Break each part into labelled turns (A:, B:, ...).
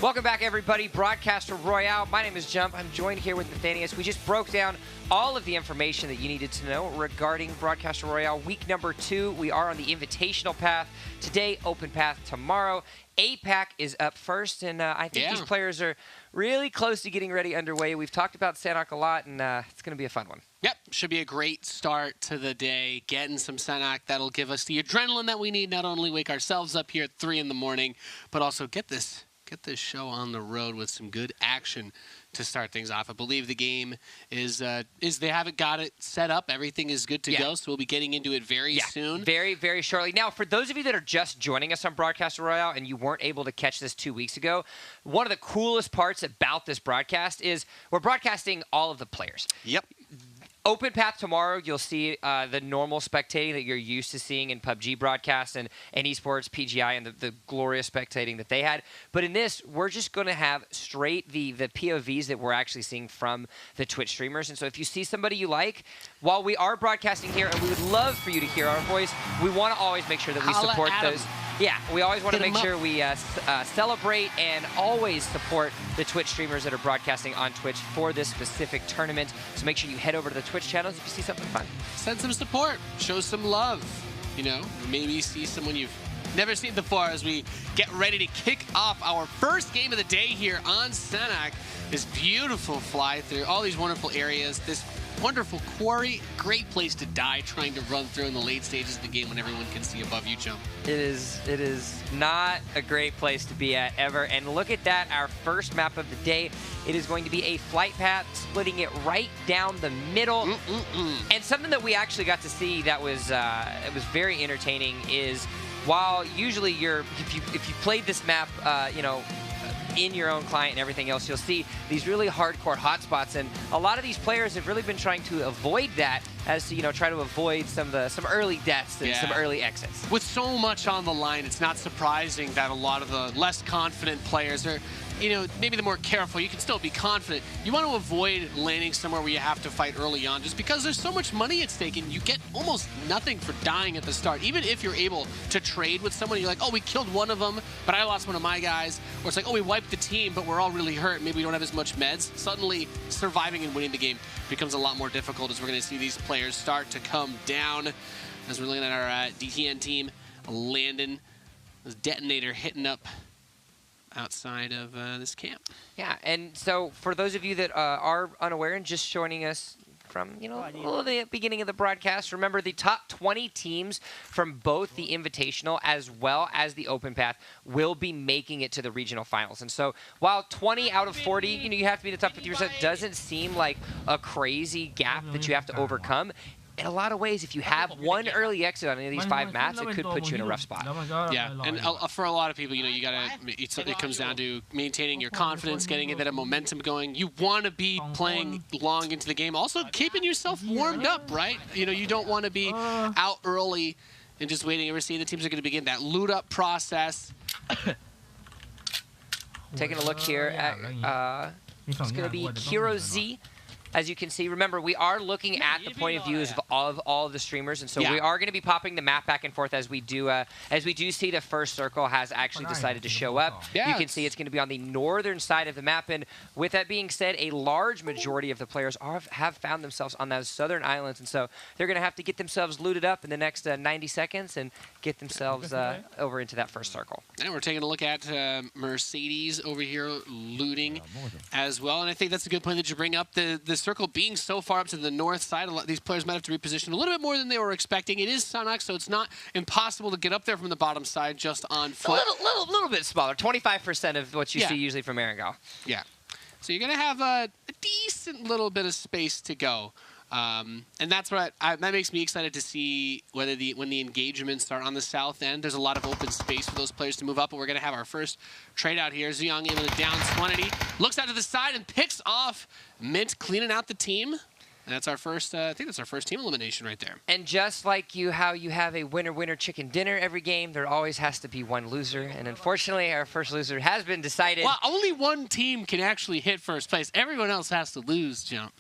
A: Welcome back, everybody. Broadcaster Royale. My name is Jump. I'm joined here with Nathanius. We just broke down all of the information that you needed to know regarding Broadcaster Royale week number 2. We are on the invitational path today, open path tomorrow. APAC is up first, and I think these players are really close to getting ready underway. We've talked about Sanhok a lot, and it's going to be a fun one.
B: Yep, should be a great start to the day. Getting some Sanhok, that'll give us the adrenaline that we need. Not only wake ourselves up here at 3 in the morning, but also get this show on the road with some good action to start things off. I believe the game is they haven't got it set up. Everything is good to go, so we'll be getting into it very soon.
A: Very, very shortly. Now, for those of you that are just joining us on Broadcaster Royale and you weren't able to catch this 2 weeks ago, one of the coolest parts about this broadcast is we're broadcasting all of the players.
B: Yep.
A: Open path tomorrow, you'll see the normal spectating that you're used to seeing in PUBG broadcasts and esports, PGI, and the glorious spectating that they had. But in this, we're just going to have straight the POVs that we're actually seeing from the Twitch streamers. And so if you see somebody you like, while we are broadcasting here, and we would love for you to hear our voice, we want to always make sure that we support those. Yeah, we always want to make sure we celebrate and always support the Twitch streamers that are broadcasting on Twitch for this specific tournament. So make sure you head over to the Twitch channels if you see something fun.
B: Send some support. Show some love. You know, maybe see someone you've never seen before as we get ready to kick off our first game of the day here on Sanhok. This beautiful fly through all these wonderful areas. This wonderful quarry, great place to die trying to run through in the late stages of the game when everyone can see above you, Jump.
A: It is not a great place to be at ever. And look at that, our first map of the day. It is going to be a flight path, splitting it right down the middle. And something that we actually got to see that was it was very entertaining is while usually if you played this map, you know, in your own client and everything else, you'll see these really hardcore hotspots, and a lot of these players have really been trying to avoid that, as to, you know, try to avoid some early deaths and some early exits.
B: With so much on the line, it's not surprising that a lot of the less confident players are, you know, maybe the more careful. You can still be confident. You want to avoid landing somewhere where you have to fight early on, just because there's so much money at stake and you get almost nothing for dying at the start. Even if you're able to trade with someone, you're like, oh, we killed one of them, but I lost one of my guys. Or it's like, oh, we wiped the team, but we're all really hurt. Maybe we don't have as much meds. Suddenly, surviving and winning the game becomes a lot more difficult as we're going to see these players start to come down. As we're looking at our DTN team, Landon, this detonator hitting up outside of this camp.
A: Yeah, and so for those of you that are unaware and just joining us from, you know, the beginning of the broadcast, remember the top 20 teams from both the Invitational as well as the Open Path will be making it to the regional finals. And so while 20 out of 40, you know, you have to be in the top 50%, doesn't seem like a crazy gap that you have to overcome. In a lot of ways, if you have one early exit on any of these 5 maps, it could put you in a rough spot.
B: Yeah, and for a lot of people, you know, you gotta. It comes down to maintaining your confidence, getting a bit of momentum going. You want to be playing long into the game, also keeping yourself warmed up, right? You know, you don't want to be out early and just waiting. We're seeing the teams are going to begin that loot up process.
A: Taking a look here at it's going to be Hero Z. As you can see, remember, we are looking at the point of view of all of the streamers, and so we are going to be popping the map back and forth as we do see the first circle has actually decided to show up. You can see it's going to be on the northern side of the map, and with that being said, a large majority of the players have found themselves on those southern islands, and so they're going to have to get themselves looted up in the next 90 seconds and get themselves over into that first circle.
B: And we're taking a look at Mercedes over here looting as well, and I think that's a good point that you bring up. The circle being so far up to the north side, a lot of these players might have to reposition a little bit more than they were expecting. It is Sanhok, so it's not impossible to get up there from the bottom side just on foot.
A: A little bit smaller, 25% of what you see usually from Erangel.
B: Yeah. So you're going to have a decent little bit of space to go. And that's what that makes me excited to see when the engagements start on the south end. There's a lot of open space for those players to move up, but we're going to have our first trade out here. Ziyang able to down 20, looks out to the side and picks off Mint, cleaning out the team. And that's our first, I think that's our first team elimination right there.
A: And just like how you have a winner-winner chicken dinner every game, there always has to be one loser. And unfortunately, our first loser has been decided.
B: Well, only one team can actually hit first place. Everyone else has to lose, Jump.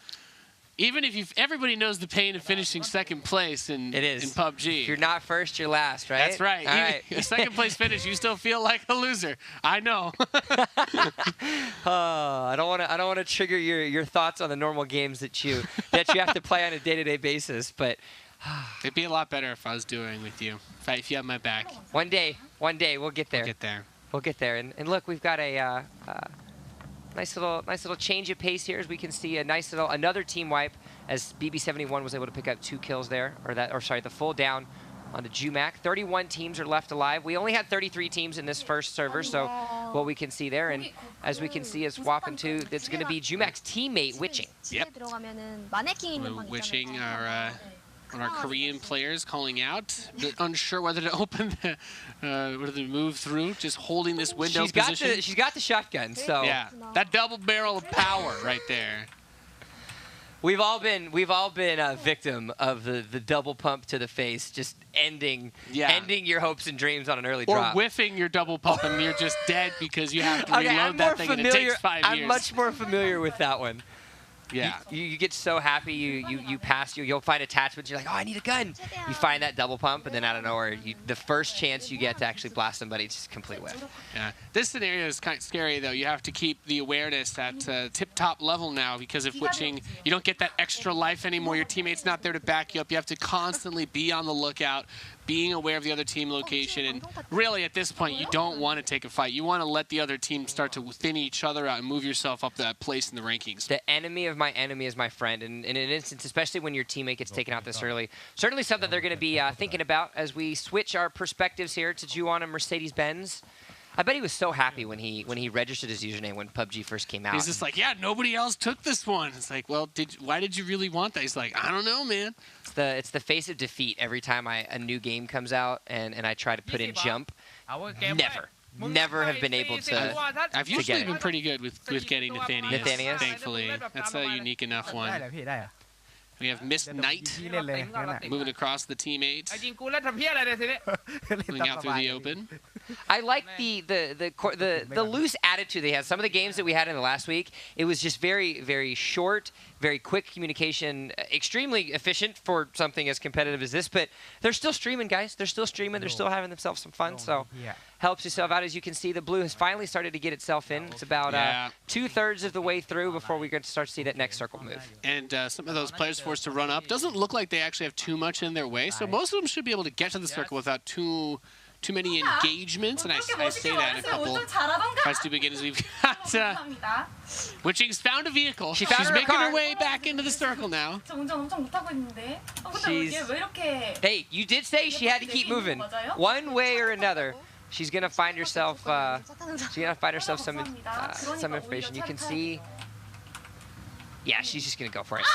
B: Even if everybody knows the pain of finishing second place in PUBG.
A: If you're not first, you're last, right?
B: That's right.
A: All right.
B: A second place finish, you still feel like a loser. I know.
A: I don't want to trigger your thoughts on the normal games that you have to play on a day-to-day basis, but
B: it'd be a lot better if I was doing with you. If you have my back.
A: One day we'll get there. We'll get there. And look, we've got a nice little change of pace here, as we can see another team wipe as BB71 was able to pick up 2 kills there, the full down on the Jumac. 31 teams are left alive. We only had 33 teams in this first server, so what we can see there, and as we can see as Wappen 2, it's going to be Jumac's teammate Witching.
B: Yep. Witching our Korean players calling out, unsure whether to open whether to move through, just holding this window position.
A: She's got the shotgun, so
B: yeah, that double barrel of power right there.
A: We've all been a victim of the double pump to the face, just ending your hopes and dreams on an early drop.
B: Or whiffing your double pump and you're just dead because you have to reload that thing and it takes 5 years.
A: I'm much more familiar with that one.
B: Yeah.
A: You get so happy, you pass, you'll find attachments, you're like, oh, I need a gun. You find that double pump, and then out of nowhere, the first chance you get to actually blast somebody, it's just complete whiff.
B: Yeah. This scenario is kind of scary, though. You have to keep the awareness at tip-top level now, because if Witching, you don't get that extra life anymore. Your teammate's not there to back you up. You have to constantly be on the lookout, being aware of the other team location, and really at this point you don't want to take a fight. You want to let the other team start to thin each other out and move yourself up that place in the rankings.
A: The enemy of my enemy is my friend, and in an instance, especially when your teammate gets taken out this early, certainly something they're going to be thinking about as we switch our perspectives here to Juan and Mercedes-Benz. I bet he was so happy when he registered his username when PUBG first came out.
B: He's just like, yeah, nobody else took this one. It's like, well, why did you really want that? He's like, I don't know, man.
A: It's the face of defeat every time a new game comes out and I try to put in jump. Never have been able to.
B: I've usually been pretty good with getting Nathanias. Thankfully, that's a unique enough one. We have Miss Knight moving across the teammates, moving out through the open.
A: I like the loose attitude they had. Some of the games that we had in the last week, it was just very, very short, very quick communication, extremely efficient for something as competitive as this. But they're still streaming, guys. They're still streaming. They're still having themselves some fun. So helps yourself out. As you can see, the blue has finally started to get itself in. It's about 2/3 of the way through before we get to start to see that next circle move.
B: And some of those players forced to run up. Doesn't look like they actually have too much in their way. So most of them should be able to get to the circle without too many engagements, and I say that in a couple tries to begin as we've got Witching's found a vehicle. She's making her way back into the circle now.
A: Hey, you did say she had to keep moving. One way or another, she's gonna find herself some information. You can see. Yeah, she's just gonna go for it.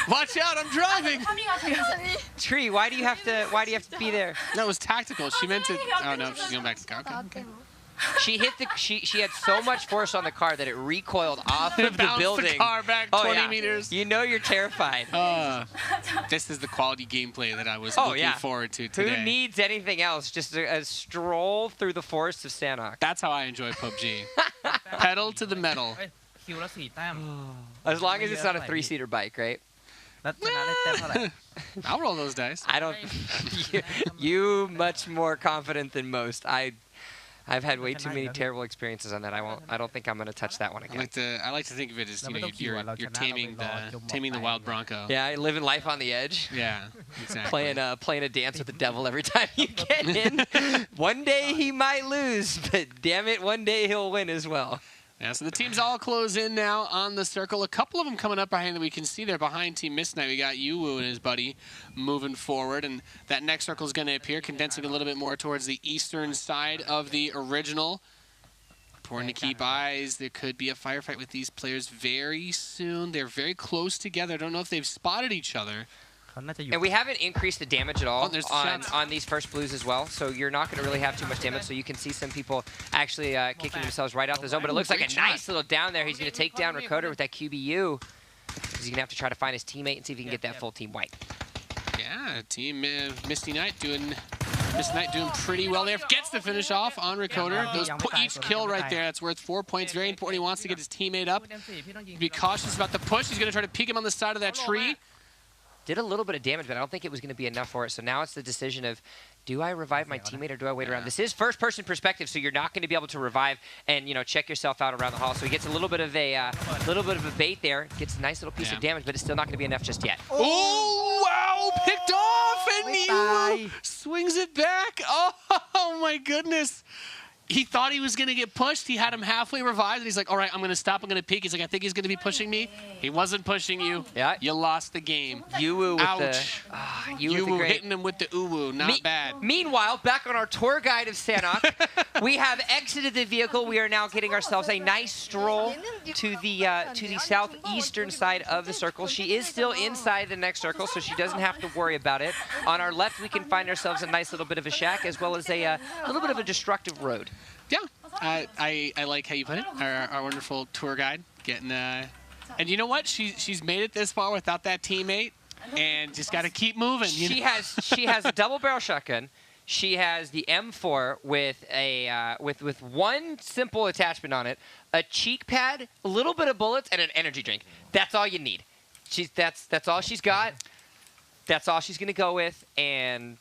B: Watch out! I'm driving.
A: Tree, why do you have to be there?
B: No, it was tactical. She meant to. Oh no, she's going back to the car. Okay.
A: She had so much force on the car that it recoiled off of the building.
B: The car back 20 meters.
A: You know you're terrified.
B: This is the quality gameplay that I was looking forward to today.
A: Who needs anything else? Just a stroll through the forests of Sanhok.
B: That's how I enjoy PUBG. Pedal to the metal.
A: As long as it's not a 3-seater bike, right?
B: I'll roll those dice.
A: I don't. You much more confident than most. I've had way too many terrible experiences on that. I don't think I'm going to touch that one again.
B: I like to think of it as you're taming the wild bronco.
A: Yeah, living life on the edge.
B: Yeah, exactly.
A: Playing a dance with the devil every time you get in. One day he might lose, but damn it, one day he'll win as well.
B: Yeah, so the teams all close in now on the circle. A couple of them coming up behind that we can see there behind Team Miss Knight. We got Yuwu and his buddy moving forward, and that next circle is going to appear, condensing a little bit more towards the eastern side of the original. Important to keep eyes. There could be a firefight with these players very soon. They're very close together. I don't know if they've spotted each other.
A: And we haven't increased the damage at all on these first blues as well, so you're not going to really have too much damage. So you can see some people actually kicking themselves right out the zone, but it looks like a nice little down there. He's going to take down Rakoder with that QBU. He's going to have to try to find his teammate and see if he can get that full team wipe.
B: Yeah, Team Misty Knight doing Miss Knight doing pretty well there. Gets the finish off on Recoder. Those each kill right there. That's worth 4 points. Very important. He wants to get his teammate up. Be cautious about the push. He's going to try to peek him on the side of that tree.
A: Did a little bit of damage, but I don't think it was going to be enough for it. So now it's the decision of, do I revive my teammate or do I wait around? This is first-person perspective, so you're not going to be able to revive and check yourself out around the hall. So he gets a little bit of a bait there, gets a nice little piece of damage, but it's still not going to be enough just yet.
B: Oh wow! Picked off, and Miu swings it back. Oh my goodness! He thought he was going to get pushed. He had him halfway revived, and he's like, all right, I'm going to stop. I'm going to peek. He's like, I think he's going to be pushing me. He wasn't pushing you.
A: Yeah.
B: You lost the game.
A: Yuwu with
B: Ouch. Yuwu hitting him with the uwu. Not bad.
A: Meanwhile, back on our tour guide of Sanhok, we have exited the vehicle. We are now getting ourselves a nice stroll to the southeastern side of the circle. She is still inside the next circle, so she doesn't have to worry about it. On our left, we can find ourselves a nice little bit of a shack, as well as a little bit of a destructive road.
B: Yeah, I like how you put it. Our wonderful tour guide getting and you know what? She's made it this far without that teammate, and just got to keep moving.
A: She has a double barrel shotgun. She has the M4 with a with one simple attachment on it, a cheek pad, a little bit of bullets, and an energy drink. That's all you need. That's all she's got. That's all she's gonna go with, and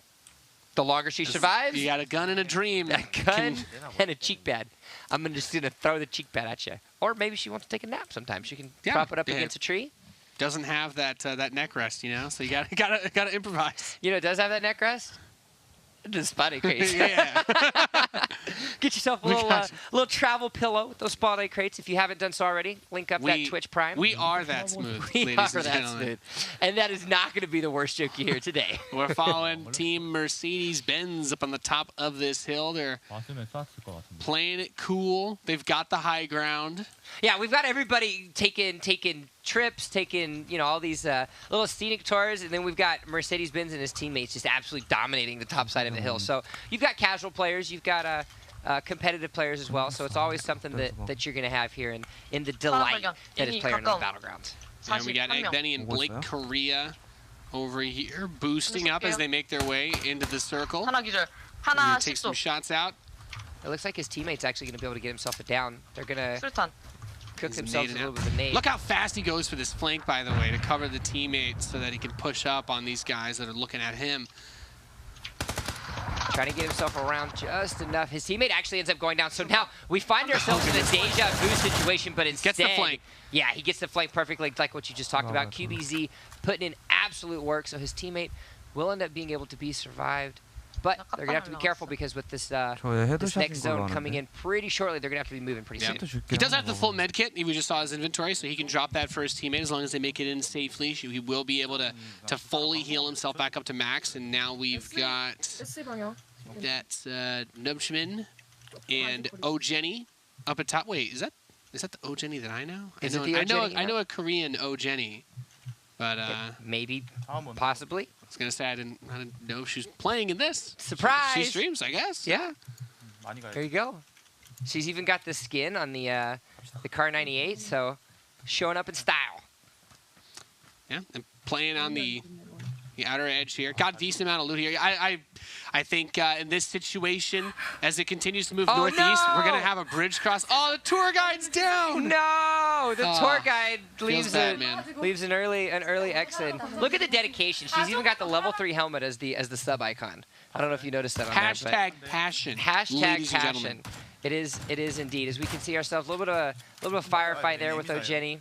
A: the longer she survives,
B: you got a gun and a dream.
A: A gun and a cheek pad. I'm just gonna throw the cheek pad at you. Or maybe she wants to take a nap sometime. She can prop it up against a tree.
B: Doesn't have that neck rest, so you gotta improvise.
A: It does have that neck rest. The spotlight crates.
B: Yeah.
A: Get yourself a little travel pillow with those spotlight crates if you haven't done so already. Link up that Twitch Prime.
B: We are that smooth,
A: we
B: ladies
A: are
B: and
A: that
B: gentlemen.
A: smooth. And that is not going to be the worst joke you hear today.
B: We're following Team Mercedes-Benz up on the top of this hill. They're playing it cool. They've got the high ground.
A: Yeah, we've got everybody taking trips, taking all these little scenic tours, and then we've got Mercedes-Benz and his teammates just absolutely dominating the top side of the hill. So you've got casual players, you've got competitive players as well. So it's always something that you're going to have here in the delight that is playing on the battlegrounds.
B: And we got Egg Benny and Blake Korea over here boosting up as they make their way into the circle. Take some shots out.
A: It looks like his teammate's actually going to be able to get himself a down. They're going to cook themselves a little bit of a nade.
B: Look how fast he goes for this flank, by the way, to cover the teammates so that he can push up on these guys that are looking at him.
A: Trying to get himself around just enough. His teammate actually ends up going down. So now we find ourselves in a deja vu situation, but instead,
B: gets the flank.
A: Yeah, he gets the flank perfectly, like what you just talked about. QBZ putting in absolute work, so his teammate will end up being able to be survived. But they're going to have to be careful because with this next zone coming in pretty shortly, they're going to have to be moving pretty soon.
B: He does have the full med kit. We just saw his inventory, so he can drop that for his teammate as long as they make it in safely. He will be able to fully heal himself back up to max. And now we've got that's Nubshman and O'Jenny up at top. Wait, is that the O'Jenny that I know? I know a Korean O'Jenny, but
A: maybe, possibly.
B: I was gonna say I didn't know if she was playing in this.
A: Surprise!
B: She streams, I guess.
A: Yeah. There you go. She's even got the skin on the Car 98, so showing up in style.
B: Yeah, and playing on the outer edge here. Got a decent amount of loot here. I think in this situation, as it continues to move northeast, we're going to have a bridge cross. Oh, the tour guide's down!
A: No! The tour guide leaves an early exit. Look at the dedication. She's even got the level 3 helmet as the sub icon. I don't know if you noticed that on
B: Hashtag passion.
A: Hashtag passion. It is indeed. As we can see ourselves, a little bit of a firefight there with O'Jenny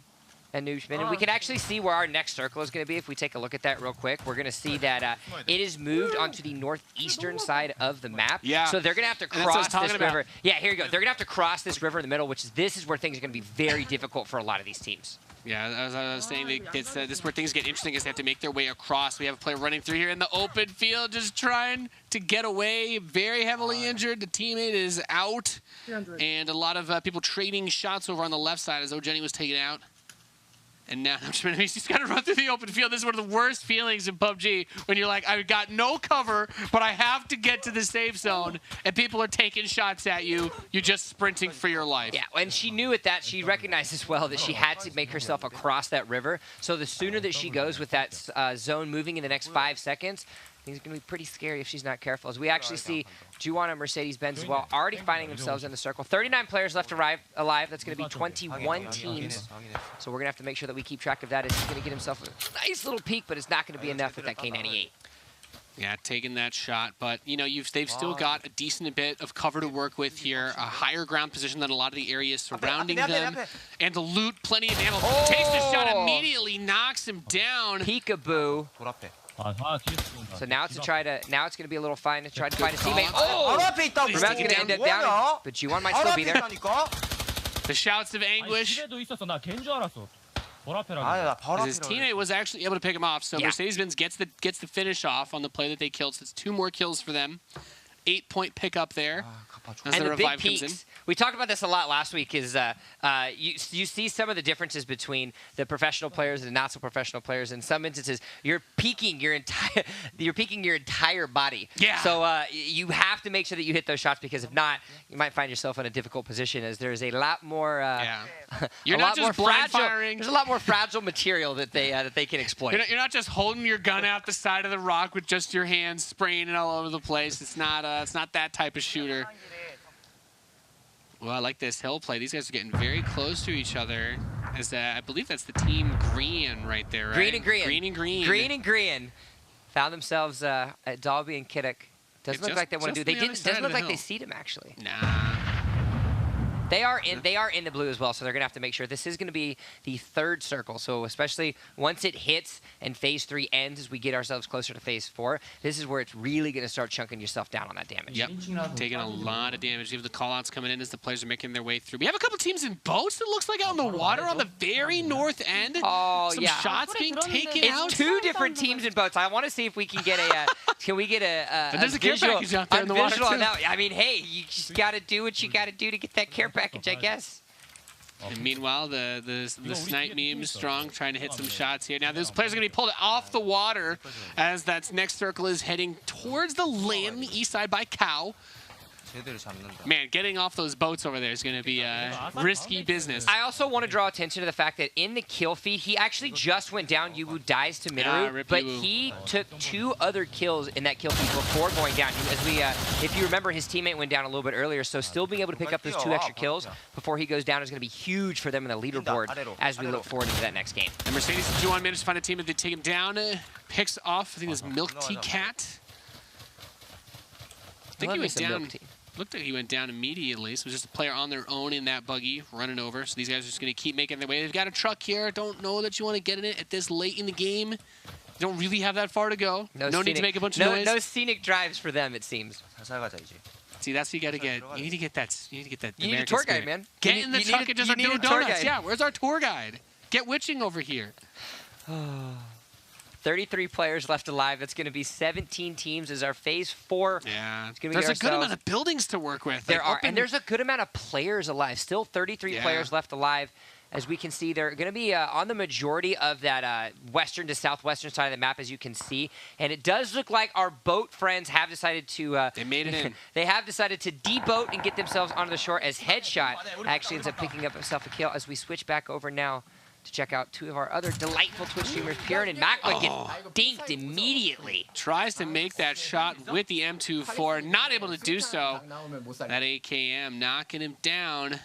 A: and Noobsman. And we can actually see where our next circle is going to be. If we take a look at that real quick, we're going to see that it is moved onto the northeastern side of the map.
B: Yeah.
A: So they're going to have to cross this river. Yeah, here you go. They're going to have to cross this river in the middle, this is where things are going to be very difficult for a lot of these teams.
B: Yeah, as I was saying, this is where things get interesting, is they have to make their way across. We have a player running through here in the open field, just trying to get away, very heavily injured. The teammate is out, and a lot of people trading shots over on the left side as O'Jenny was taken out. And now he's just got to run through the open field. This is one of the worst feelings in PUBG, when you're like, I've got no cover, but I have to get to the safe zone, and people are taking shots at you. You're just sprinting for your life.
A: Yeah, and she knew at that, she recognized as well that she had to make herself across that river. So the sooner that she goes with that zone moving in the next 5 seconds, Things are going to be pretty scary if she's not careful. As we actually see Juwan and Mercedes-Benz as well already finding themselves in the circle. 39 players left alive. That's going to be 21 teams. So we're going to have to make sure that we keep track of that. As he's going to get himself a nice little peek, but it's not going to be enough with that K98.
B: Yeah, taking that shot, but you know they've still got a decent bit of cover to work with here, a higher ground position than a lot of the areas surrounding them, and the loot, plenty of ammo. Takes the shot immediately, knocks him down.
A: Peekaboo. So now it's now it's going to be a little fine to try to find a teammate. Oh! Ramat's going to end up down, but Juwan might still be there.
B: The shouts of anguish. His teammate was actually able to pick him off, so Mercedes-Benz gets the finish off on the play that they killed. So it's 2 more kills for them. 8-point pickup there. As
A: and
B: the
A: big
B: revive comes in.
A: We talked about this a lot last week. Is you see some of the differences between the professional players and the not so professional players. In some instances, you're peaking your entire body.
B: Yeah.
A: So you have to make sure that you hit those shots, because if not, you might find yourself in a difficult position. As there's a lot more.
B: You're not just blind firing.
A: There's a lot more fragile material that they can exploit.
B: You're not just holding your gun out the side of the rock with just your hands spraying it all over the place. It's not that type of shooter. Well, I like this hill play. These guys are getting very close to each other. As I believe that's the team green right there, right?
A: Green and green.
B: Green and green.
A: Green and green. Found themselves at Dalby and Kiddick. Doesn't look like they want to do. Doesn't look like they see them actually.
B: Nah.
A: They are in the blue as well, so they're going to have to make sure. This is going to be the 3rd circle, so especially once it hits and Phase 3 ends, as we get ourselves closer to Phase 4, this is where it's really going to start chunking yourself down on that damage.
B: Yep, taking a lot of damage. You have the call-outs coming in as the players are making their way through. We have a couple teams in boats, it looks like, out in the water on the very north end.
A: Oh,
B: Some shots being taken out.
A: It's 2 different teams in boats. I want to see if we can get a
B: there's a care package out there in the water, too.
A: I mean, hey, you just got to do what you got to do to get that care package, I guess.
B: And meanwhile, the snipe meme is strong, trying to hit some shots here. Now, those players are going to be pulled off the water as that next circle is heading towards the land on the east side by Cow. Man, getting off those boats over there is going to be risky business.
A: I also want to draw attention to the fact that in the kill feed, he actually just went down. Yuwu dies to Minoru, but he took 2 other kills in that kill feed before going down. If you remember, his teammate went down a little bit earlier, so still being able to pick up those 2 extra kills before he goes down is going to be huge for them in the leaderboard as we look forward to that next game.
B: And Mercedes and Juwan managed to find a team that they take him down. Picks off, I think it's Milk Tea Cat. I think he went down. Looked like he went down immediately, so it was just a player on their own in that buggy running over. So these guys are just going to keep making their way. They've got a truck here. Don't know that you want to get in it at this late in the game. You don't really have that far to go. No need to make a bunch of noise.
A: No scenic drives for them, it seems.
B: See, that's what you got to get. You need to get that. You need to get that.
A: You need a tour guide, man.
B: Get in the truck and just do donuts. Yeah, where's our tour guide? Get witching over here.
A: 33 players left alive. That's going to be 17 teams as our Phase 4.
B: Yeah, there's a good amount of buildings to work with.
A: There are, and there's a good amount of players alive. Still 33 players left alive. As we can see, they're going to be on the majority of that western to southwestern side of the map, as you can see. And it does look like our boat friends have decided to...
B: they made it in.
A: They have decided to deboat and get themselves onto the shore, as Headshot actually ends up picking up himself a kill. As we switch back over now to check out 2 of our other delightful Twitch streamers, Piran and Makma, get dinked immediately.
B: Tries to make that shot with the M24, not able to do so. That AKM knocking him down.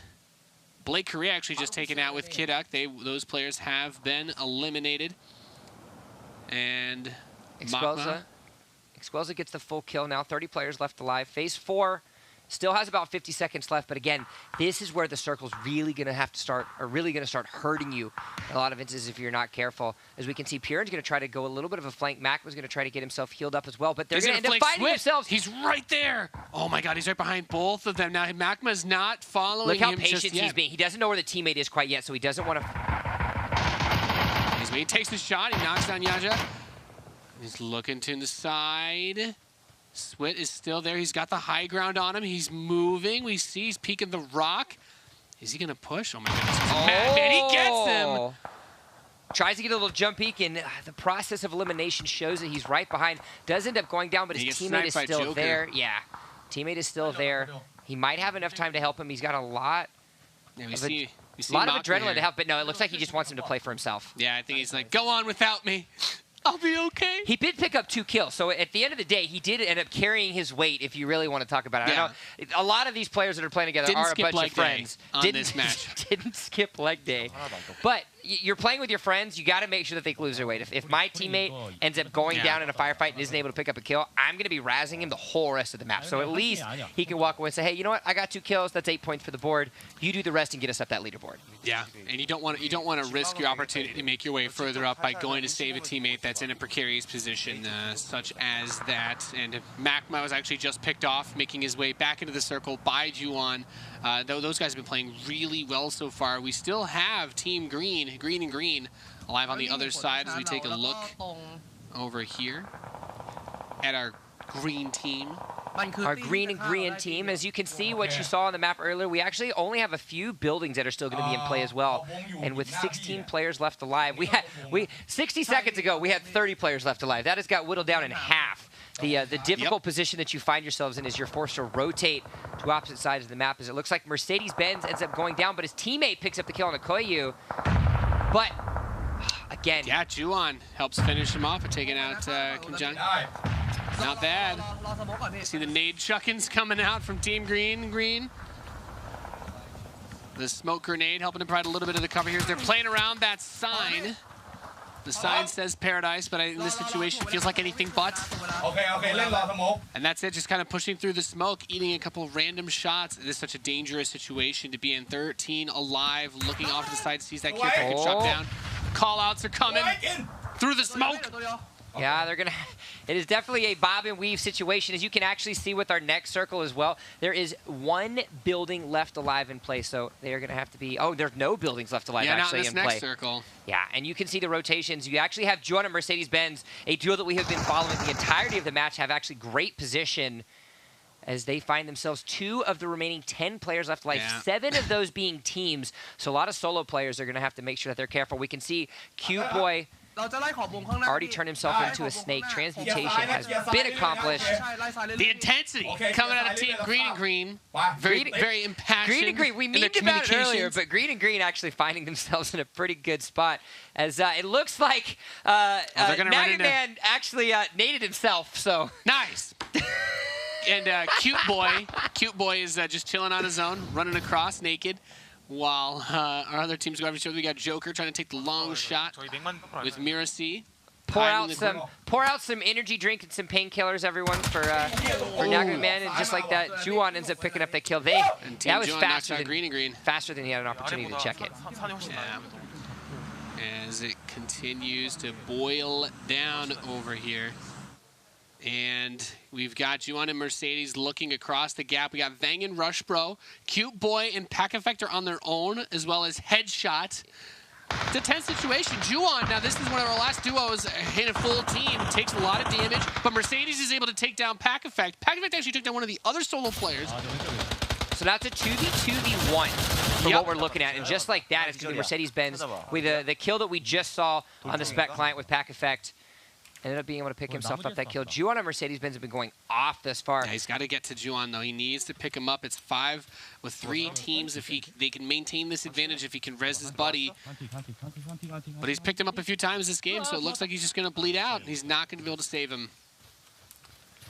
B: Blake Korea actually just taken out with Kidduck. Those players have been eliminated. And
A: Exquelza gets the full kill now. 30 players left alive. Phase 4 still has about 50 seconds left, but again, this is where the circle's really going to have to start, or really going to start hurting you in a lot of instances if you're not careful. As we can see, Piran's going to try to go a little bit of a flank. Mac was going to try to get himself healed up as well, but they're going to end up fighting themselves.
B: He's right there. Oh my God, he's right behind both of them. Now, Macma's not following him.
A: Look how patient he's being. He doesn't know where the teammate is quite yet, so he doesn't want to...
B: He takes the shot. He knocks down Yaja. He's looking to the side. Swit is still there. He's got the high ground on him. He's moving. We see he's peeking the rock. Is he going to push? Oh, my goodness. Man, he gets him.
A: Tries to get a little jump peek, and the process of elimination shows that he's right behind. Does end up going down, but his teammate is still there. Yeah, teammate is still there. He might have enough time to help him. He's got a lot of adrenaline to help, but no, it looks like he just wants him to play for himself.
B: Yeah, I think he's like, go on without me. I'll be okay.
A: He did pick up 2 kills, so at the end of the day, he did end up carrying his weight, if you really want to talk about it.
B: Yeah.
A: I know a lot of these players that are playing together
B: Didn't
A: are a
B: skip
A: bunch of friends.
B: on this match.
A: Didn't skip leg day. But you're playing with your friends, you got to make sure that they lose their weight. If my teammate ends up going down in a firefight and isn't able to pick up a kill, I'm going to be razzing him the whole rest of the map. So at least he can walk away and say, hey, you know what? I got 2 kills. That's 8 points for the board. You do the rest and get us up that leaderboard.
B: Yeah, and you don't want to risk your opportunity to make your way further up by going to save a teammate that's in a precarious position, such as that. And Macma was actually just picked off, making his way back into the circle by Juwon. Though those guys have been playing really well so far, we still have Team Green and Green, alive on the other side as we take a look over here at our green team.
A: Our green and green team, as you can see what you saw on the map earlier, we actually only have a few buildings that are still going to be in play as well. And with 16 players left alive, 60 seconds ago, we had 30 players left alive. That has got whittled down in half. The difficult position that you find yourselves in is you're forced to rotate to opposite sides of the map, as it looks like Mercedes-Benz ends up going down, but his teammate picks up the kill on Okoye. But again,
B: yeah, Juwon helps finish him off and taking out Kim Jung. Not bad. See the nade chuckins coming out from Team Green. The smoke grenade helping to provide a little bit of the cover here as they're playing around that sign. The sign says paradise, but in this situation it feels like anything but. And that's it, just kind of pushing through the smoke, eating a couple of random shots. It is such a dangerous situation to be in. 13 alive, looking off to the side, sees that kill pick shot down. Call-outs are coming through the smoke.
A: Yeah, they're going to... It is definitely a bob and weave situation, as you can actually see with our next circle as well. There is 1 building left alive in play, so they are going to have to be... Oh, there's no buildings left alive actually in play.
B: Next circle.
A: Yeah, and you can see the rotations. You actually have Juwon and Mercedes-Benz, a duo that we have been following the entirety of the match, have actually great position as they find themselves 2 of the remaining 10 players left alive, 7 of those being teams. So a lot of solo players are going to have to make sure that they're careful. We can see Cute Boy already turned himself into a snake. Transmutation has been accomplished.
B: The intensity coming out of Team Green and Green. Very impassioned.
A: Green and Green. We memed about it earlier, but Green and Green actually finding themselves in a pretty good spot. As it looks like Maggot Man actually naded himself. So
B: nice. And Cute Boy is just chilling on his own, running across naked. While our other teams go over to, we got Joker trying to take the long shot with Mirasi.
A: Pour out some energy drink and some painkillers, everyone, for Maggot Man, and just like that, Juwon ends up picking up that kill. That was faster than he had an opportunity to check it.
B: Yeah. As it continues to boil down over here. And we've got Juwon and Mercedes looking across the gap. We got Vang and Rush Bro, Cute Boy and Pack Effect are on their own, as well as Headshot. It's a tense situation. Juwon, now this is one of our last duos in a full team, takes a lot of damage, but Mercedes is able to take down Pack Effect. Pack Effect actually took down one of the other solo players.
A: So that's a 2v2v1 for what we're looking at. And just like that, it's going to be Mercedes-Benz with the kill that we just saw on the Spec client with Pack Effect. Ended up being able to pick himself up that kill. Juwon and Mercedes-Benz have been going off this far.
B: Yeah, he's got to get to Juwon, though. He needs to pick him up. It's 5 with 3 teams. If they can maintain this advantage, if he can res his buddy. But he's picked him up a few times this game, so it looks like he's just going to bleed out. He's not going to be able to save him.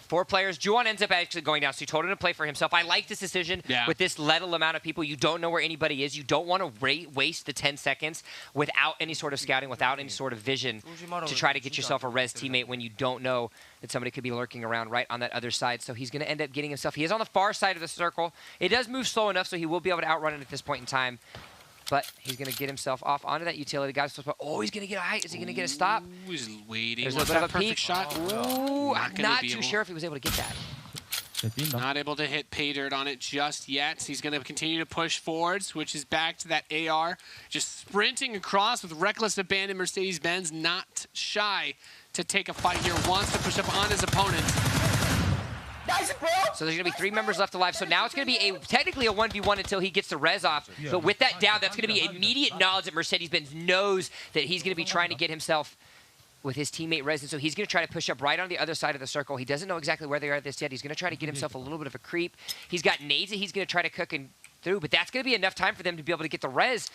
A: 4 players. Juwon ends up actually going down, so he told him to play for himself. I like this decision with this little amount of people. You don't know where anybody is. You don't want to waste the 10 seconds without any sort of scouting, without any sort of vision to try to get yourself a res teammate when you don't know that somebody could be lurking around right on that other side. So he's going to end up getting himself. He is on the far side of the circle. It does move slow enough, so he will be able to outrun it at this point in time. But he's going to get himself off onto that utility. Oh, he's going to get a height. Is he going to get a stop?
B: Ooh, he's waiting.
A: There's a little bit of a peek.
B: Shot.
A: Ooh, I'm not too sure if he was able to get that.
B: Not able to hit pay dirt on it just yet. He's going to continue to push forward, switches back to that AR. Just sprinting across with reckless abandon. Mercedes-Benz not shy to take a fight here. Wants to push up on his opponent.
A: So there's going to be 3 members left alive. So now it's going to be technically a 1v1 until he gets the res off. But with that down, that's going to be immediate knowledge that Mercedes-Benz knows that he's going to be trying to get himself with his teammate res. And so he's going to try to push up right on the other side of the circle. He doesn't know exactly where they are at this yet. He's going to try to get himself a little bit of a creep. He's got nades that he's going to try to cook and through, but that's going to be enough time for them to be able to get the res.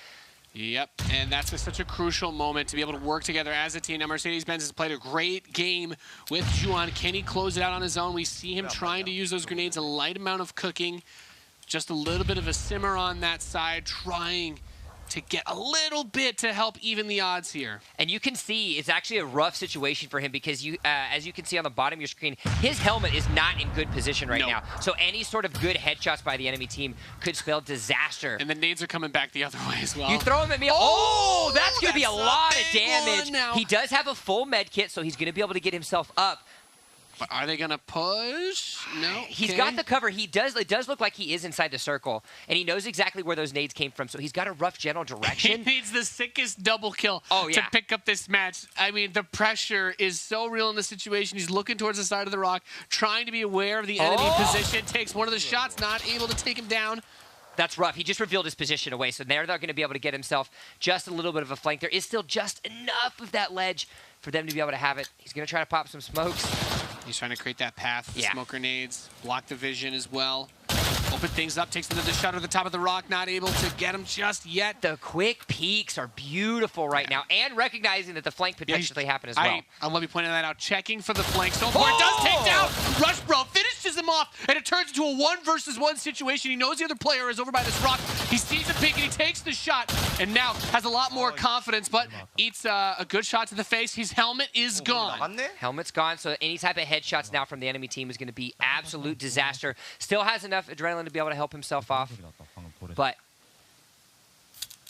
B: Yep, and that's such a crucial moment to be able to work together as a team. Now, Mercedes-Benz has played a great game with Juan. Can he close it out on his own? We see him trying to use those grenades, a light amount of cooking, just a little bit of a simmer on that side, trying to get a little bit to help even the odds here.
A: And you can see it's actually a rough situation for him because you, as you can see on the bottom of your screen, his helmet is not in good position right now. So any sort of good headshots by the enemy team could spell disaster.
B: And the nades are coming back the other way as well.
A: You throw him at me. Oh, that's going to be a lot of damage. He does have a full med kit, so he's going to be able to get himself up.
B: But are they going to push? No.
A: He's got the cover. It does look like he is inside the circle, and he knows exactly where those nades came from, so he's got a rough general direction.
B: He needs the sickest double kill to pick up this match. I mean, the pressure is so real in this situation. He's looking towards the side of the rock, trying to be aware of the enemy position, takes one of the shots, not able to take him down.
A: That's rough. He just revealed his position away, so they're not going to be able to get himself just a little bit of a flank. There is still just enough of that ledge for them to be able to have it. He's going to try to pop some smokes.
B: He's trying to create that path with the smoke grenades, block the vision as well. Open things up, takes another shot at the top of the rock, not able to get him just yet.
A: The quick peeks are beautiful right now, and recognizing that the flank potentially happened as well.
B: I'll let me point that out. Checking for the flank. So far, it does take down. Rush Bro finishes him off, and it turns into a 1-versus-1 situation. He knows the other player is over by this rock. He sees a pick, and he takes the shot, and now has a lot more confidence, but eats a good shot to the face. His helmet is gone.
A: Helmet's gone, so any type of headshots now from the enemy team is going to be absolute disaster. Still has enough adrenaline to be able to help himself off, but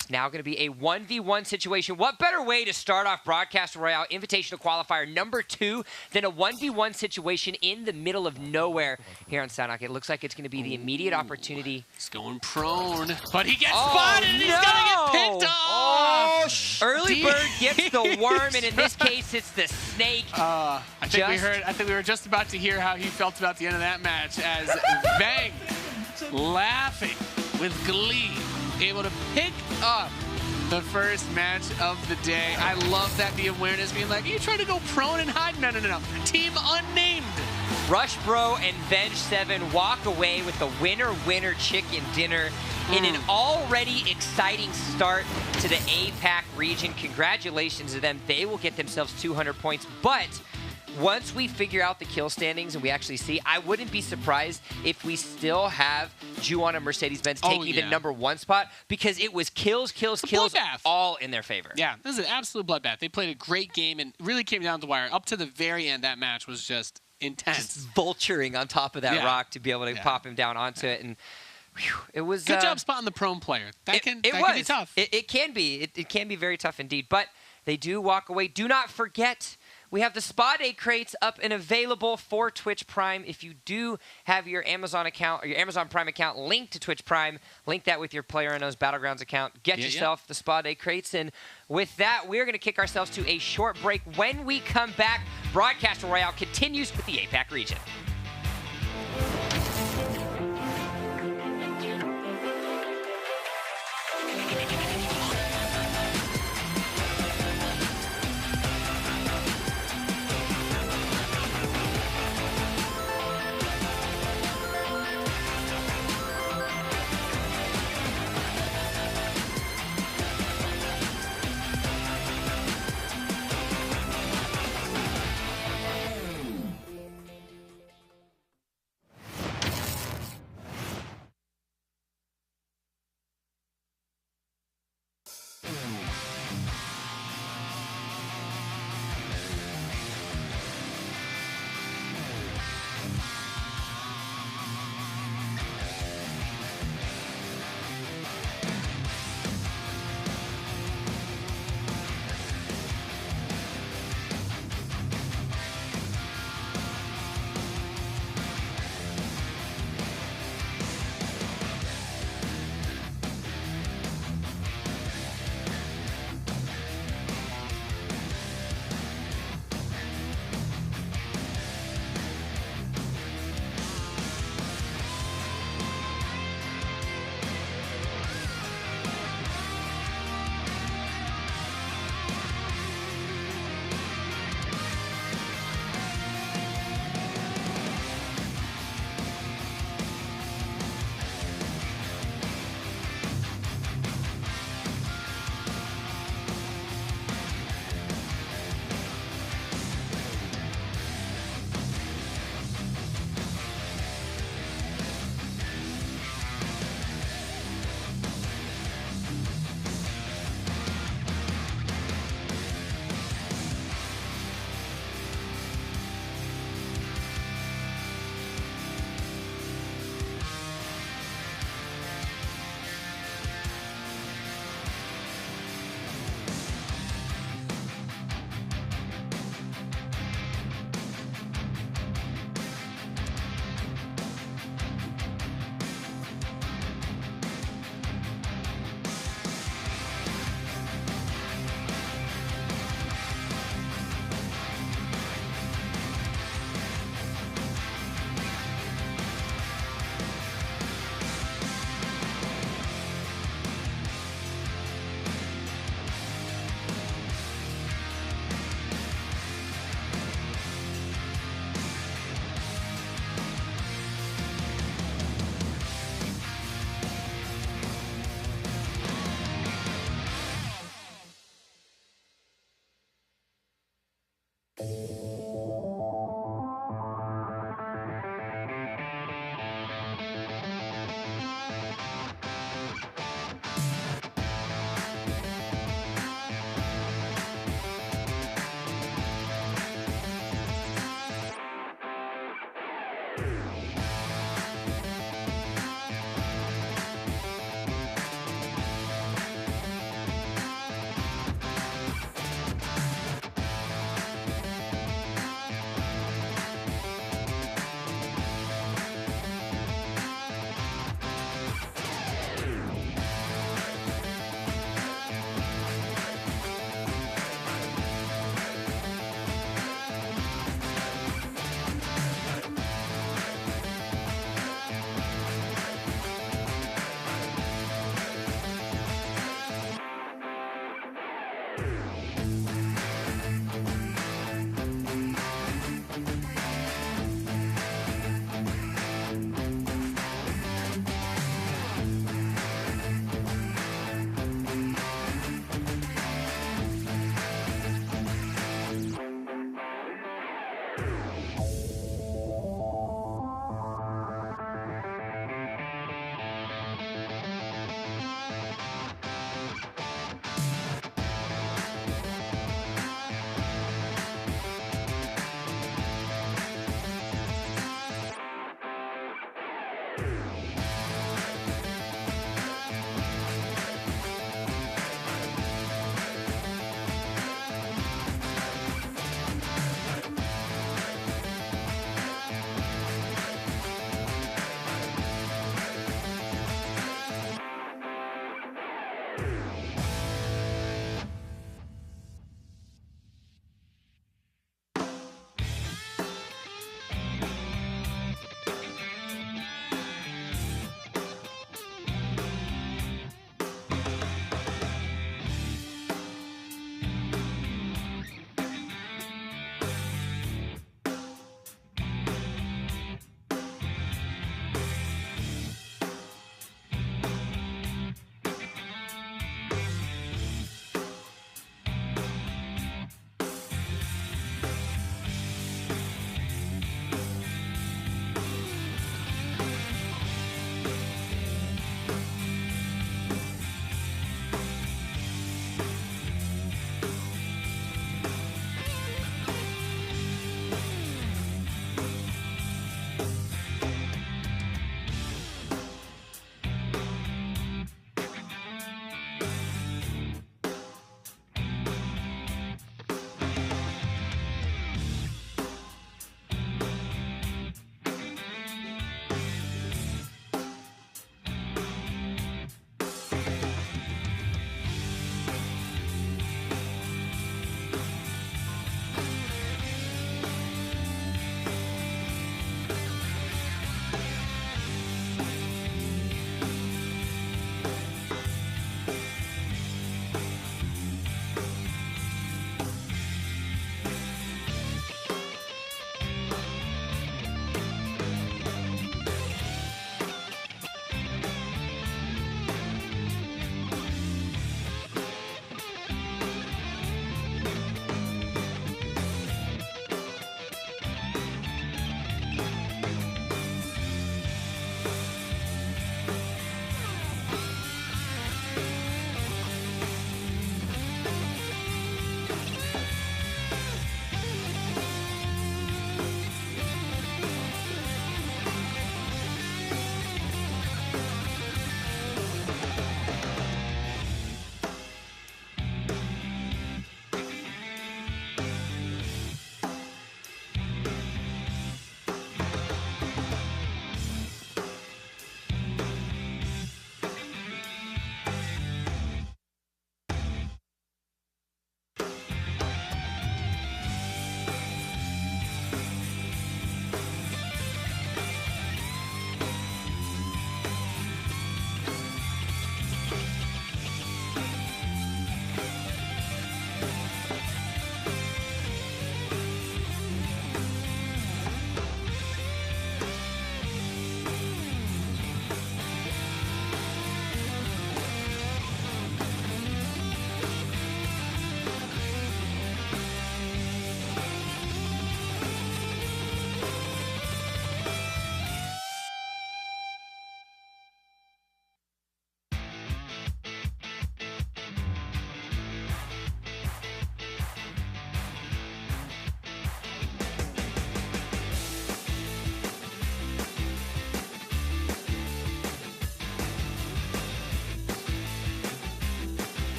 A: it's now going to be a 1v1 situation. What better way to start off Broadcast Royale Invitational Qualifier number 2 than a 1v1 situation in the middle of nowhere here on Sanhok? It looks like it's going to be the immediate opportunity.
B: He's going prone, but he gets spotted, and he's going to get picked off.
A: Early bird gets the worm, and in this case, it's the snake.
B: I think we were just about to hear how he felt about the end of that match as Bang, laughing with glee, able to pick up the first match of the day. I love that, the awareness, being like, are you trying to go prone and hide? No, no, no, no. Team unnamed.
A: Rush Bro and Venge7 walk away with the winner chicken dinner in an already exciting start to the APAC region. Congratulations to them. They will get themselves 200 points, but once we figure out the kill standings and we actually see, I wouldn't be surprised if we still have Juan and Mercedes-Benz taking the #1 spot, because it was kills, all in their favor.
B: Yeah, this is an absolute bloodbath. They played a great game and really came down to the wire. Up to the very end, that match was just intense.
A: Just vulturing on top of that rock to be able to pop him down onto it. And whew, it was
B: good job spotting the prone player. That can be tough.
A: It can be. It can be very tough indeed. But they do walk away. Do not forget, we have the Spa Day crates up and available for Twitch Prime. If you do have your Amazon account or your Amazon Prime account linked to Twitch Prime, link that with your PlayerUnknown's Battlegrounds account. Get yourself the Spa Day crates. And with that, we're going to kick ourselves to a short break. When we come back, Broadcast Royale continues with the APAC region.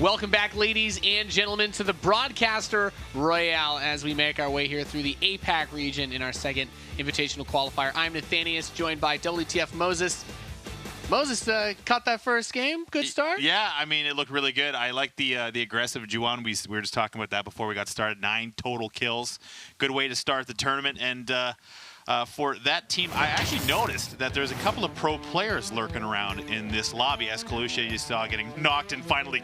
B: Welcome back, ladies and gentlemen, to the Broadcaster Royale as we make our way here through the APAC region in our second Invitational Qualifier. I'm Nathanius, joined by WTF Moses. Moses caught that first game. Good start.
C: Yeah, I mean, it looked really good. I like the aggressive Juwan. We were just talking about that before we got started. 9 total kills. Good way to start the tournament. And for that team, I actually noticed that there's a couple of pro players lurking around in this lobby. Escalucia, you saw getting knocked and finally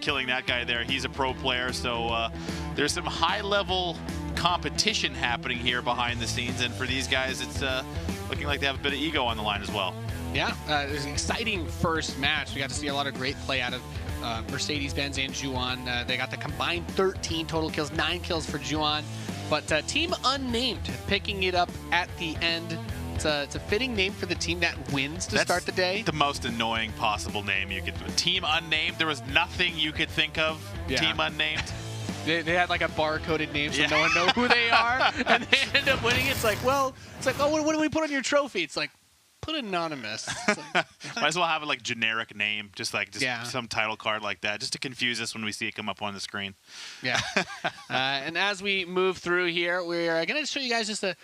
C: killing that guy there. He's a pro player, so there's some high-level competition happening here behind the scenes. And for these guys, it's looking like they have a bit of ego on the line as well.
B: Yeah, it was an exciting first match. We got to see a lot of great play out of Mercedes-Benz and Juwan. They got the combined 13 total kills, 9 kills for Juwan. But Team Unnamed picking it up at the end. It's a fitting name for the team that wins to start the day.
C: The most annoying possible name you could. Team Unnamed. There was nothing you could think of. Yeah. Team Unnamed.
B: They had like a bar-coded name so no one knows who they are, and they end up winning. It's like, well, oh, what do we put on your trophy? It's like, put anonymous.
C: Might as well have a generic name, just some title card like that, just to confuse us when we see it come up on the screen.
B: Yeah. And as we move through here, we're going to show you guys just a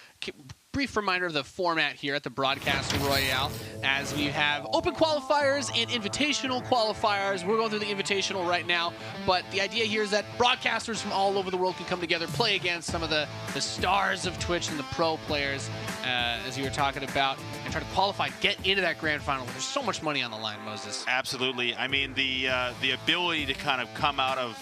B: brief reminder of the format here at the Broadcaster Royale, as we have open qualifiers and invitational qualifiers. We're going through the invitational right now, but the idea here is that broadcasters from all over the world can come together, play against some of the stars of Twitch and the pro players, as you were talking about, and try to qualify, get into that grand final. There's so much money on the line, Moses.
C: Absolutely. I mean, the ability to kind of come out of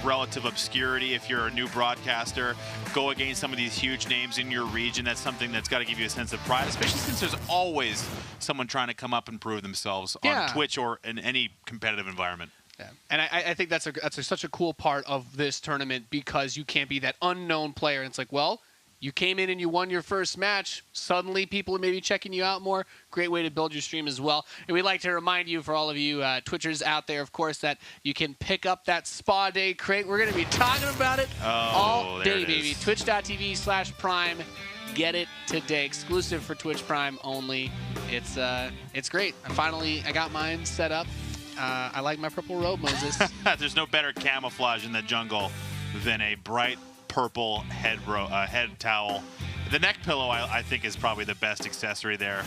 C: relative obscurity, if you're a new broadcaster, go against some of these huge names in your region, that's something that's got to give you a sense of pride, especially since there's always someone trying to come up and prove themselves on Twitch or in any competitive environment.
B: Yeah. And I think that's such a cool part of this tournament, because you can't be that unknown player. And it's like, well, you came in and you won your first match. Suddenly people are maybe checking you out more. Great way to build your stream as well. And we'd like to remind you, for all of you Twitchers out there, of course, that you can pick up that Spa Day crate. We're going to be talking about it all day, baby. Twitch.tv/Prime. Get it today. Exclusive for Twitch Prime only. It's great. I got mine set up. I like my purple robe, Moses.
C: There's no better camouflage in the jungle than a bright purple head towel. The neck pillow, I think, is probably the best accessory there.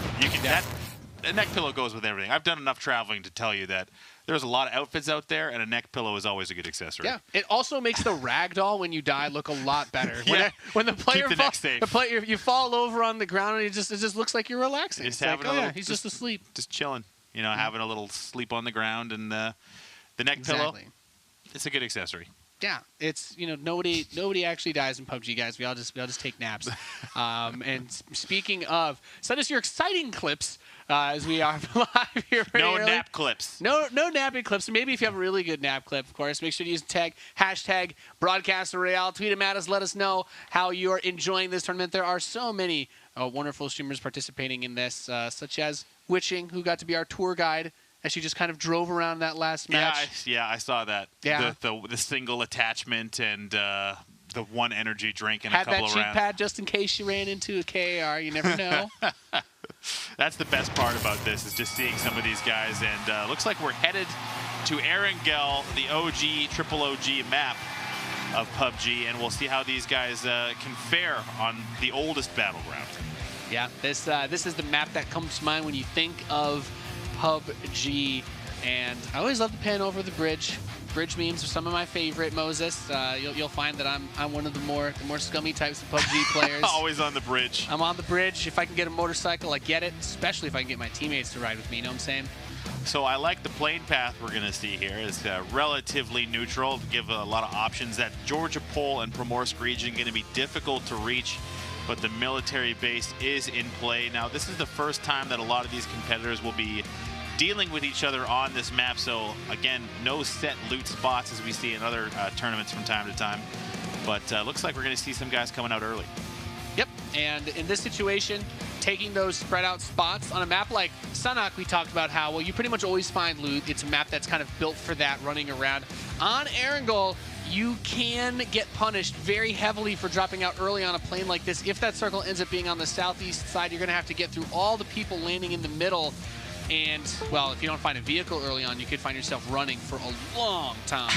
C: The neck pillow goes with everything. I've done enough traveling to tell you that there's a lot of outfits out there, and a neck pillow is always a good accessory. Yeah,
B: it also makes the ragdoll when you die look a lot better.
C: Yeah.
B: When the player
C: Keep the neck safe.
B: You fall over on the ground, and it just looks like you're relaxing.
C: It's like,
B: he's just asleep,
C: just chilling. You know, having a little sleep on the ground, and the neck pillow. It's a good accessory.
B: Yeah, it's, nobody actually dies in PUBG, guys. We all just take naps. And speaking of, send us your exciting clips as we are live here.
C: No nap clips.
B: No napping clips. Maybe if you have a really good nap clip, of course, make sure to use hashtag Broadcaster Royale. Tweet them at us. Let us know how you are enjoying this tournament. There are so many wonderful streamers participating in this, such as Witching, who got to be our tour guide as she just kind of drove around that last match.
C: Yeah, I saw that.
B: Yeah.
C: The single attachment and the one energy drink and a couple of rounds.
B: Had that cheek pad just in case she ran into a KAR. You never know.
C: That's the best part about this, is just seeing some of these guys. And looks like we're headed to Erangel, the triple OG map of PUBG. And we'll see how these guys can fare on the oldest battleground.
B: Yeah, this is the map that comes to mind when you think of PUBG, and I always love to pan over the bridge. Bridge memes are some of my favorite, Moses. You'll find that I'm one of the more scummy types of PUBG players.
C: Always on the bridge.
B: I'm on the bridge. If I can get a motorcycle, I get it, especially if I can get my teammates to ride with me, you know what I'm saying?
C: So I like the plane path we're going to see here. It's relatively neutral, give a lot of options. That Georgia Pole and Primorsk region going to be difficult to reach, but the military base is in play. Now, this is the first time that a lot of these competitors will be dealing with each other on this map. So, again, no set loot spots as we see in other tournaments from time to time. But looks like we're going to see some guys coming out early.
B: Yep, and in this situation, taking those spread out spots on a map like Sanhok, we talked about how, well, you pretty much always find loot. It's a map that's kind of built for that, running around. On Erangel, you can get punished very heavily for dropping out early on a plane like this. If that circle ends up being on the southeast side, you're going to have to get through all the people landing in the middle. And, well, if you don't find a vehicle early on, you could find yourself running for a long time.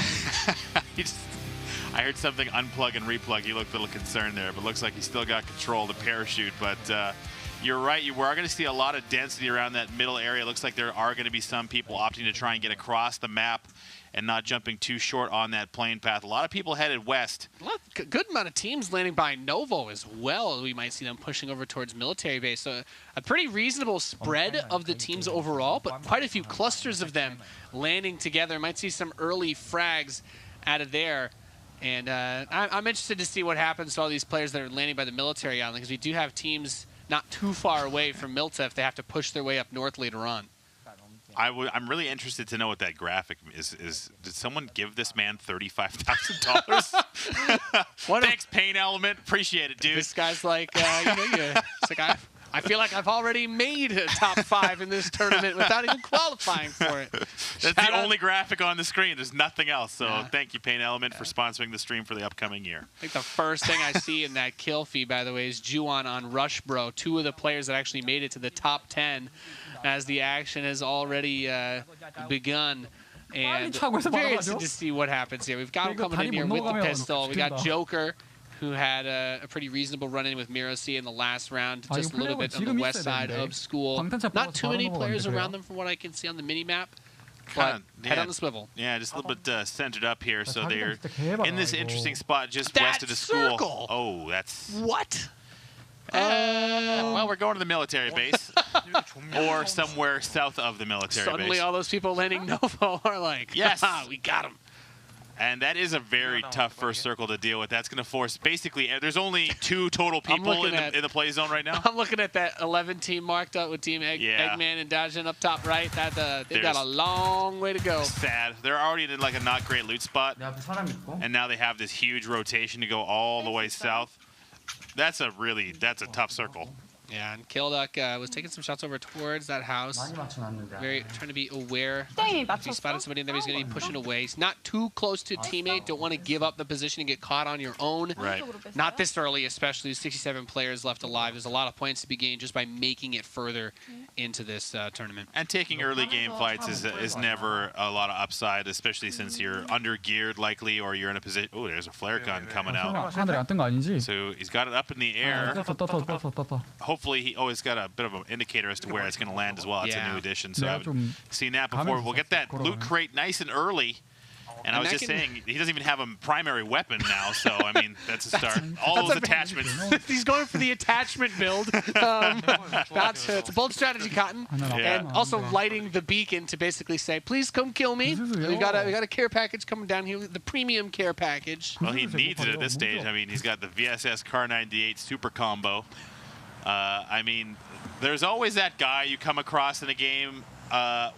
C: I heard something unplug and replug. You looked a little concerned there, but looks like you still got control of the parachute. But you're right. You are going to see a lot of density around that middle area. Looks like there are going to be some people opting to try and get across the map and not jumping too short on that plane path. A lot of people headed west.
B: Good amount of teams landing by Novo as well. We might see them pushing over towards military base. So a pretty reasonable spread of the teams overall, but quite a few clusters of them landing together. Might see some early frags out of there. And I'm interested to see what happens to all these players that are landing by the military island, because we do have teams not too far away from Milta if they have to push their way up north later on.
C: I'm really interested to know what that graphic is. Did someone give this man $35,000? Thanks, Pain Element. Appreciate it, dude.
B: This guy's like, it's like I feel like I've already made a top 5 in this tournament without even qualifying for it.
C: That's the only graphic on the screen. There's nothing else. So thank you, Pain Element, for sponsoring the stream for the upcoming year.
B: I think the first thing I see in that kill feed, by the way, is Juwan on Rush Bro, 2 of the players that actually made it to the top 10 as the action has already begun. And very interested to see what happens here. We've got him coming in here with the pistol. We got Joker, who had a pretty reasonable run-in with Mirosi in the last round, just a little bit on the west side of school. Not too many players around them from what I can see on the mini-map, but head on the swivel.
C: Yeah, just a little bit centered up here, so they're in this interesting spot just west of the school.
B: Circle.
C: Oh, that's...
B: What?
C: Well, we're going to the military base, or somewhere south of the military base.
B: Suddenly all those people landing Novo are like,
C: yes,
B: we got him.
C: And that is a very tough first circle to deal with. That's going to force basically. There's only 2 total people in the play zone right now.
B: I'm looking at that 11 team marked up with Team Eggman and Dajin up top right. They've got a long way to go.
C: Sad. They're already in like a not great loot spot, and now they have this huge rotation to go all the way south. That's a tough circle.
B: Yeah, and Kilduck was taking some shots over towards that house. Trying to be aware. If he spotted somebody in there, he's going to be pushing away. He's not too close to a teammate. Don't want to give up the position and get caught on your own.
C: Right.
B: Not this early, especially 67 players left alive. There's a lot of points to be gained just by making it further into this tournament.
C: And taking early game fights is never a lot of upside, especially since you're under geared likely, or you're in a position. Oh, there's a flare gun coming out. So he's got it up in the air. Hopefully he's got a bit of an indicator as to where it's going to land as well. It's a new addition, so I haven't seen that before. We'll get that loot crate nice and early. And I was just saying, he doesn't even have a primary weapon now, so, I mean, that's a start. All those attachments.
B: He's going for the attachment build. It's a bold strategy, Cotton.
C: Yeah.
B: And also lighting the beacon to basically say, please come kill me. We got a care package coming down here, the premium care package.
C: Well, he needs it at this stage. I mean, he's got the VSS Car 98 super combo. I mean, there's always that guy you come across in a game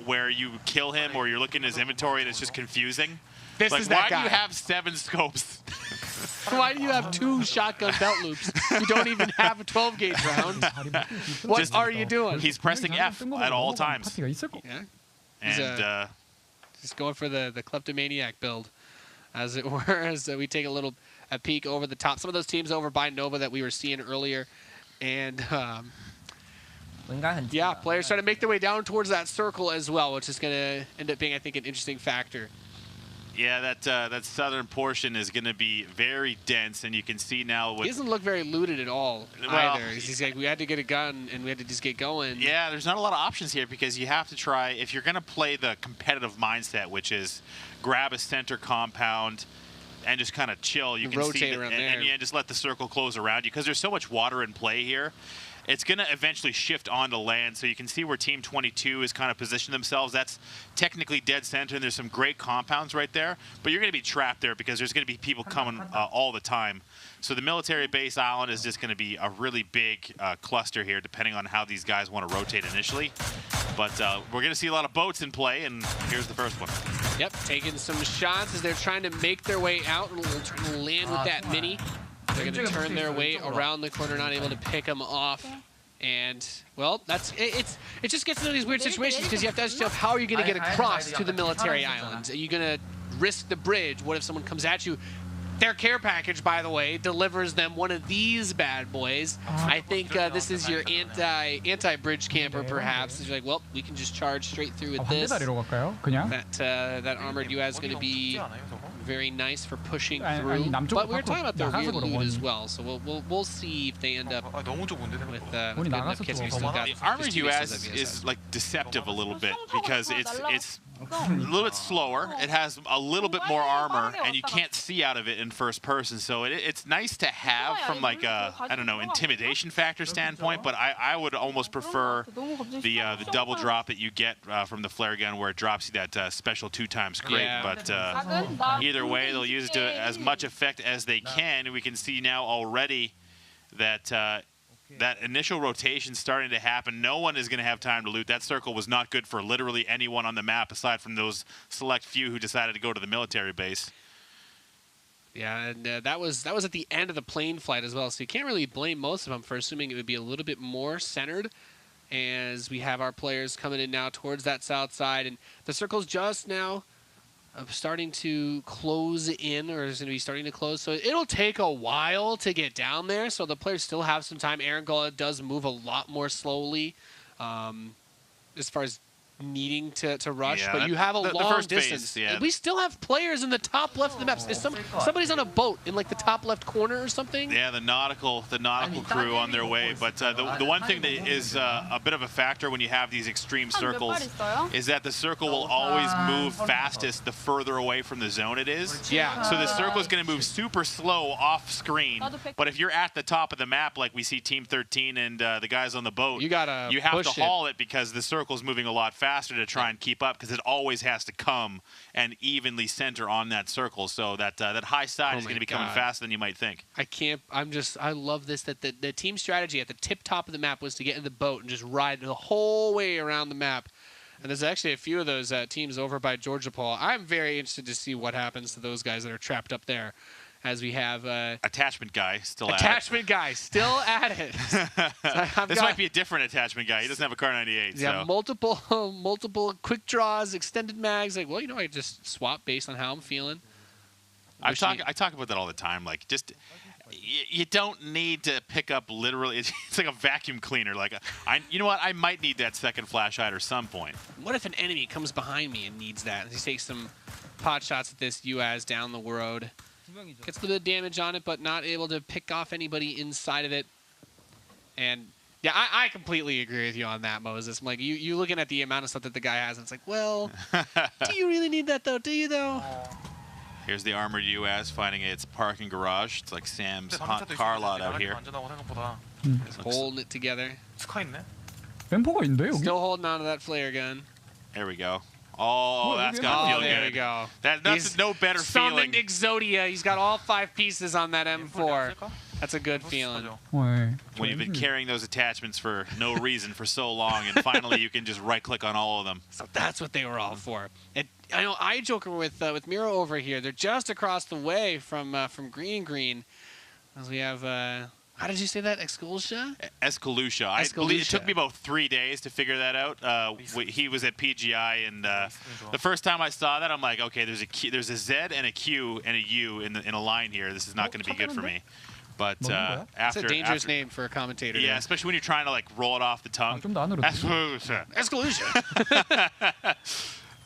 C: where you kill him or you're looking at his inventory and it's just confusing.
B: This is that guy.
C: Why do you have 7 scopes?
B: Why do you have 2 shotgun belt loops? You don't even have a 12-gauge round. What are you doing?
C: He's pressing F at all times.
B: Yeah.
C: And
B: just going for the kleptomaniac build, as it were, as we take a peek over the top. Some of those teams over by Nova that we were seeing earlier. And yeah, players trying to make their way down towards that circle as well, which is going to end up being, I think, an interesting factor.
C: Yeah, that southern portion is going to be very dense, and you can see now.
B: He doesn't look very looted at all either. He's like, we had to get a gun, and we had to just get going.
C: Yeah, there's not a lot of options here because you have to try, if you're going to play the competitive mindset, which is grab a center compound and just kind of chill. You can
B: rotate
C: see
B: around there.
C: And just let the circle close around you because there's so much water in play here. It's going to eventually shift onto land, so you can see where Team 22 is kind of positioned themselves. That's technically dead center, and there's some great compounds right there, but you're going to be trapped there because there's going to be people coming all the time. So the military base island is just going to be a really big cluster here, depending on how these guys want to rotate initially. But we're going to see a lot of boats in play, and here's the first one.
B: Yep, taking some shots as they're trying to make their way out and trying to land with that mini. They're going to turn their way around the corner, not able to pick them off. And, well, it just gets into these weird situations because you have to ask yourself, how are you going to get across to the military island? Are you going to risk the bridge? What if someone comes at you? Their care package, by the way, delivers them one of these bad boys. I think this is your anti-bridge camper, perhaps. You're like, well, we can just charge straight through with this. That armored UAS is going to be very nice for pushing through. But we were talking about their rear loot as well, so we'll see if they end up with good enough kits.
C: The armored UAS is like deceptive a little bit because it's a little bit slower. It has a little bit more armor, and you can't see out of it in first person. So it's nice to have from like a, I don't know, intimidation factor standpoint. But I would almost prefer the double drop that you get from the flare gun, where it drops you that special 2x crate.
B: Yeah.
C: But either way, they'll use it to as much effect as they can. We can see now already that. That initial rotation starting to happen. No one is going to have time to loot. That circle was not good for literally anyone on the map aside from those select few who decided to go to the military base.
B: Yeah, and that was at the end of the plane flight as well, so you can't really blame most of them for assuming it would be a little bit more centered as we have our players coming in now towards that south side, and the circle's just now starting to close in, or is going to be starting to close. So it'll take a while to get down there. So the players still have some time. Aaron Gullah does move a lot more slowly as far as needing to rush,
C: yeah,
B: but you have a long distance.
C: Phase, yeah.
B: We still have players in the top left of the maps. Is somebody's on a boat in like the top left corner or something?
C: Yeah, the nautical crew on their way. But the one thing that is a bit of a factor when you have these extreme circles is that the circle will always move fastest the further away from the zone it is.
B: Yeah.
C: So the circle is going to move super slow off screen. But if you're at the top of the map, like we see Team 13 and the guys on the boat, you have to haul it because the circle's moving a lot faster to try and keep up, because it always has to come and evenly center on that circle. So that high side is going to be coming faster than you might think.
B: I love this, that the team strategy at the tip top of the map was to get in the boat and just ride the whole way around the map. And there's actually a few of those teams over by Georgia Paul. I'm very interested to see what happens to those guys that are trapped up there. As we have
C: attachment guy still at
B: it.
C: This might be a different attachment guy. He doesn't have a Car 98.
B: Yeah, so. multiple quick draws, extended mags. Like, well, I just swap based on how I'm feeling.
C: I talk about that all the time. Like, just you don't need to pick up literally. It's like a vacuum cleaner. Like, you know what? I might need that second flashlight at some point.
B: What if an enemy comes behind me and needs that? He takes some pot shots at this UAS down the road. Gets a little bit of damage on it, but not able to pick off anybody inside of it. And yeah, I completely agree with you on that, Moses. I'm like, you looking at the amount of stuff that the guy has, and it's like, well, do you really need that though? Do you though?
C: Here's the armored UAS finding its parking garage. It's like Sam's hot car lot out here.
B: Just holding it together.
D: 램퍼가
B: Still holding on to that flare gun.
C: There we go. Oh, that's gotta feel good.
B: There we go.
C: That's no better feeling.
B: Summoned Exodia. He's got all 5 pieces on that M4. That's a good feeling.
C: When you've been carrying those attachments for no reason for so long, and finally you can just right-click on all of them.
B: So that's what they were all for. And I know iJoker with Miro over here. They're just across the way from Green. As we have. How did you say that? Escalusha?
C: Escalusha. I believe it took me about 3 days to figure that out. He was at PGI, and the first time I saw that, I'm like, okay, there's a Z and a Q and a U in a line here. This is not going to be good for me. But
B: it's a dangerous name for a commentator.
C: Yeah, especially when you're trying to like roll it off the tongue. Escalusha.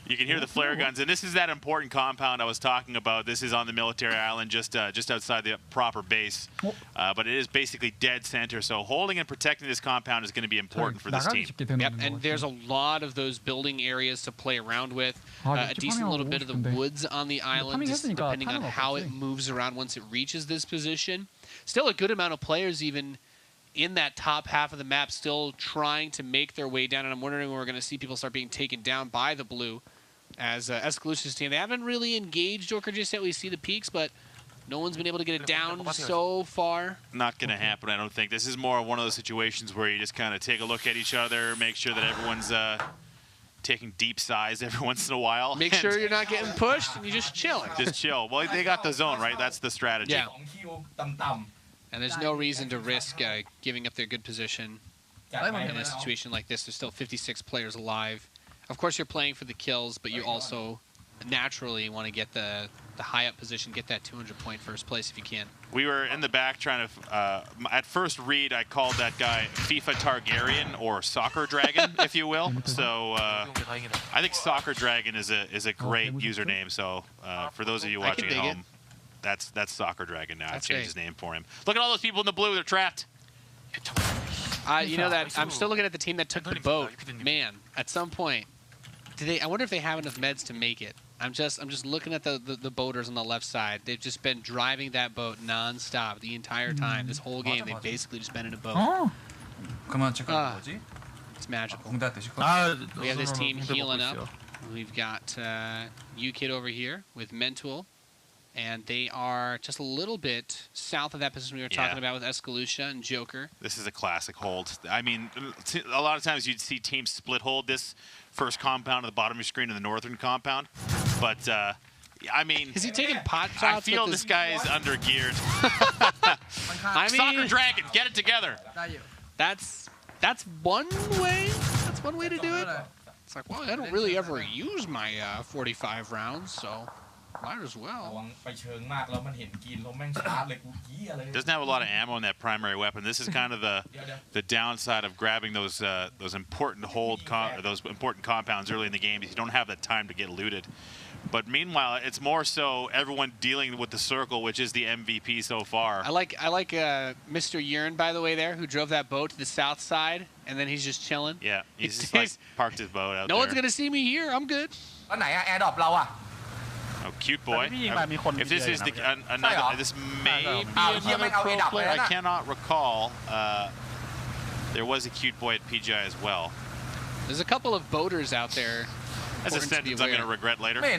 C: You can hear the flare guns, and this is that important compound I was talking about. This is on the military island, just outside the proper base, but it is basically dead center. So holding and protecting this compound is going to be important for this team.
B: Yep, and there's a lot of those building areas to play around with. A decent little bit of the woods on the island, just depending on how it moves around once it reaches this position. Still a good amount of players even in that top half of the map, still trying to make their way down, and I'm wondering when we're going to see people start being taken down by the blue. As Escalusha's team, they haven't really engaged Joker just yet. We see the peaks, but no one's been able to get it down so far.
C: Not going to happen, I don't think. This is more one of those situations where you just kind of take a look at each other, make sure that everyone's taking deep sighs every once in a while.
B: Make sure you're not getting pushed and you're just chilling.
C: Just chill. Well, they got the zone, right? That's the strategy.
B: Yeah. And there's no reason to risk giving up their good position in a situation like this. There's still 56 players alive. Of course, you're playing for the kills, but you also naturally want to get the high up position, get that 200-point first place if you can.
C: We were in the back trying to, at first read, I called that guy FIFA Targaryen or Soccer Dragon, if you will. So I think Soccer Dragon is a great username. So for those of you watching at home, that's Soccer Dragon now. I've changed his name for him. Look at all those people in the blue. They're trapped.
B: You know that I'm still looking at the team that took the boat. Man, at some point, I wonder if they have enough meds to make it. I'm just looking at the boaters on the left side. They've just been driving that boat non-stop the entire time. This whole game, they've basically just been in a boat. It's magical. We have this team healing up. We've got U-Kid over here with Mental. And they are just a little bit south of that position we were talking about with Escalucia and Joker.
C: This is a classic hold. I mean, a lot of times you'd see teams split hold this first compound at the bottom of your screen in the northern compound. But, I mean...
B: Is he taking pot shots?
C: I feel this guy is under-geared. I mean, Soccer Dragon, get it together.
B: That's one way. That's one way to do it. It's like, well, I don't really ever use my 45 rounds, so... Might as well.
C: Doesn't have a lot of ammo in that primary weapon. This is kind of the downside of grabbing those important those important compounds early in the game. Is you don't have that time to get looted. But meanwhile, it's more so everyone dealing with the circle, which is the MVP so far.
B: I like Mr. Urine, by the way, there, who drove that boat to the south side, and then he's just chilling.
C: Yeah, he's just like parked his boat out there.
B: No one's gonna see me here. I'm good.
C: Oh, cute boy. If this is another, this may be another pro player. I cannot recall. There was a cute boy at PGI as well.
B: There's a couple of boaters out there.
C: That's a sentence I'm going to regret later.
B: You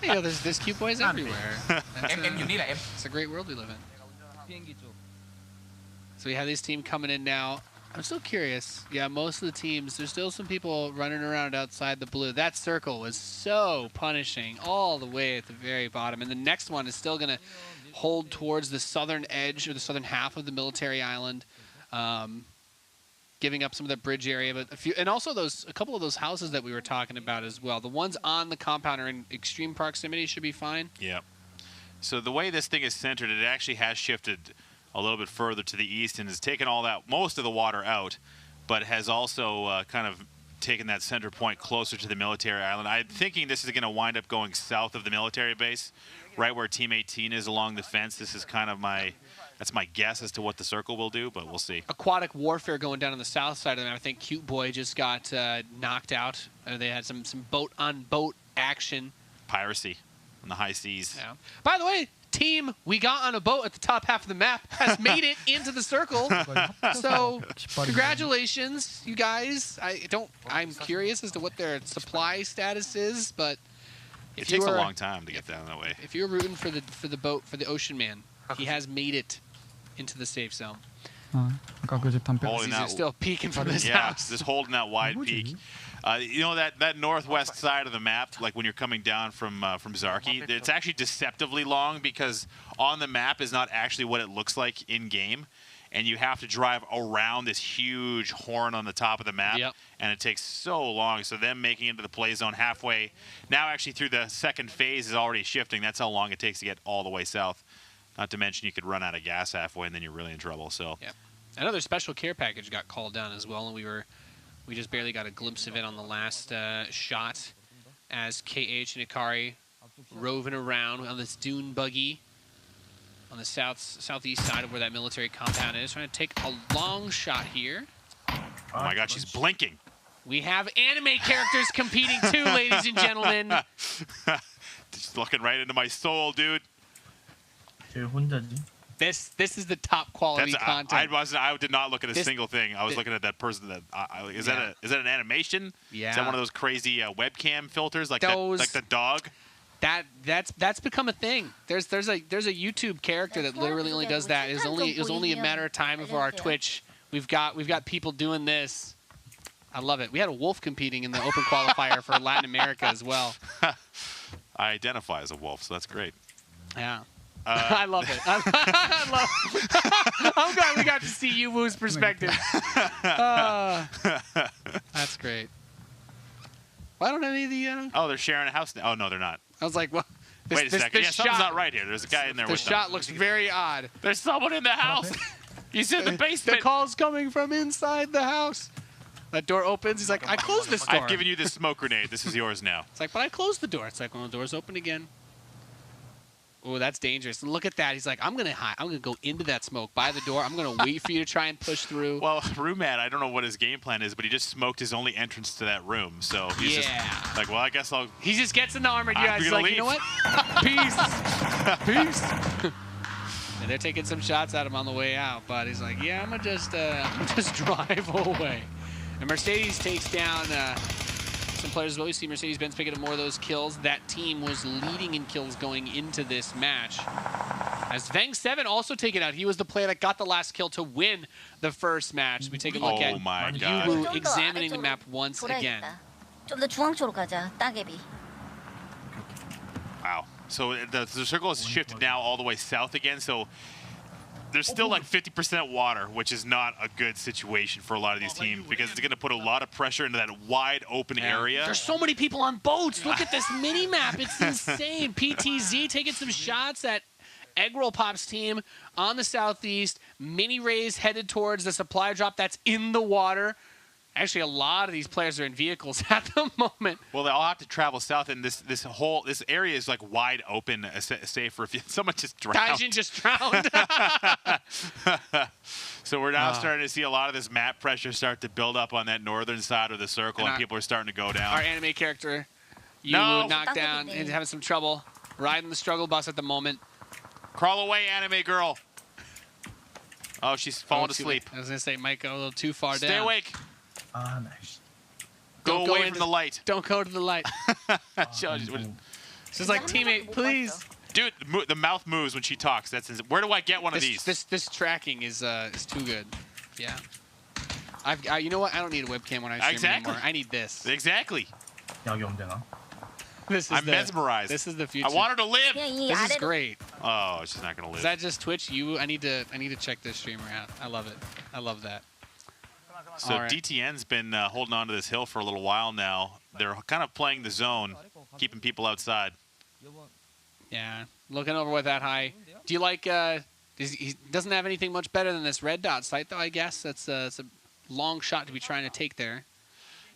B: know, there's cute boys everywhere. It's a great world we live in. So we have this team coming in now. I'm still curious. Yeah, most of the teams, there's still some people running around outside the blue. That circle was so punishing all the way at the very bottom. And the next one is still going to hold towards the southern edge or the southern half of the military island, giving up some of the bridge area. But and also a couple of those houses that we were talking about as well. The ones on the compound are in extreme proximity, should be fine.
C: Yeah. So the way this thing is centered, it actually has shifted a little bit further to the east and has taken most of the water out, but has also kind of taken that center point closer to the military island. I'm thinking this is going to wind up going south of the military base, right where Team 18 is along the fence. This is kind of that's my guess as to what the circle will do, but we'll see.
B: Aquatic warfare going down on the south side of them. I think Cute Boy just got knocked out. They had some boat-on-boat action.
C: Piracy on the high seas.
B: Yeah. By the way, team we got on a boat at the top half of the map has made it into the circle. So congratulations, you guys. I'm curious as to what their supply status is, but
C: it takes a long time to get down that way.
B: If you're rooting for the boat, for the Ocean Man, he has made it into the safe zone. He's still peeking from his house.
C: Just holding that wide peak. You know that northwest side of the map, like when you're coming down from Zarki, it's actually deceptively long because on the map is not actually what it looks like in game, and you have to drive around this huge horn on the top of the map, and it takes so long. So them making it into the play zone halfway, now actually through the second phase is already shifting. That's how long it takes to get all the way south. Not to mention you could run out of gas halfway, and then you're really in trouble. So.
B: Yeah. Another special care package got called down as well, and we just barely got a glimpse of it on the last shot as KH and Ikari roving around on this dune buggy on the southeast side of where that military compound is, trying to take a long shot here.
C: Oh my God, she's blinking.
B: We have anime characters competing too, ladies and gentlemen.
C: Just looking right into my soul, dude.
B: This is the top quality content.
C: I did not look at a single thing. I was looking at that person. Is that an animation?
B: Yeah.
C: Is that one of those crazy webcam filters like the dog?
B: That's become a thing. There's a YouTube character that literally only does that. It was only a matter of time before our Twitch. We've got people doing this. I love it. We had a wolf competing in the open qualifier for Latin America as well.
C: I identify as a wolf, so that's great.
B: Yeah. I love it. I'm glad we got to see you Woo's perspective. That's great. why don't any of the...
C: Oh, they're sharing a house now. Oh, no, they're not.
B: I was like, well...
C: Wait a second. Yeah, something's not right here. There's a guy in there with them.
B: The shot looks very odd.
C: There's someone in the house. He's in the basement.
B: The call's coming from inside the house. That door opens. He's like, I closed this door.
C: I've given you this smoke grenade. This is yours now.
B: It's like, but I closed the door. It's like, well, the door's open again. Oh, that's dangerous. And look at that. He's like, I'm going to hide. I'm going to go into that smoke by the door. I'm going to wait for you to try and push through.
C: Well, Rumad, I don't know what his game plan is, but he just smoked his only entrance to that room. So he's just like, well, I guess I'll...
B: He just gets in the armored guy. He's like,
C: leave.
B: You know what? Peace. Peace. And they're taking some shots at him on the way out. But he's like, yeah, I'm going to just drive away. And Mercedes takes down... some players as well. You see Mercedes-Benz picking up more of those kills. That team was leading in kills going into this match. As Veng7 also taken out. He was the player that got the last kill to win the first match. We take a look at Yuwu examining the map once again.
C: Wow. So the circle has shifted now all the way south again. So there's still like 50% water, which is not a good situation for a lot of these teams because it's going to put a lot of pressure into that wide open area.
B: There's so many people on boats. Look at this mini map. It's insane. PTZ taking some shots at Eggroll Pop's team on the southeast. Mini Rays headed towards the supply drop that's in the water. Actually, a lot of these players are in vehicles at the moment.
C: Well, they all have to travel south, and this area is like wide open, safe for if someone just drowned.
B: Daijin just drowned.
C: So we're now starting to see a lot of this map pressure start to build up on that northern side of the circle, and people are starting to go down.
B: Our anime character, Yuwu, knocked down and having some trouble. Riding the struggle bus at the moment.
C: Crawl away, anime girl. Oh, she's falling asleep.
B: I was going to say, might go a little too far down.
C: Stay awake.
D: Nice.
C: Go away from the light.
B: Don't go to the light. She's like, teammate, please.
C: Dude, the mouth moves when she talks. Where do I get one of these?
B: This tracking is too good. Yeah. You know what? I don't need a webcam when I stream anymore. I need this.
C: Exactly.
B: I'm
C: mesmerized.
B: This is the future.
C: I want her to live.
B: This is great.
C: Oh, she's not gonna live.
B: Is that just Twitch? I need to check this streamer out. I love it. I love that.
C: So DTN's been holding on to this hill for a little while now. They're kind of playing the zone, keeping people outside.
B: Yeah, looking over with that high. Do you like? He doesn't have anything much better than this red dot sight, though. I guess it's a long shot to be trying to take there.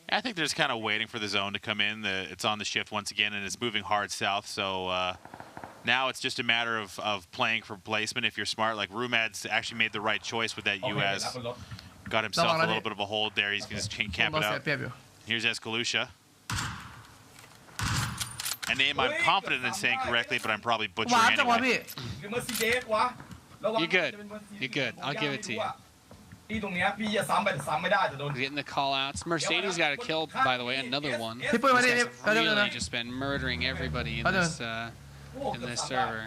C: I think they're just kind of waiting for the zone to come in. It's on the shift once again, and it's moving hard south. So now it's just a matter of playing for placement. If you're smart, like Rumad's actually made the right choice with that US. Got himself a little bit of a hold there. He's going to camp it out. Here's Escalucia. A name I'm confident in saying correctly, but I'm probly butchering anyway.
B: You're good. You're good. I'll give it to you. Getting the call-outs. Mercedes got a kill, by the way, another one. This guy's really just been murdering everybody in this server.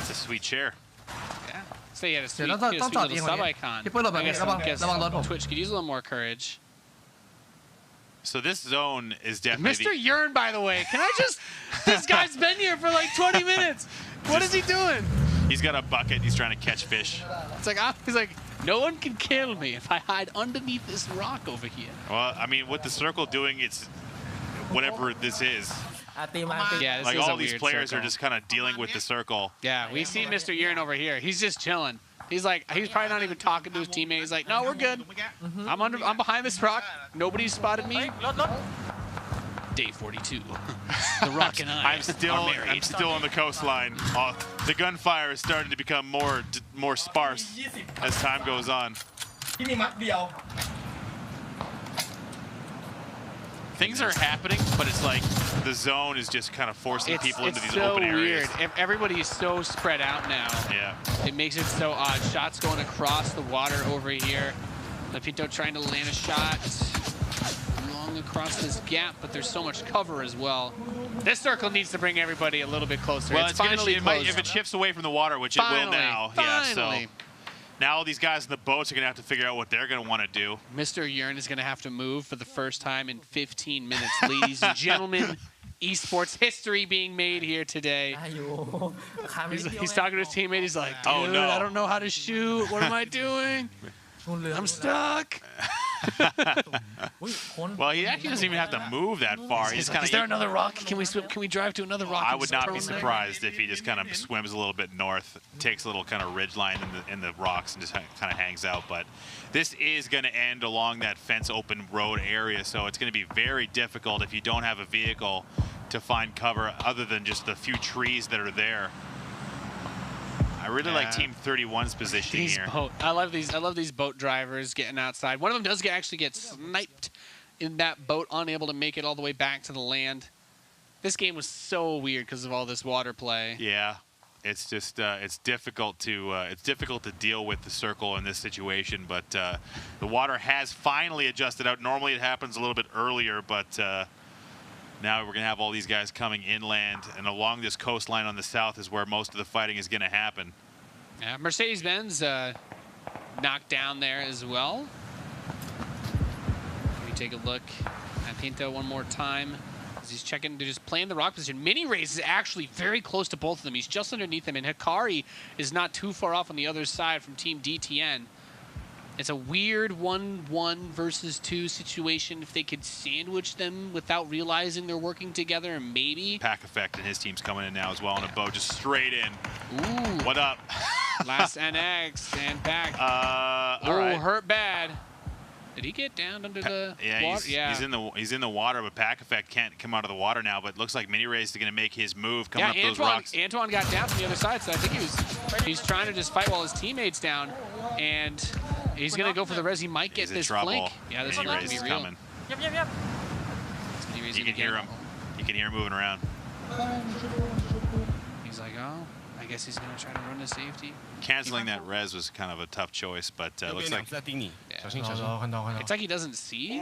C: It's a sweet share.
B: Yeah. So he had a sweet little sub-icon. I guess Twitch could use a little more courage.
C: So this zone is definitely...
B: Mr. Yearn, by the way. Can I just... This guy's been here for like 20 minutes. What is he doing?
C: He's got a bucket. He's trying to catch fish.
B: It's like, he's like, no one can kill me if I hide underneath this rock over here.
C: Well, I mean, with the circle doing its... whatever this is.
B: Yeah, this
C: like
B: is
C: all these players are just kind of dealing with the circle.
B: Yeah, we see Mr. Yearn over here. He's just chilling. He's probably not even talking to his teammate. He's like, no, we're good. I'm behind this rock. Nobody's spotted me. Day 42. The Rock and I
C: I'm still on the coastline. The gunfire is starting to become more sparse as time goes on. Things are happening, but it's like the zone is just kind of forcing people into these open areas.
B: It's so weird. Everybody is so spread out now.
C: Yeah.
B: It makes it so odd. Shots going across the water over here. Lapinto trying to land a shot long across this gap, but there's so much cover as well. This circle needs to bring everybody a little bit closer.
C: Well, it's finally close. If it shifts away from the water, which it will now. Yeah, so now all these guys in the boats are going to have to figure out what they're going to want to do.
B: Mr. Yearn is going to have to move for the first time in 15 minutes. Ladies and gentlemen, esports history being made here today. He's talking to his teammate. He's like, dude, I don't know how to shoot. What am I doing? I'm stuck.
C: Well, he actually doesn't even have to move that far. He's kind of.
B: Is there another rock? Can we swim? Can we drive to another rock?
C: I would not be surprised if he just kind of swims a little bit north, takes a little kind of ridge line in the rocks, and just kind of hangs out. But this is going to end along that fence open road area, so it's going to be very difficult if you don't have a vehicle to find cover other than just the few trees that are there. I really like Team 31's position here.
B: I love these boat drivers getting outside. One of them does actually get sniped in that boat, unable to make it all the way back to the land. This game was so weird because of all this water play.
C: Yeah, it's just it's difficult to deal with the circle in this situation. But the water has finally adjusted out. Normally it happens a little bit earlier, but now we're gonna have all these guys coming inland, and along this coastline on the south is where most of the fighting is gonna happen.
B: Yeah, Mercedes-Benz knocked down there as well. Let me take a look at Pinto one more time as he's checking. They're just playing the rock position. Mini Race is actually very close to both of them. He's just underneath them, and Hikari is not too far off on the other side from Team DTN. It's a weird 1-1 versus 2 situation. If they could sandwich them without realizing they're working together, maybe.
C: Pack Effect and his team's coming in now as well on a boat, just straight in.
B: Ooh.
C: What up?
B: Last NX and Pack.
C: All right.
B: Hurt bad. Did he get down under the water?
C: He's in the water, but Pack Effect can't come out of the water now. But it looks like Mini Race is going to make his move coming up those rocks.
B: Antoine got down from the other side, so I think he's trying to just fight while his teammate's down, and he's going to go for the res. He might get this flank. Yeah, this is going to be real.
C: Coming.
D: Yep.
C: You can hear him. You can hear him moving around.
B: He's like, oh, I guess he's going to try to run to safety.
C: Canceling that res was kind of a tough choice, but looks like
B: it's like he doesn't see.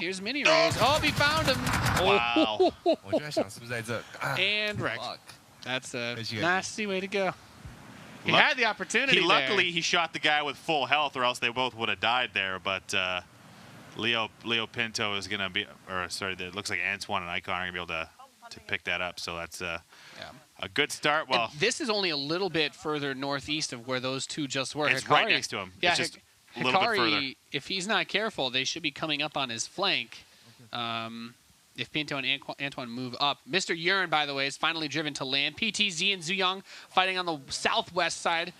B: Here's Mini Rays. Oh, he found him.
C: Wow.
B: And wrecked. That's a nasty way to go. He had the opportunity.
C: Luckily, he shot the guy with full health, or else they both would have died there. But Leo Pinto is gonna be, or sorry, it looks like Antoine and Icon are gonna be able to pick that up. So that's a good start. Well,
B: and this is only a little bit further northeast of where those two just were.
C: It's
B: Hikari,
C: right next to him.
B: Yeah,
C: it's just a little bit further.
B: If he's not careful, they should be coming up on his flank. If Pinto and Antoine move up. Mr. Urine, by the way, is finally driven to land. PTZ and Zuyang fighting on the southwest side.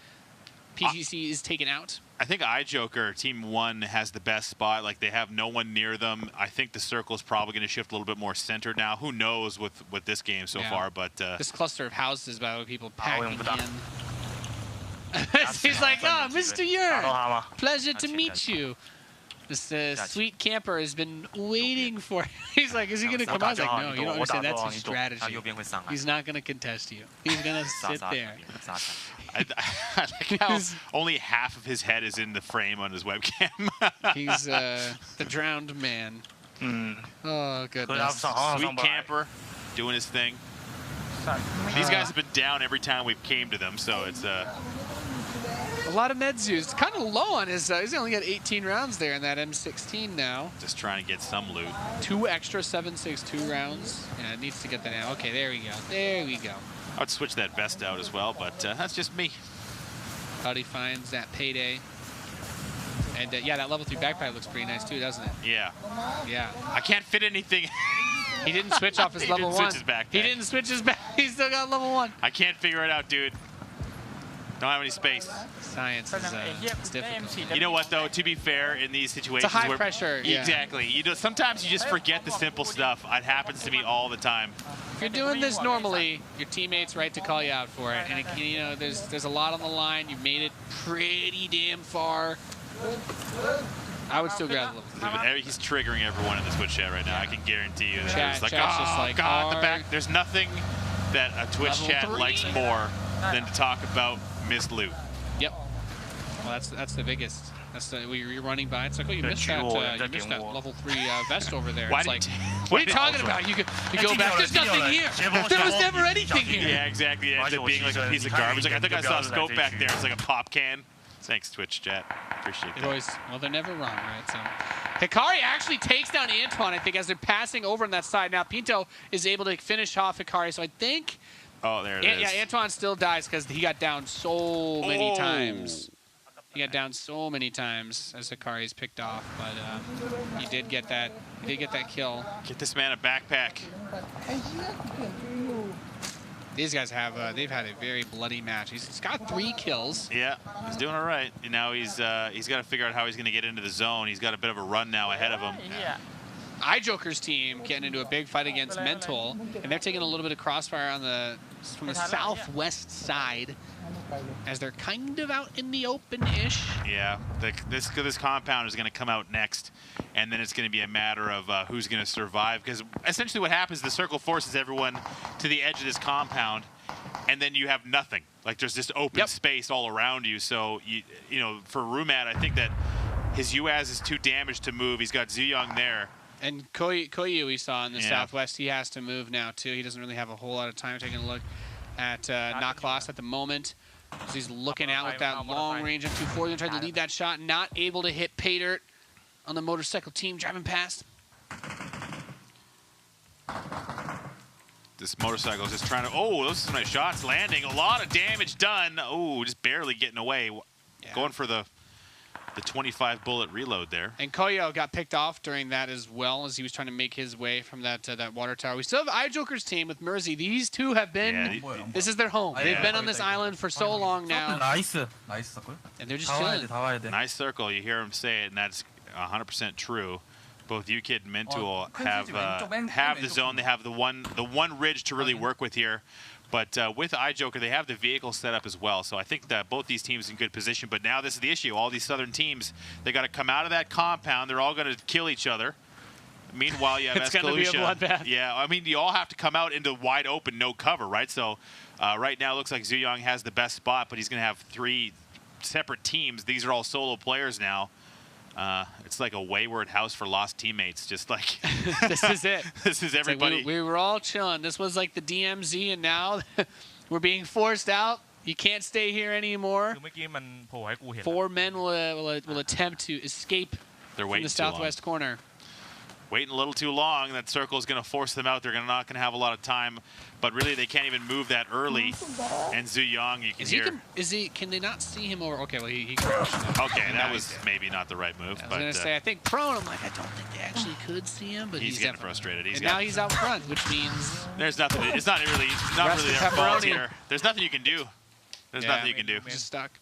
B: PTC is taken out.
C: I think iJoker, Team 1, has the best spot. Like, they have no one near them. I think the circle is probably going to shift a little bit more centered now. Who knows with this game so far, but...
B: this cluster of houses by the people packing in. He's like, oh, Mr. Urine, pleasure to meet you. This sweet camper has been waiting for. He's like, is he going to come out? I was like, no, you don't understand. That's his strategy. He's not going to contest you. He's going to sit there.
C: I like how only half of his head is in the frame on his webcam.
B: He's the drowned man. Oh, goodness.
C: Sweet camper doing his thing. These guys have been down every time we've came to them, so it's...
B: A lot of meds used. Kind of low on his. He's only got 18 rounds there in that M16 now.
C: Just trying to get some loot.
B: 2 extra 7.62 rounds. Yeah, it needs to get that now. Okay, there we go. There we go.
C: I'd switch that vest out as well, but that's just me.
B: Buddy finds that payday. And yeah, that level 3 backpack looks pretty nice too, doesn't it?
C: Yeah.
B: Yeah.
C: I can't fit anything.
B: He didn't switch off his level 1.
C: Switch his backpack.
B: He didn't switch his back. He still got level 1.
C: I can't figure it out, dude. Don't have any space.
B: Science is difficult.
C: You know what, though? To be fair, in these situations,
B: it's a high pressure. Yeah.
C: Exactly. You know, sometimes you just forget the simple stuff. It happens to me all the time.
B: If you're doing this normally, your teammate's right to call you out for it. And you know, there's a lot on the line. You've made it pretty damn far. I would still grab the level.
C: He's triggering everyone in the Twitch chat right now. I can guarantee you.
B: Chat's
C: like,
B: just like,
C: God, the back. There's nothing that a Twitch chat likes more than to talk about missed loot.
B: Yep. Well, that's the biggest. That's the you're running by. It's like, oh, you missed that level 3 vest over there. It's like, what are you talking about? You go back. There's nothing here. There was never anything here.
C: Yeah, exactly. It ends up being like a piece of garbage. Like, I think I saw a scope back there. It's like a pop can. Thanks, Twitch chat. Appreciate that.
B: Well, they're never wrong, right? So, Hikari actually takes down Antoine, I think, as they're passing over on that side. Now, Pinto is able to finish off Hikari, so I think...
C: Oh, there it is.
B: Yeah, Antoine still dies because he got down so many times. He got down so many times as Hikari's picked off, but he did get that. He did get that kill.
C: Get this man a backpack.
B: These guys have they've had a very bloody match. He's got 3 kills.
C: Yeah, he's doing all right. And now he's got to figure out how he's going to get into the zone. He's got a bit of a run now ahead of him.
B: iJoker's team getting into a big fight against Mental, and they're taking a little bit of crossfire on from the southwest side, as they're kind of out in the open-ish.
C: Yeah, this compound is going to come out next, and then it's going to be a matter of who's going to survive. Because essentially what happens, the circle forces everyone to the edge of this compound, and then you have nothing. Like, there's just open space all around you. So, you know, for Rumat, I think that his UAZ is too damaged to move. He's got Zuyong there.
B: And Koyu we saw in the southwest, he has to move now, too. He doesn't really have a whole lot of time. Taking a look at Naklas at the moment. So he's looking out with that long range M24. He's going to try to lead that shot. Not able to hit Paydirt on the motorcycle team driving past.
C: This motorcycle is just trying to... Oh, those are some nice shots landing. A lot of damage done. Oh, just barely getting away. Yeah. Going for the 25-bullet reload there.
B: And Koyo got picked off during that as well, as he was trying to make his way from that water tower. We still have iJoker's team with Mersey. These two have been... this is their home. They've been on this island for so long now.
D: Nice.
B: And they're just chilling.
C: Nice circle. You hear him say it, and that's 100% true. Both UKid and Mentul have the zone. They have the one ridge to really work with here. But with iJoker, they have the vehicle set up as well. So I think that both these teams in good position. But now this is the issue. All these southern teams, they got to come out of that compound. They're all going to kill each other. Meanwhile, you have
B: it's going to be a bloodbath.
C: Yeah, I mean, you all have to come out into wide open, no cover, right? So right now it looks like Zuyong has the best spot, but he's going to have 3 separate teams. These are all solo players now. It's like a wayward house for lost teammates. Just like
B: this is it.
C: This is everybody.
B: Like we were all chilling. This was like the DMZ, and now we're being forced out. You can't stay here anymore. 4 men will attempt to escape from the southwest corner.
C: Waiting a little too long. That circle is going to force them out. They're not going to have a lot of time. But really, they can't even move that early. And Zuyong, you can hear.
B: Can they not see him over? Okay, well, he crashed.
C: Okay, that was maybe not the right move.
B: I was going to say, I think prone, I'm like, I don't think they actually could see him. But
C: he's getting frustrated.
B: Now he's out front, which means...
C: There's nothing. It's not really their fault here. There's nothing you can do. There's nothing you can do.
B: Just stuck.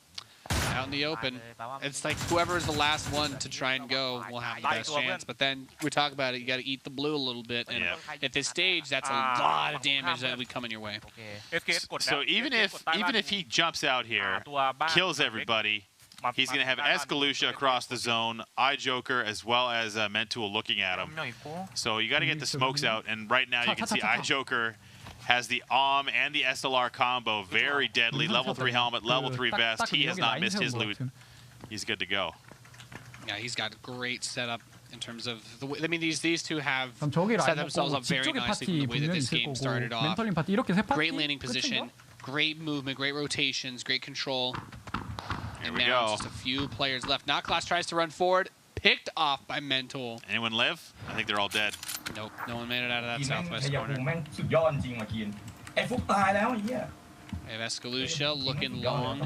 B: Out in the open. It's like whoever is the last one to try and go will have the best chance. But then we talk about it, you got to eat the blue a little bit. And at this stage, that's a lot of damage that would come in your way.
C: So even if he jumps out here, kills everybody, he's going to have Escalucia across the zone, iJoker as well as Mentul looking at him. So you got to get the smokes out. And right now you can see iJoker has the AUM and the SLR combo, very deadly. Level 3 helmet, level 3 vest. He has not missed his loot. He's good to go.
B: Yeah, he's got a great setup in terms of the way. I mean, these two have set themselves up very nicely from the way that this game started off. Great landing position, great movement, great rotations, great control.
C: Here
B: and now just a few players left. Naklas tries to run forward. Picked off by Mentul.
C: Anyone live? I think they're all dead.
B: Nope, no one made it out of that southwest corner. We have Escalucia looking long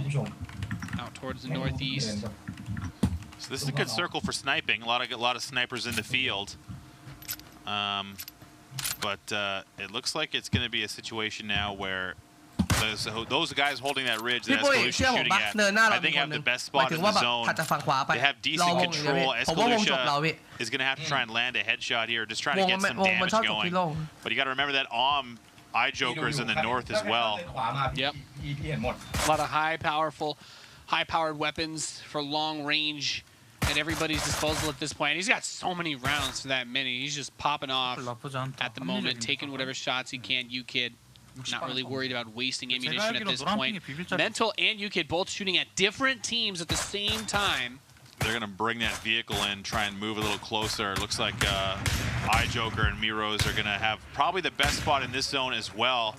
B: out towards the northeast.
C: So this is a good circle for sniping. A lot of snipers in the field. But it looks like it's going to be a situation now where those guys holding that ridge that Escalucia shooting at, I think have the best spot in the zone. They have decent control. Escalucia is going to have to try and land a headshot here, just trying to get some damage going. But you got to remember that iJoker is in the north as well.
B: Yep. A lot of high-powered weapons for long range at everybody's disposal at this point. He's got so many rounds for that many. He's just popping off at the moment, taking whatever shots he can. UKid. Not really worried about wasting ammunition at this point. Mental and UKid both shooting at different teams at the same time.
C: They're going to bring that vehicle in, try and move a little closer. It looks like iJoker and Miros are going to have probably the best spot in this zone as well.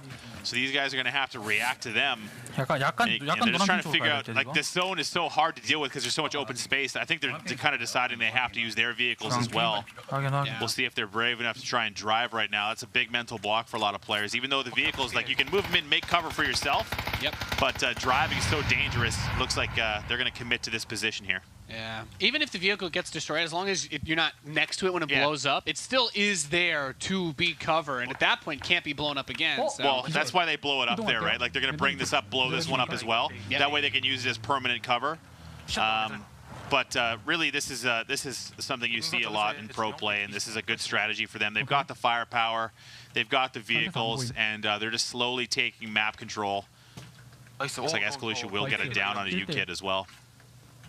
C: So these guys are going to have to react to them.
D: 약간
C: And they're just trying to figure out,
D: 돼,
C: like,
D: 이거?
C: this zone is so hard to deal with because there's so much open space. I think they're kind of deciding they have to use their vehicles as well.
D: 확인.
C: We'll see if they're brave enough to try and drive right now. That's a big mental block for a lot of players. Even though the vehicles, like, you can move them in, make cover for yourself.
B: Yep.
C: But driving is so dangerous. Looks like they're going to commit to this position here.
B: Yeah. Even if the vehicle gets destroyed, as long as you're not next to it when it blows up, it still is there to be cover, and at that point can't be blown up again. So.
C: Well, that's why they blow it up there, right? Like, they're going to bring this up, blow this one up as well.
B: Yep.
C: That way they can use it as permanent cover. But really, this is something you see a lot in pro play, and this is a good strategy for them. They've got the firepower, they've got the vehicles, and they're just slowly taking map control. Looks like Escalucia will get it down on a U-Kit as well.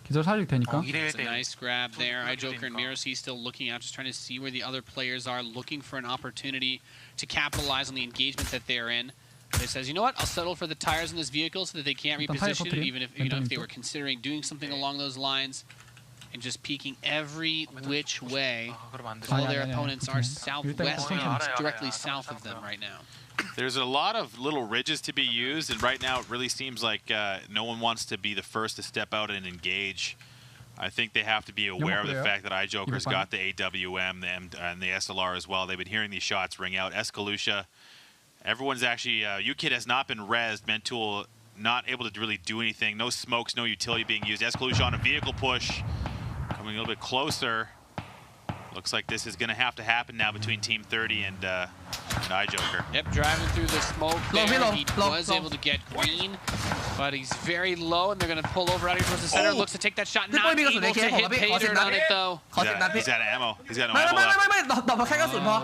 D: 기절 살릴 테니까.
B: It's a nice grab there. iJoker and Mirosi still looking out, just trying to see where the other players are, looking for an opportunity to capitalize on the engagement that they're in. They says, you know what, I'll settle for the tires in this vehicle so that they can't reposition it, even if if they were considering doing something along those lines, and just peeking every which way. All their opponents are southwest, directly south of them right now.
C: There's a lot of little ridges to be used, and right now it really seems like no one wants to be the first to step out and engage. I think they have to be aware of the fact that iJoker's got the AWM and the SLR as well. They've been hearing these shots ring out. Escalucia, everyone's actually, U-Kit has not been rezzed. Mentool not able to really do anything. No smokes, no utility being used. Escalucia on a vehicle push, coming a little bit closer. Looks like this is going to have to happen now between Team 30 and iJoker.
B: Yep, driving through the smoke there. He was able to get green, but he's very low, and they're going to pull over out here towards the center. Looks to take that shot, not able to hit Paydirt on it, though.
C: He's out of ammo. He's got no ammo left.
D: ไม่แค่กระสุนพอ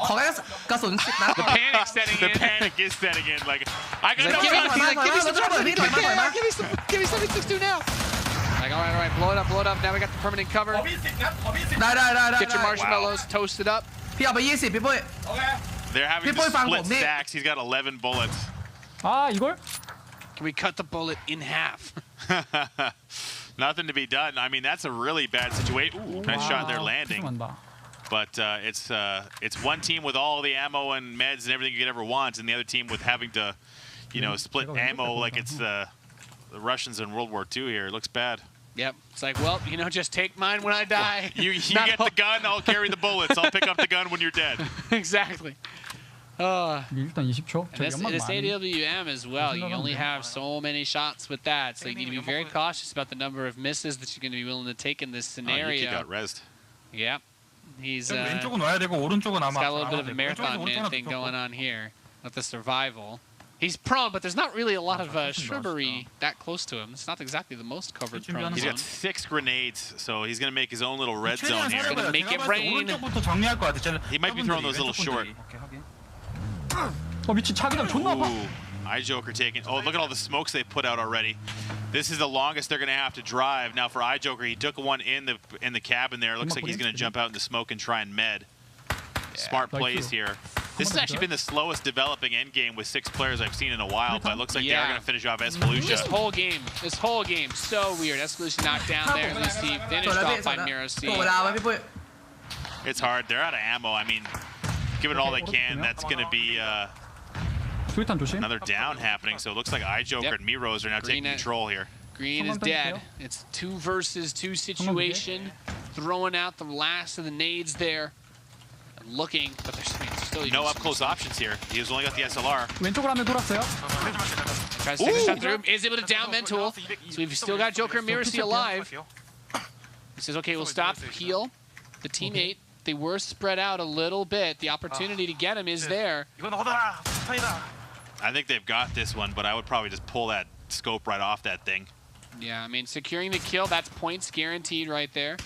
D: ขอแค่กระสุน10 นัด
B: The panic setting in.
C: The panic is setting in. Like, I got no
B: Give me something to do now. Like, all right, blow it up. Now we got the permanent cover.
D: ได้
B: Get your marshmallows toasted up.
D: พี่เอาไป20พี่ปุ้ย
C: They're having to split stacks. He's got 11 bullets.
D: 이걸?
B: Can we cut the bullet in half?
C: Nothing to be done. I mean, that's a really bad situation. Ooh, nice shot there landing. But it's one team with all the ammo and meds and everything you could ever want, and the other team with having to, split ammo like it's the Russians in World War II here. It looks bad.
B: Yep. It's like, well, just take mine when I die.
C: You get the gun, I'll carry the bullets. I'll pick up the gun when you're dead.
B: Exactly.
D: 일단 20초.
B: And this AWM as well. You only have so many shots with that, so you need to be very cautious about the number of misses that you're going to be willing to take in this scenario.
C: He got rezzed.
B: Yep. He's got
D: 왼쪽은 와야 되고 오른쪽은 아마
B: a little bit of a marathon man thing going on here with the survival. He's prone, but there's not really a lot of shrubbery that close to him. It's not exactly the most covered prone
C: He's
B: zone.
C: got 6 grenades, so he's going to make his own little red zone here.
B: He's going to make it rain.
C: He might be throwing those a little short.
D: 미친 자기장 존나 아파.
C: iJoker taking. Oh, look at all the smokes they put out already. This is the longest they're going to have to drive. Now for iJoker, he took one in the cabin there. Looks like he's going to jump out in the smoke and try and med. Smart plays here. This has actually been the slowest developing endgame with 6 players I've seen in a while, but it looks like they are going to finish off Escalucia.
B: This whole game, so weird. Escalucia knocked down there, at least he finished off by Mirosi.
C: It's hard. They're out of ammo. I mean, give it all they can. That's going to be another down happening. So it looks like iJoker and Miros are now taking control here.
B: Green is dead. It's 2 versus 2 situation. Throwing out the last of the nades there. Looking, but there's still
C: no up-close options here. He's only got the SLR.
D: 왼쪽으로 한명 돌았어요.
B: Tries to take a shot through. Is able to down Mentool. So we've still got Joker and Mirosi alive. He says, okay, we'll stop, heal. The teammate, they were spread out a little bit. The opportunity to get him is there.
C: I think they've got this one, but I would probably just pull that scope right off that thing.
B: Yeah, I mean, securing the kill, that's points guaranteed right there.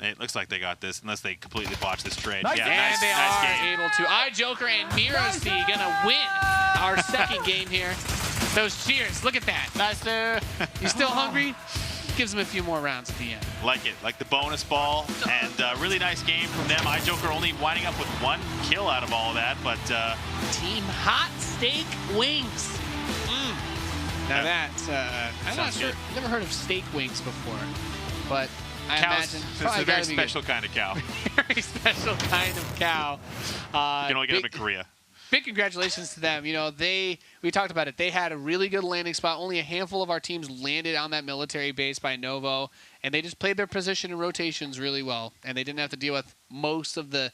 C: It looks like they got this, unless they completely botch this trade.
D: Nice.
C: Yeah,
B: and
C: nice,
B: they
C: nice
B: are
C: game.
B: able to. iJoker and Mirosi gonna win our second game here. Those cheers, look at that. Nice. You still hungry? Gives them a few more rounds at the end.
C: Like it, like the bonus ball, and really nice game from them. iJoker only winding up with 1 kill out of all of that, but
B: Team Hot Steak Wings. Now that's I'm not sure. I've never heard of steak wings before, but I imagine
C: it's a very special kind of cow.
B: Very special kind of cow.
C: You can only get them in Korea.
B: big congratulations to them. You know, we talked about it. They had a really good landing spot. Only a handful of our teams landed on that military base by Novo, and they just played their position and rotations really well, and they didn't have to deal with most of the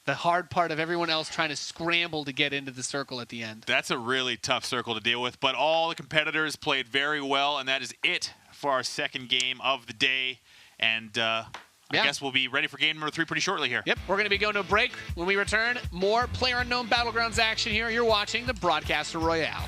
B: hard part of everyone else trying to scramble to get into the circle at the end.
C: That's a really tough circle to deal with, but all the competitors played very well, and that is it for our second game of the day. And I guess we'll be ready for game number 3 pretty shortly here.
B: Yep, we're going to be going to a break. When we return, more PlayerUnknown Battlegrounds action here. You're watching the Broadcaster Royale.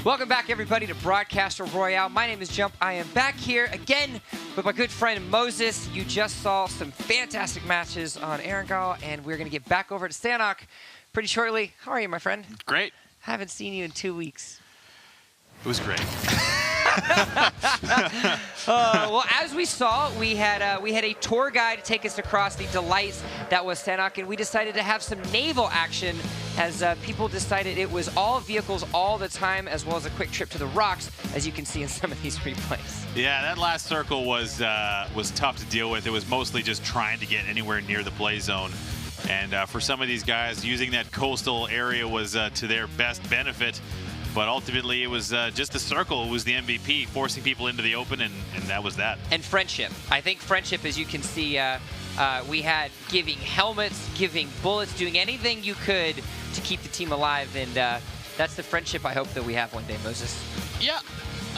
A: Welcome back, everybody, to Broadcaster Royale. My name is Jump. I am back here again with my good friend Moses. You just saw some fantastic matches on Erangel, and we're going to get back over to Sanhok pretty shortly. How are you, my friend?
C: Great.
A: Haven't seen you in 2 weeks.
C: It was great.
A: Well, as we saw, we had a tour guide take us across the delights that was Sanhok, and we decided to have some naval action as people decided it was all vehicles all the time, as well as a quick trip to the rocks, as you can see in some of these replays.
C: Yeah, that last circle was tough to deal with. It was mostly just trying to get anywhere near the play zone. And for some of these guys, using that coastal area was to their best benefit. But ultimately, it was just the circle who was the MVP, forcing people into the open, and that was that. And
A: friendship. I think friendship, as you can see, we had giving helmets, giving bullets, doing anything you could to keep the team alive. And that's the friendship I hope that we have one day, Moses.
C: Yeah.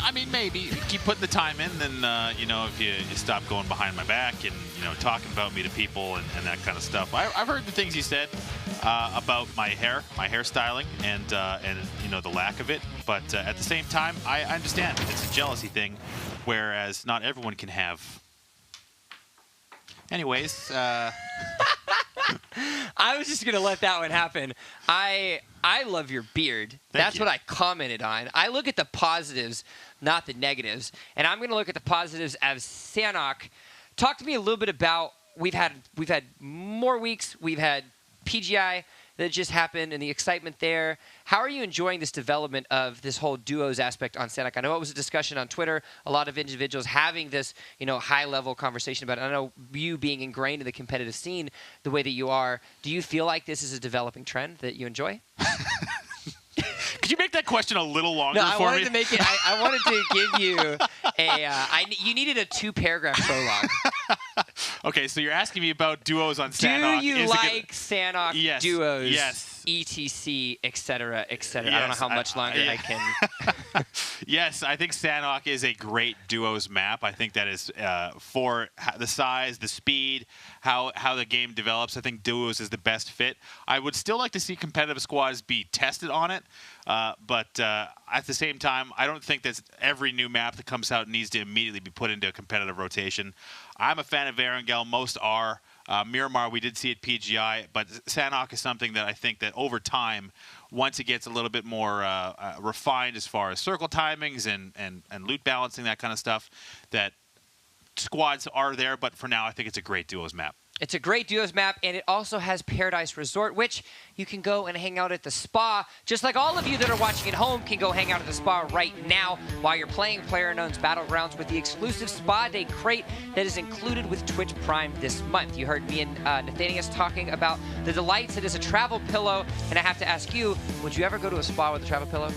C: I mean, maybe. If you keep putting the time in, then, you know, if you stop going behind my back and, you know, talking about me to people and that kind of stuff. I've heard the things you said about my hairstyling and you know, the lack of it. But at the same time, I understand. It's a jealousy thing, whereas not everyone can have. Anyways.
A: I was just going to let that one happen. I love your beard. That's what I commented on. I look at the positives, not the negatives. And I'm going to look at the positives as Sanhok. Talk to me a little bit about, we've had more weeks. We've had PGI that just happened and the excitement there. How are you enjoying this development of this whole duos aspect on Sanhok? I know it was a discussion on Twitter, a lot of individuals having this, you know, high-level conversation about it. I know you being ingrained in the competitive scene the way that you are, do you feel like this is a developing trend that you enjoy?
C: Could you make that question a little longer
A: for me? No, I wanted to make it. I wanted to give you you needed a 2-paragraph prologue.
C: Okay, so you're asking me about duos on Sanhok.
A: Do you like Sanhok duos?
C: Yes.
A: ETC, etc., etc.
C: Yes,
A: I don't know how much longer I can.
C: Yes, I think Sanhok is a great duos map. I think that is for the size, the speed, how the game develops. I think duos is the best fit. I would still like to see competitive squads be tested on it, but at the same time, I don't think that every new map that comes out needs to immediately be put into a competitive rotation. I'm a fan of Erangel. Most are. Miramar, we did see at PGI, but Sanhok is something that I think that over time, once it gets a little bit more refined as far as circle timings and loot balancing, that kind of stuff, that squads are there. But for now, I think it's a great duos map.
A: It's a great duos map, and it also has Paradise Resort, which you can go and hang out at the spa, just like all of you that are watching at home can go hang out at the spa right now while you're playing PlayerUnknown's Battlegrounds with the exclusive Spa Day crate that is included with Twitch Prime this month. You heard me and Nathanius talking about the delights. It is a travel pillow, and I have to ask you, would you ever go to a spa with a travel pillow?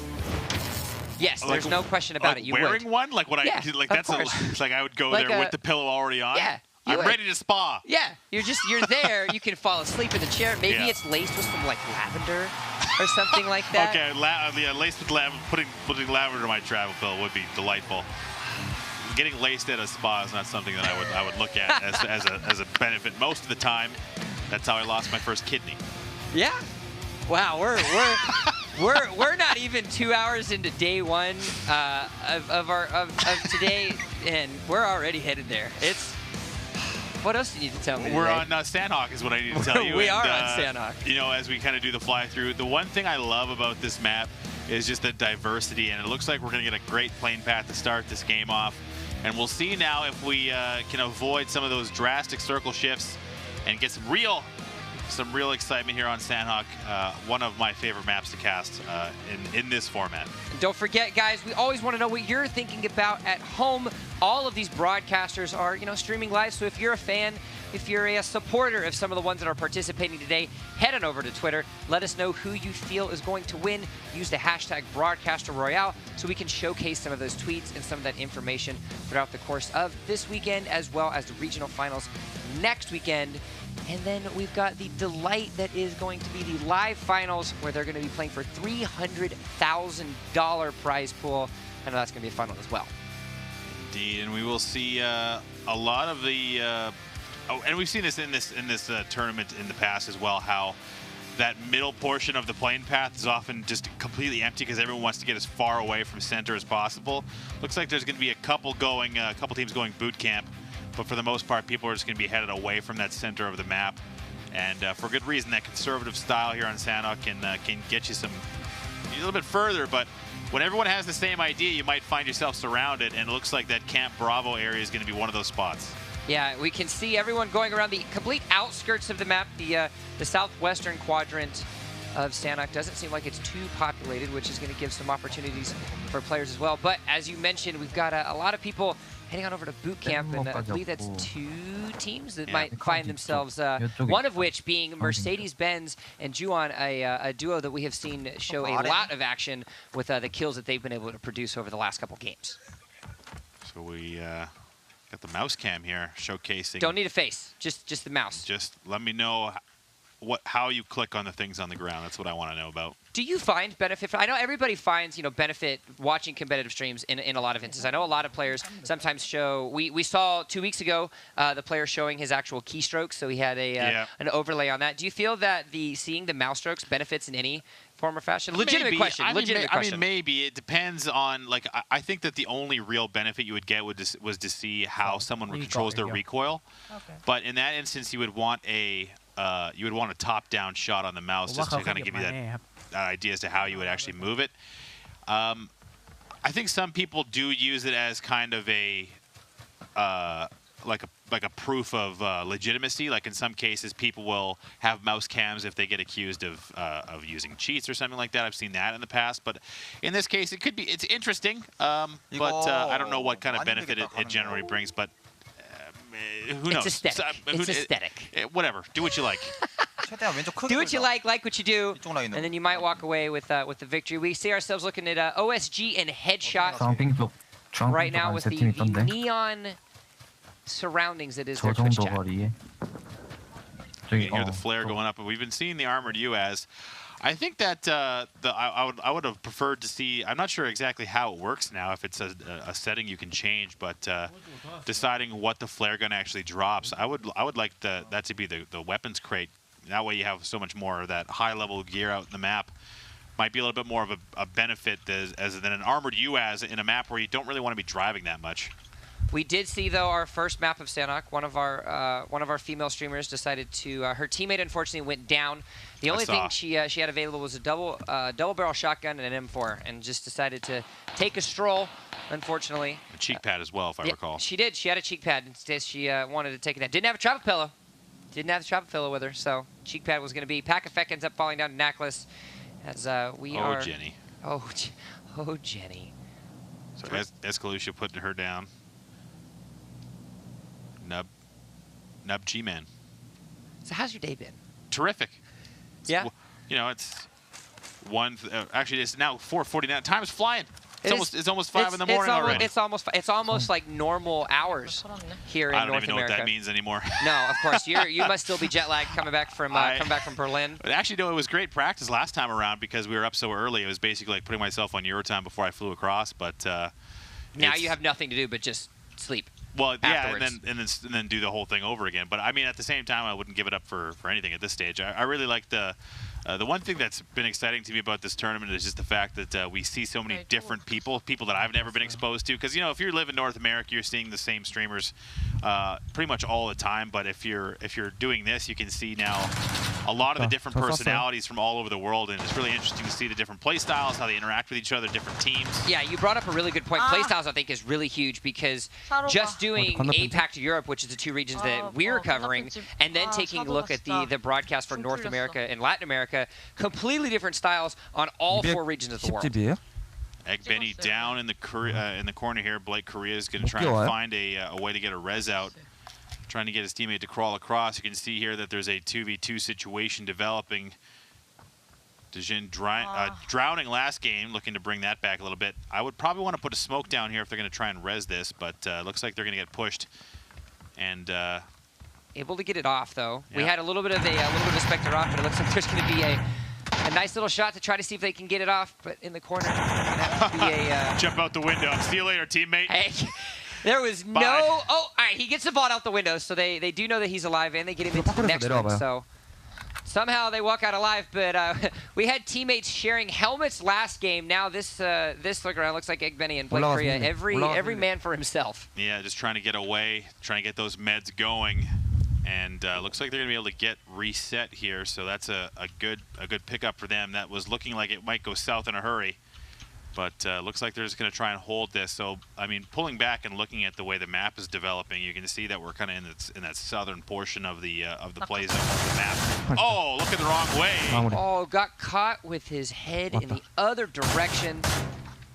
A: Yes, there's no question about it. You
C: wearing
A: would.
C: one? Like what
A: yeah,
C: like that's it's like I would go there with the pillow already on.
A: Yeah.
C: I'm ready to spa.
A: Yeah, you're there. You can fall asleep in the chair. Maybe it's laced with some like lavender or something like that.
C: Okay, laced with lavender. Putting lavender in my travel pillow would be delightful. Getting laced at a spa is not something that I would look at as a benefit. Most of the time, that's how I lost my first kidney.
A: Yeah. Wow, we're not even 2 hours into day one of today, and we're already headed there. What else do you need to tell me?
C: We're on Sanhok is what I need to tell you.
A: We are on Sanhok.
C: You know, as we kind of do the fly through, the one thing I love about this map is just the diversity, and it looks like we're going to get a great plane path to start this game off. And we'll see now if we can avoid some of those drastic circle shifts and get some real excitement here on Sanhok, one of my favorite maps to cast in this format.
A: And don't forget, guys, we always want to know what you're thinking about at home. All of these broadcasters are, you know, streaming live, so if you're a fan, if you're a supporter of some of the ones that are participating today, head on over to Twitter. Let us know who you feel is going to win. Use the hashtag BroadcasterRoyale so we can showcase some of those tweets and some of that information throughout the course of this weekend, as well as the regional finals next weekend. And then we've got the delight that is going to be the live finals, where they're going to be playing for $300,000 prize pool. I know that's going to be a fun one as well.
C: Indeed, and we will see a lot of the. And we've seen this in this tournament in the past as well. How that middle portion of the plane path is often just completely empty because everyone wants to get as far away from center as possible. Looks like there's going to be a couple teams going boot camp, but for the most part, people are just going to be headed away from that center of the map. And for good reason, that conservative style here on Sanhok can get you a little bit further, but when everyone has the same idea, you might find yourself surrounded, and it looks like that Camp Bravo area is going to be one of those spots.
A: Yeah, we can see everyone going around the complete outskirts of the map. The southwestern quadrant of Sanhok doesn't seem like it's too populated, which is going to give some opportunities for players as well. But as you mentioned, we've got a lot of people heading on over to boot camp, and I believe that's 2 teams that might find themselves, one of which being Mercedes-Benz and Juan, a duo that we have seen show a lot of action with the kills that they've been able to produce over the last couple games.
C: So we got the mouse cam here showcasing.
A: Don't need a face, just the mouse.
C: Just let me know how you click on the things on the ground. That's what I want to know about.
A: Do you find benefit? I know everybody finds benefit watching competitive streams in a lot of instances. I know a lot of players sometimes show. We saw 2 weeks ago the player showing his actual keystrokes, so he had an overlay on that. Do you feel that seeing the mouse strokes benefits in any form or fashion? Legitimate question.
C: I mean, maybe it depends on. Like, I think that the only real benefit you would get was to see how someone controls their recoil. Okay. But in that instance, you would want a top-down shot on the mouse just to kind of give you that idea as to how you would actually move it. I think some people do use it as kind of a like a proof of legitimacy. Like in some cases, people will have mouse cams if they get accused of using cheats or something like that. I've seen that in the past, but in this case, it's interesting. But I don't know what kind of benefit it generally brings. But who knows?
A: It's aesthetic. It's aesthetic.
C: Whatever. Do what you like.
A: Do what you like what you do, and then you might walk away with the victory. We see ourselves looking at OSG and Headshot right now with the neon surroundings that is their Twitch chat.
C: You can hear the flare going up, but we've been seeing the armored UAS. I think that I would have preferred to see. I'm not sure exactly how it works now. If it's a setting you can change, but deciding what the flare gun actually drops, I would like that to be the weapons crate. That way you have so much more of that high level gear out in the map. Might be a little bit more of a benefit than an armored UAS in a map where you don't really want to be driving that much.
A: We did see, though, our first map of Sanhok. One of our female streamers decided to. Her teammate unfortunately went down. The only thing she had available was a double barrel shotgun and an M4, and just decided to take a stroll. Unfortunately,
C: a cheek pad as well, if I recall.
A: She did. She had a cheek pad. Instead, she wanted to take it out. Didn't have a travel pillow. Didn't have the travel pillow with her, so cheek pad was going to be. Pack Effect ends up falling down to Necklace, as we are.
C: Oh, Jenny.
A: Oh, Jenny.
C: So Escalucia putting her down. Nub G-Man.
A: So how's your day been?
C: Terrific.
A: Yeah.
C: It's actually it's now 4:49. Time is flying. It's almost 5 in the morning already.
A: It's almost like normal hours here in North America.
C: I don't even know what that means anymore.
A: No, of course you must still be jet lagged coming back from Berlin.
C: Actually, no, it was great practice last time around because we were up so early. It was basically like putting myself on Eurotime before I flew across. But
A: now you have nothing to do but just sleep.
C: Well, yeah, and then do the whole thing over again. But I mean, at the same time, I wouldn't give it up for anything at this stage. I really like the one thing that's been exciting to me about this tournament is just the fact that we see so many different people that I've never been exposed to. Because if you live in North America, you're seeing the same streamers pretty much all the time. But if you're doing this, you can see now a lot of the different personalities from all over the world, and it's really interesting to see the different play styles, how they interact with each other, different teams.
A: Yeah, you brought up a really good point. Play styles, I think, is really huge because just doing APAC to Europe, which is the 2 regions that we're covering, and then taking a look at the broadcast for North America and Latin America, completely different styles on all 4 regions of the world.
C: Egg Benny down in the corner here. Blake Correa is going to try and find a way to get a res out. Trying to get his teammate to crawl across. You can see here that there's a 2v2 situation developing. Dejin drowning last game, looking to bring that back a little bit. I would probably want to put a smoke down here if they're going to try and res this, but looks like they're going to get pushed. And
A: able to get it off though. Yeah. We had a little bit of a specter off, but it looks like there's going to be a nice little shot to try to see if they can get it off. But in the corner, it's going to have to be a
C: jump out the window. See you later, teammate.
A: Hey. There was no. Oh, all right. He gets the ball out the window, so they do know that he's alive, and they get him into the next one. So Somehow they walk out alive, but we had teammates sharing helmets last game. Now this look around looks like Egbenny and Blake Korea. Every man for himself.
C: Yeah, just trying to get away, trying to get those meds going. And looks like they're going to be able to get reset here, so that's a good pickup for them. That was looking like it might go south in a hurry, but looks like they're just going to try and hold this. So, I mean, pulling back and looking at the way the map is developing, you can see that we're kind of in that southern portion of the play zone of the map. Oh, look at the wrong way.
A: Oh, got caught with his head in the other direction.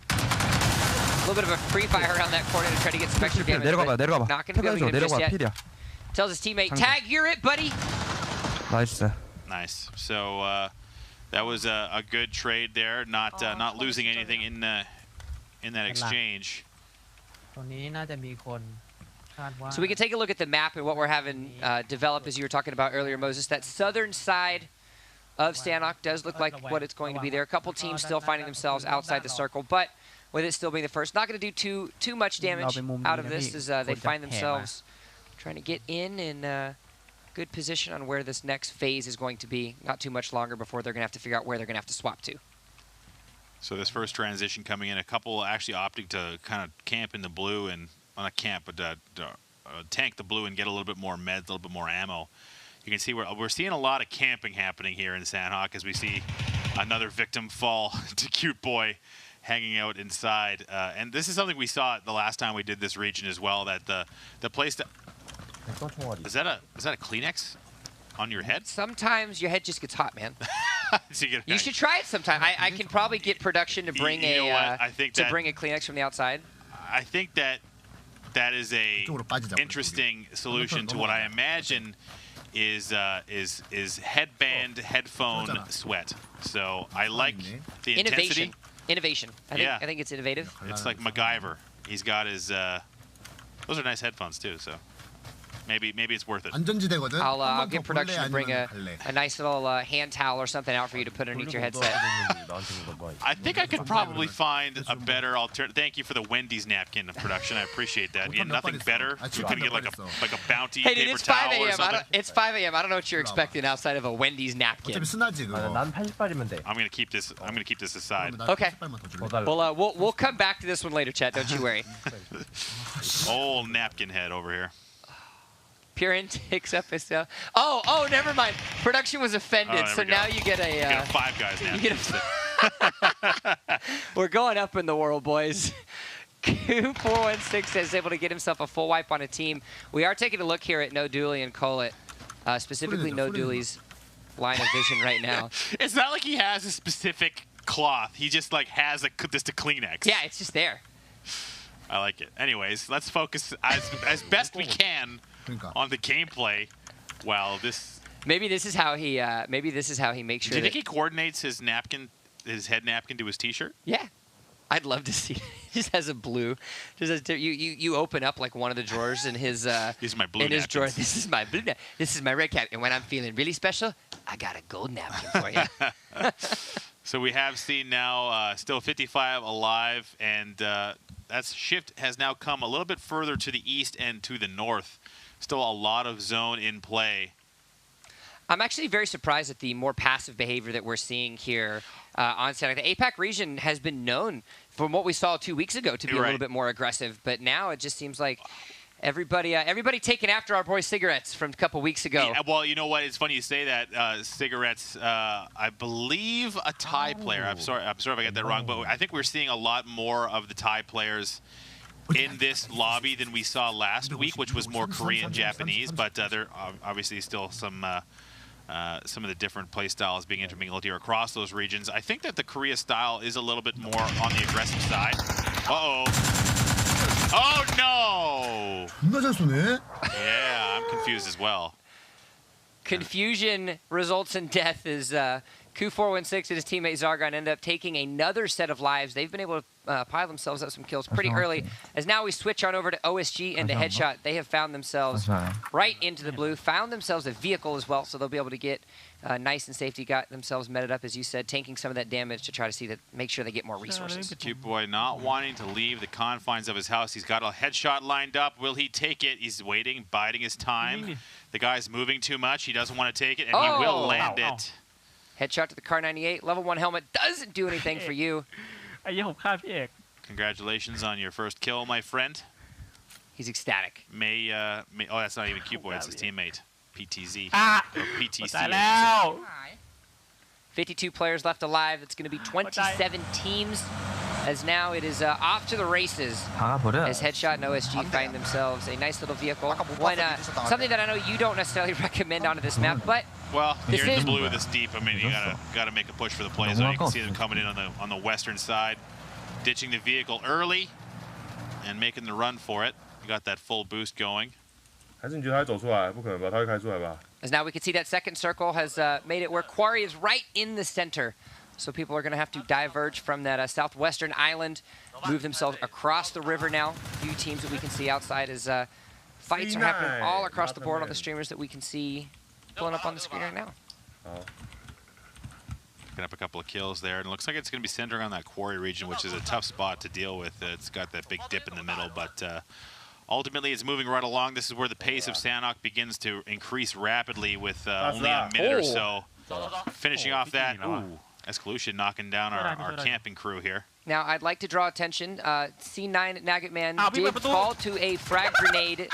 A: A little bit of a free fire around that corner to try to get some extra damage.
D: 내려가봐.
A: Not going to be able to get him just yet.
D: 필이야.
A: Tells his teammate, tag, you're it, buddy.
C: Nice. So that was a good trade there. Not losing anything in that exchange.
A: So we can take a look at the map and what we're having develop, as you were talking about earlier, Moses. That southern side of Sanhok does look like what it's going to be there. A couple teams still finding themselves outside the circle, but with it still being the first, not going to do too much damage out of this as they find themselves trying to get in good position on where this next phase is going to be. Not too much longer before they're going to have to figure out where they're going to have to swap to.
C: So this first transition coming in, a couple actually opting to kind of camp in the blue and, well, not camp, but tank the blue and get a little bit more meds, a little bit more ammo. You can see we're seeing a lot of camping happening here in Sanhok as we see another victim fall to Cute Boy hanging out inside. And this is something we saw the last time we did this region as well, that the place that... Is that a Kleenex on your head?
A: Sometimes your head just gets hot, man.
C: So
A: you should try it sometime. I can probably get production to bring bring a Kleenex from the outside.
C: I think that is a interesting solution to what I imagine is headband headphone sweat. So I like the intensity.
A: Innovation. I think it's innovative.
C: It's like MacGyver. He's got his. Those are nice headphones too. So. Maybe it's worth it.
A: I'll get production to bring a nice little hand towel or something out for you to put underneath your headset.
C: I think I could probably find a better alternative. Thank you for the Wendy's napkin of production. I appreciate that. You had nothing better. You couldn't get like a bounty paper towel or something.
A: It's 5 a.m. I don't know what you're expecting outside of a Wendy's napkin.
C: I'm gonna keep this. I'm gonna keep this aside.
A: Okay. We'll come back to this one later, chat. Don't you worry.
C: Old napkin head over here.
A: Pure intakes up his Oh, never mind. Production was offended, so now you get a...
C: you get a Five Guys now.
A: We're going up in the world, boys. Q416 is able to get himself a full wipe on a team. We are taking a look here at No Dooley and Collet, specifically No Dooley's line of vision right now.
C: It's not like he has a specific cloth. He just like has just a Kleenex.
A: Yeah, it's just there.
C: I like it. Anyways, let's focus as best we can on the gameplay. While this,
A: maybe this is how he makes sure.
C: Do you think he coordinates his napkin, his head napkin, to his T-shirt?
A: Yeah, I'd love to see. He just has a blue. Just has you open up like one of the drawers in his.
C: These are my blue.
A: In his drawer, this is my blue. This is my red cap. And when I'm feeling really special, I got a gold napkin for you.
C: So we have seen now still 55 alive, and that shift has now come a little bit further to the east and to the north. Still a lot of zone in play.
A: I'm actually very surprised at the more passive behavior that we're seeing here on Saturday. The APAC region has been known, from what we saw 2 weeks ago, to be a little bit more aggressive, but now it just seems like everybody taking after our boy Cigarettes from a couple weeks ago.
C: Yeah, well, you know what? It's funny you say that. Cigarettes, I believe a Thai player. I'm sorry if I got that wrong, but I think we're seeing a lot more of the Thai players in this lobby than we saw last week, which was more Korean, Japanese. But there are obviously still some of the different play styles being intermingled here across those regions. I think that the Korea style is a little bit more on the aggressive side. Uh-oh. Oh, no! Yeah, I'm confused as well.
A: Confusion results in death as Q416 and his teammate Zargon end up taking another set of lives. They've been able to pile themselves up some kills pretty early. As now we switch on over to OSG and to Headshot. They have found themselves right into the blue, found themselves a vehicle as well, so they'll be able to get nice and safety, got themselves meted up, as you said, tanking some of that damage to try to see that, make sure they get more resources.
C: Cute boy not wanting to leave the confines of his house. He's got a headshot lined up. Will he take it? He's waiting, biding his time. The guy's moving too much. He doesn't want to take it, and he will land it.
A: Headshot to the Car 98. Level 1 helmet doesn't do anything for you.
C: Congratulations on your first kill, my friend.
A: He's ecstatic.
C: Oh, that's not even Cute Boy. It's his teammate, PTZ. Or PTC.
A: 52 players left alive. It's going to be 27 teams. As now it is off to the races as Headshot and OSG find themselves a nice little vehicle. Something that I know you don't necessarily recommend onto this map, but
C: well, here in the blue this deep, I mean, you gotta make a push for the play zone. You can see them coming in on the western side, ditching the vehicle early and making the run for it. You got that full boost going.
A: As now we can see that second circle has made it where Quarry is right in the center. So people are going to have to diverge from that southwestern island, move themselves across the river now. A few teams that we can see outside as fights are happening all across the board on the streamers that we can see pulling up on the screen right now.
C: Picking up a couple of kills there, and it looks like it's going to be centering on that Quarry region, which is a tough spot to deal with. It's got that big dip in the middle, but ultimately it's moving right along. This is where the pace of Sanhok begins to increase rapidly with only a minute or so. Finishing off that, Escalation knocking down our camping crew here.
A: Now, I'd like to draw attention. C9 Nugget Man did fall to a frag grenade.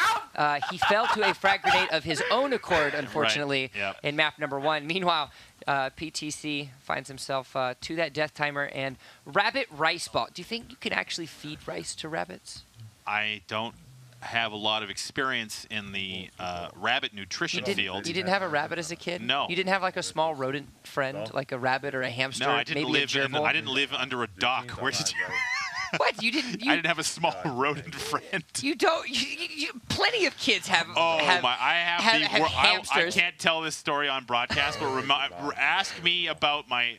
A: He fell to a frag grenade of his own accord, unfortunately, in map number 1. Meanwhile, PTC finds himself to that death timer and rabbit rice ball. Do you think you can actually feed rice to rabbits?
C: I don't have a lot of experience in the rabbit nutrition field.
A: You didn't have a rabbit as a kid?
C: No.
A: You didn't have like a small rodent friend, like a rabbit or a hamster?
C: No, I didn't
A: maybe
C: I didn't live under a dock. Where did you?
A: What? You didn't?
C: I didn't have a small rodent friend.
A: You don't? Plenty of kids have.
C: Oh my! I have
A: hamsters.
C: I can't tell this story on broadcast, but ask me about my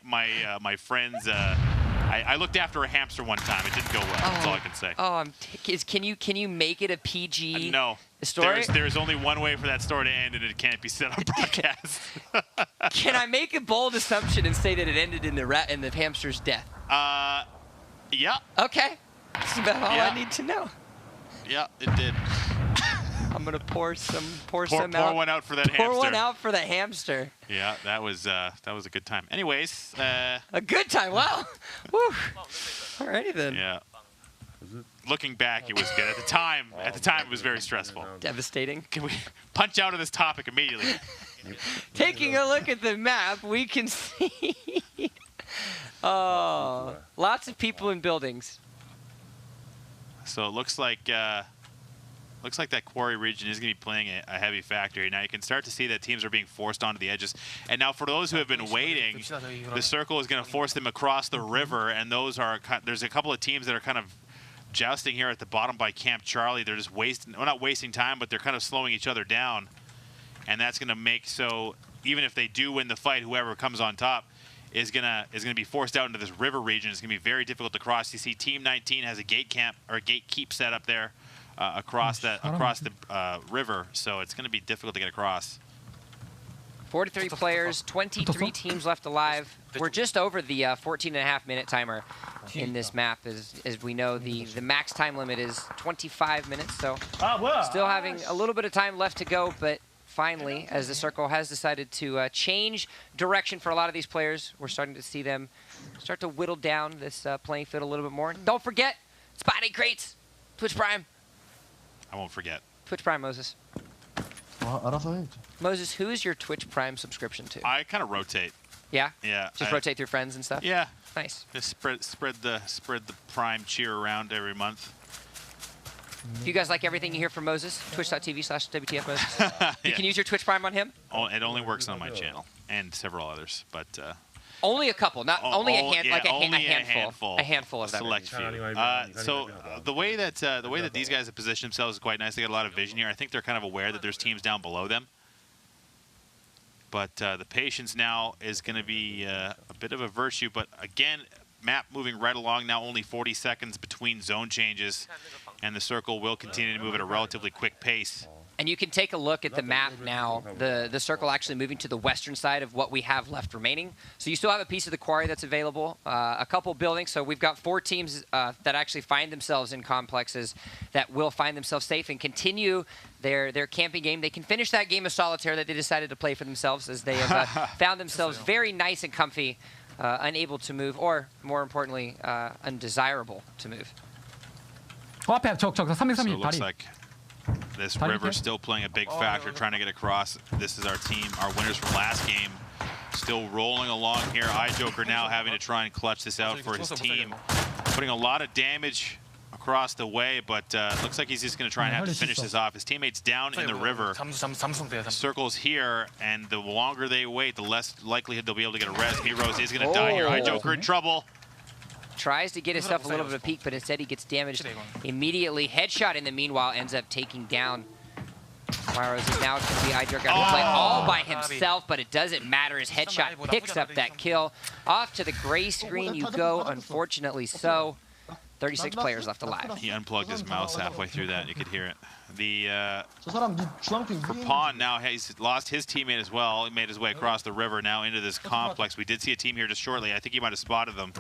C: friends. I looked after a hamster one time. It didn't go well. That's all I can say.
A: Oh, can you make it a PG
C: no.
A: story?
C: There's only one way for that story to end, and it can't be said on broadcast.
A: Can I make a bold assumption and say that it ended in the hamster's death?
C: Yeah.
A: Okay. That's about all I need to know.
C: Yeah, it did.
A: I'm gonna pour
C: one out for that hamster.
A: Pour one out for the hamster.
C: Yeah, that was a good time. Anyways,
A: a good time. Wow. Woo. Alrighty then.
C: Yeah. Looking back, it was good. At the time, it was very stressful.
A: Devastating.
C: Can we punch out of this topic immediately?
A: Taking a look at the map, we can see lots of people in buildings.
C: So it looks like that Quarry region is going to be playing a heavy factor. Now you can start to see that teams are being forced onto the edges. And now for those who have been waiting, the circle is going to force them across the river. And there's a couple of teams that are kind of jousting here at the bottom by Camp Charlie. They're just not wasting time, but they're kind of slowing each other down. And that's going to make so even if they do win the fight, whoever comes on top is gonna be forced out into this river region. It's gonna be very difficult to cross. You see, Team 19 has a gate camp or a gate keep set up there across the river, so it's gonna be difficult to get across.
A: 43 players, 23 teams left alive. We're just over the 14.5-minute timer in this map. As we know, the max time limit is 25 minutes, so still having a little bit of time left to go, but finally, as the circle has decided to change direction for a lot of these players, we're starting to see them start to whittle down this playing field a little bit more. Don't forget, Spotty Crates, Twitch Prime.
C: I won't forget.
A: Twitch Prime, Moses. Moses, who is your Twitch Prime subscription to?
C: I kind of rotate.
A: Yeah?
C: Yeah.
A: Just rotate through friends and stuff?
C: Yeah.
A: Nice.
C: Just spread the Prime cheer around every month.
A: If you guys like everything you hear from Moses, twitch.tv/WTF Moses. You can use your Twitch Prime on him?
C: Oh, it only works on my channel and several others, but
A: only a couple, not only a handful. A handful of them.
C: Select few. So the way that these guys have positioned themselves is quite nice. They got a lot of vision here. I think they're kind of aware that there's teams down below them. But the patience now is going to be a bit of a virtue. But again, map moving right along now, only 40 seconds between zone changes, and the circle will continue to move at a relatively quick pace.
A: And you can take a look at the map now, the circle actually moving to the western side of what we have left remaining. So you still have a piece of the quarry that's available, a couple buildings. So we've got 4 teams that actually find themselves in complexes that will find themselves safe and continue their camping game. They can finish that game of solitaire that they decided to play for themselves, as they have found themselves very nice and comfy, unable to move, or more importantly, undesirable to move.
E: 앞에 적 330
C: So it looks
E: 다리.
C: like this river still playing a big factor, trying to get across. This is our team, our winners from last game, still rolling along here. iJoker now having to try and clutch this out for his team, putting a lot of damage across the way, but looks like he's just going to try and have to finish this off. His teammates down in the river. Circles here, and the longer they wait, the less likelihood they'll be able to get a res. Heroes is going to die here. iJoker in trouble.
A: Tries to get himself a little bit of a peek, but instead he gets damaged immediately. Headshot in the meanwhile ends up taking down Myros. Is now going to be iJoker to play all by himself, but it doesn't matter. His headshot picks up that kill. Off to the gray screen you go, unfortunately so. 36 players left alive.
C: He unplugged his mouse halfway through that. You could hear it. For Pawn now, he's lost his teammate as well. He made his way across the river now into this complex. We did see a team here just shortly. I think he might have spotted them.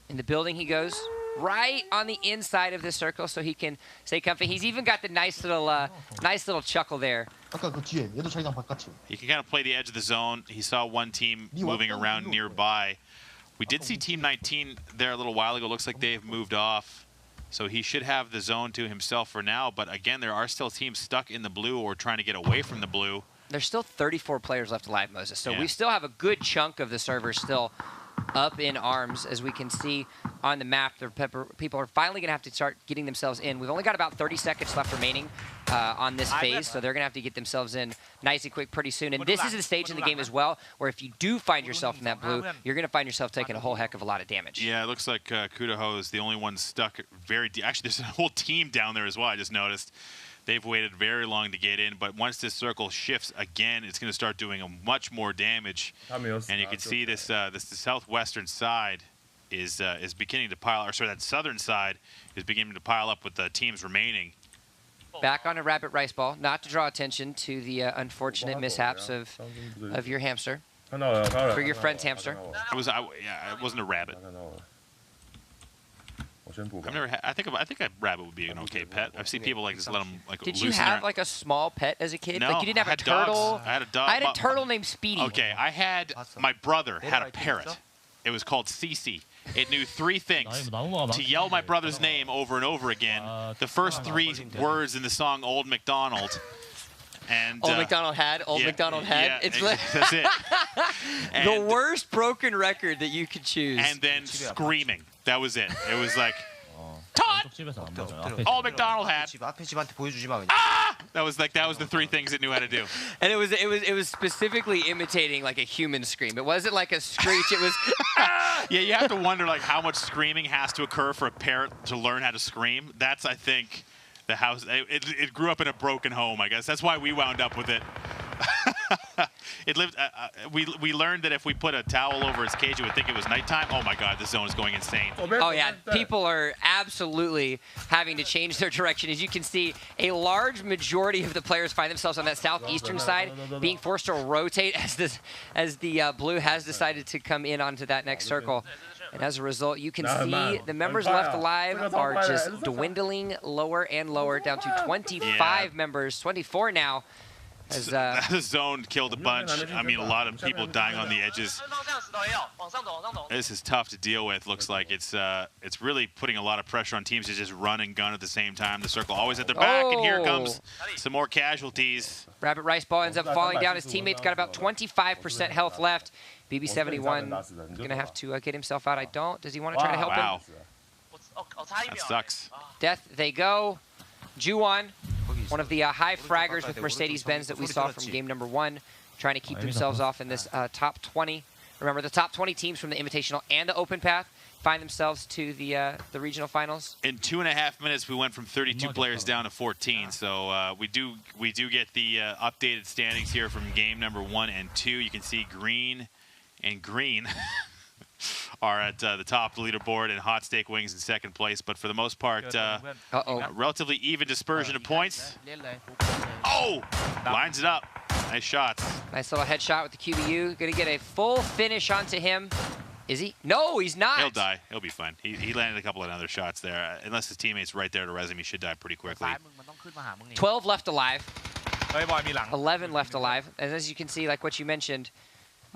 A: In the building he goes, right on the inside of this circle, so he can stay comfy. He's even got the nice little chuckle there.
C: He can kind of play the edge of the zone. He saw one team moving around nearby. We did see Team 19 there a little while ago. Looks like they've moved off. So he should have the zone to himself for now. But again, there are still teams stuck in the blue or trying to get away from the blue.
A: There's still 34 players left alive, Moses. So we still have a good chunk of the server still up in arms. As we can see on the map, the people are finally going to have to start getting themselves in. We've only got about 30 seconds left remaining on this phase, so they're going to have to get themselves in nice and quick pretty soon. And this is the stage in the game as well, where if you do find yourself in that blue, you're going to find yourself taking a whole heck of a lot of damage.
C: Yeah, it looks like Kudaho is the only one stuck very deep. Actually, there's a whole team down there as well, I just noticed. They've waited very long to get in, but once this circle shifts again, it's going to start doing much more damage. And you can see this the southwestern side is beginning to pile, or sorry, that southern side is beginning to pile up with the teams remaining.
A: Back on a rabbit rice ball, not to draw attention to the unfortunate mishaps of your hamster, for your friend's hamster.
C: It wasn't a rabbit. I think a rabbit would be an okay pet. I've seen people like just let them like.
A: Did you have like a small pet as a kid?
C: No,
A: like you didn't have
C: I
A: a
C: had
A: turtle.
C: Dogs. I had a dog.
A: I had a turtle named Speedy.
C: Okay, my brother had a parrot. It was called Cece. It knew 3 things: to yell my brother's name over and over again, the first 3 words in the song "Old MacDonald." And,
A: Old MacDonald had.
C: Yeah,
A: It's
C: that's it.
A: the worst broken record that you could choose.
C: And then screaming. That was it. It was like, Todd! Old MacDonald had. Ah! That was the 3 things it knew how to do.
A: And it was specifically imitating like a human scream. It wasn't like a screech. It was.
C: Yeah, you have to wonder like how much screaming has to occur for a parrot to learn how to scream. That's, I think, the house. It grew up in a broken home, I guess. That's why we wound up with it. It lived. We learned that if we put a towel over its cage, it would think it was nighttime. Oh my God, this zone is going insane.
A: Oh yeah, people are absolutely having to change their direction. As you can see, a large majority of the players find themselves on that southeastern side, being forced to rotate as the blue has decided to come in onto that next circle. And as a result, you can see the members left alive are just dwindling lower and lower, down to 25 members, 24 now. As,
C: that zone killed a bunch. I mean, a lot of people dying on the edges. This is tough to deal with. Looks like it's really putting a lot of pressure on teams to just run and gun at the same time. The circle always at their back, and here comes some more casualties.
A: Rabbit Rice Ball ends up falling down. His teammate's got about 25% health left. BB71 is going to have to get himself out. Does he want to try to help him?
C: That sucks.
A: Death they go. Juwon, one of the high fraggers with Mercedes-Benz that we saw from game number 1, trying to keep themselves off in this top 20. Remember, the top 20 teams from the Invitational and the Open Path find themselves to the regional finals.
C: In 2.5 minutes, we went from 32 players down to 14. So we do get the updated standings here from game number 1 and 2. You can see green and green are at the top of the leaderboard, and Hot Steak Wings in second place. But for the most part, relatively even dispersion of points. Oh! Lines it up. Nice shots.
A: Nice little headshot with the QBU. Going to get a full finish onto him. Is he? No, he's not.
C: He'll die. He'll be fine. He landed a couple of other shots there. Unless his teammate's right there to res him, he should die pretty quickly.
A: 12 left alive. 11 left alive. And as you can see, like what you mentioned.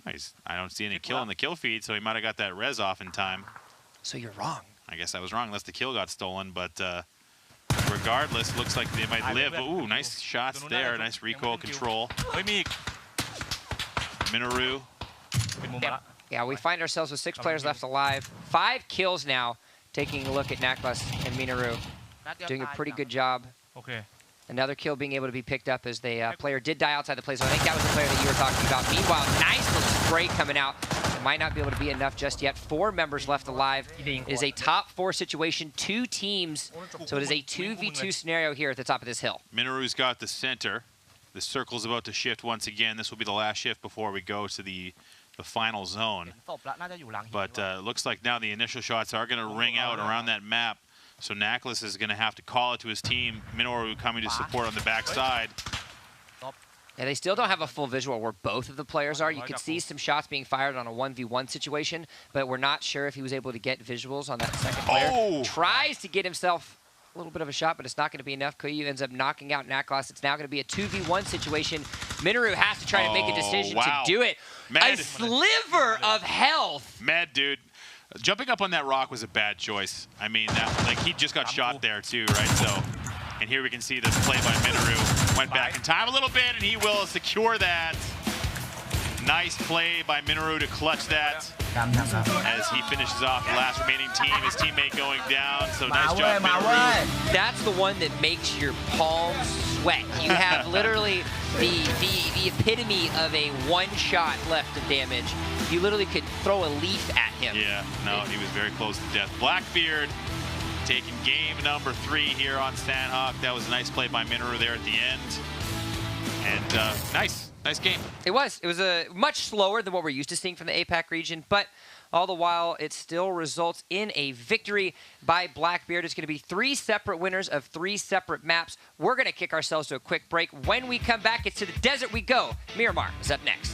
C: Nice. I don't see any kill on the kill feed, so he might have got that res off in time.
A: So you're wrong.
C: I guess I was wrong, unless the kill got stolen. But regardless, looks like they might live. Ooh, nice shots there. Nice recoil control. Minoru.
A: Yeah, we find ourselves with 6 players left alive. 5 kills now, taking a look at Naklas and Minoru. Doing a pretty good job.
E: Okay.
A: Another kill being able to be picked up as the player did die outside the play zone. I think that was the player that you were talking about. Meanwhile, nice little spray coming out. It might not be able to be enough just yet. 4 members left alive. It is a top 4 situation, 2 teams. So it is a 2v2 scenario here at the top of this hill.
C: Minoru's got the center. The circle's about to shift once again. This will be the last shift before we go to the final zone. But looks like now the initial shots are going to ring out around that map. So Naklas is going to have to call it to his team. Minoru coming to support on the backside.
A: And they still don't have a full visual where both of the players are. You can see some shots being fired on a 1v1 situation, but we're not sure if he was able to get visuals on that second player.
C: Oh!
A: Tries to get himself a little bit of a shot, but it's not going to be enough. Koyu ends up knocking out Naklas. It's now going to be a 2v1 situation. Minoru has to try to make a decision to do it.
C: Mad.
A: A sliver of health.
C: Mad dude. Jumping up on that rock was a bad choice. I mean, he just got shot there too, right? So, and here we can see the play by Minoru. Went back in time a little bit, and he will secure that. Nice play by Minoru to clutch that as he finishes off the last remaining team. His teammate going down, so nice job, Minoru.
A: That's the one that makes your palms sweat. You have literally the epitome of a one-shot left of damage. You literally could throw a leaf at him.
C: Yeah, no, he was very close to death. Blackbeard taking game number 3 here on Sandhawk. That was a nice play by Minoru there at the end. And nice game.
A: It was much slower than what we're used to seeing from the APAC region, but all the while, it still results in a victory by Blackbeard. It's going to be 3 separate winners of 3 separate maps. We're going to kick ourselves to a quick break. When we come back, it's to the desert we go. Miramar is up next.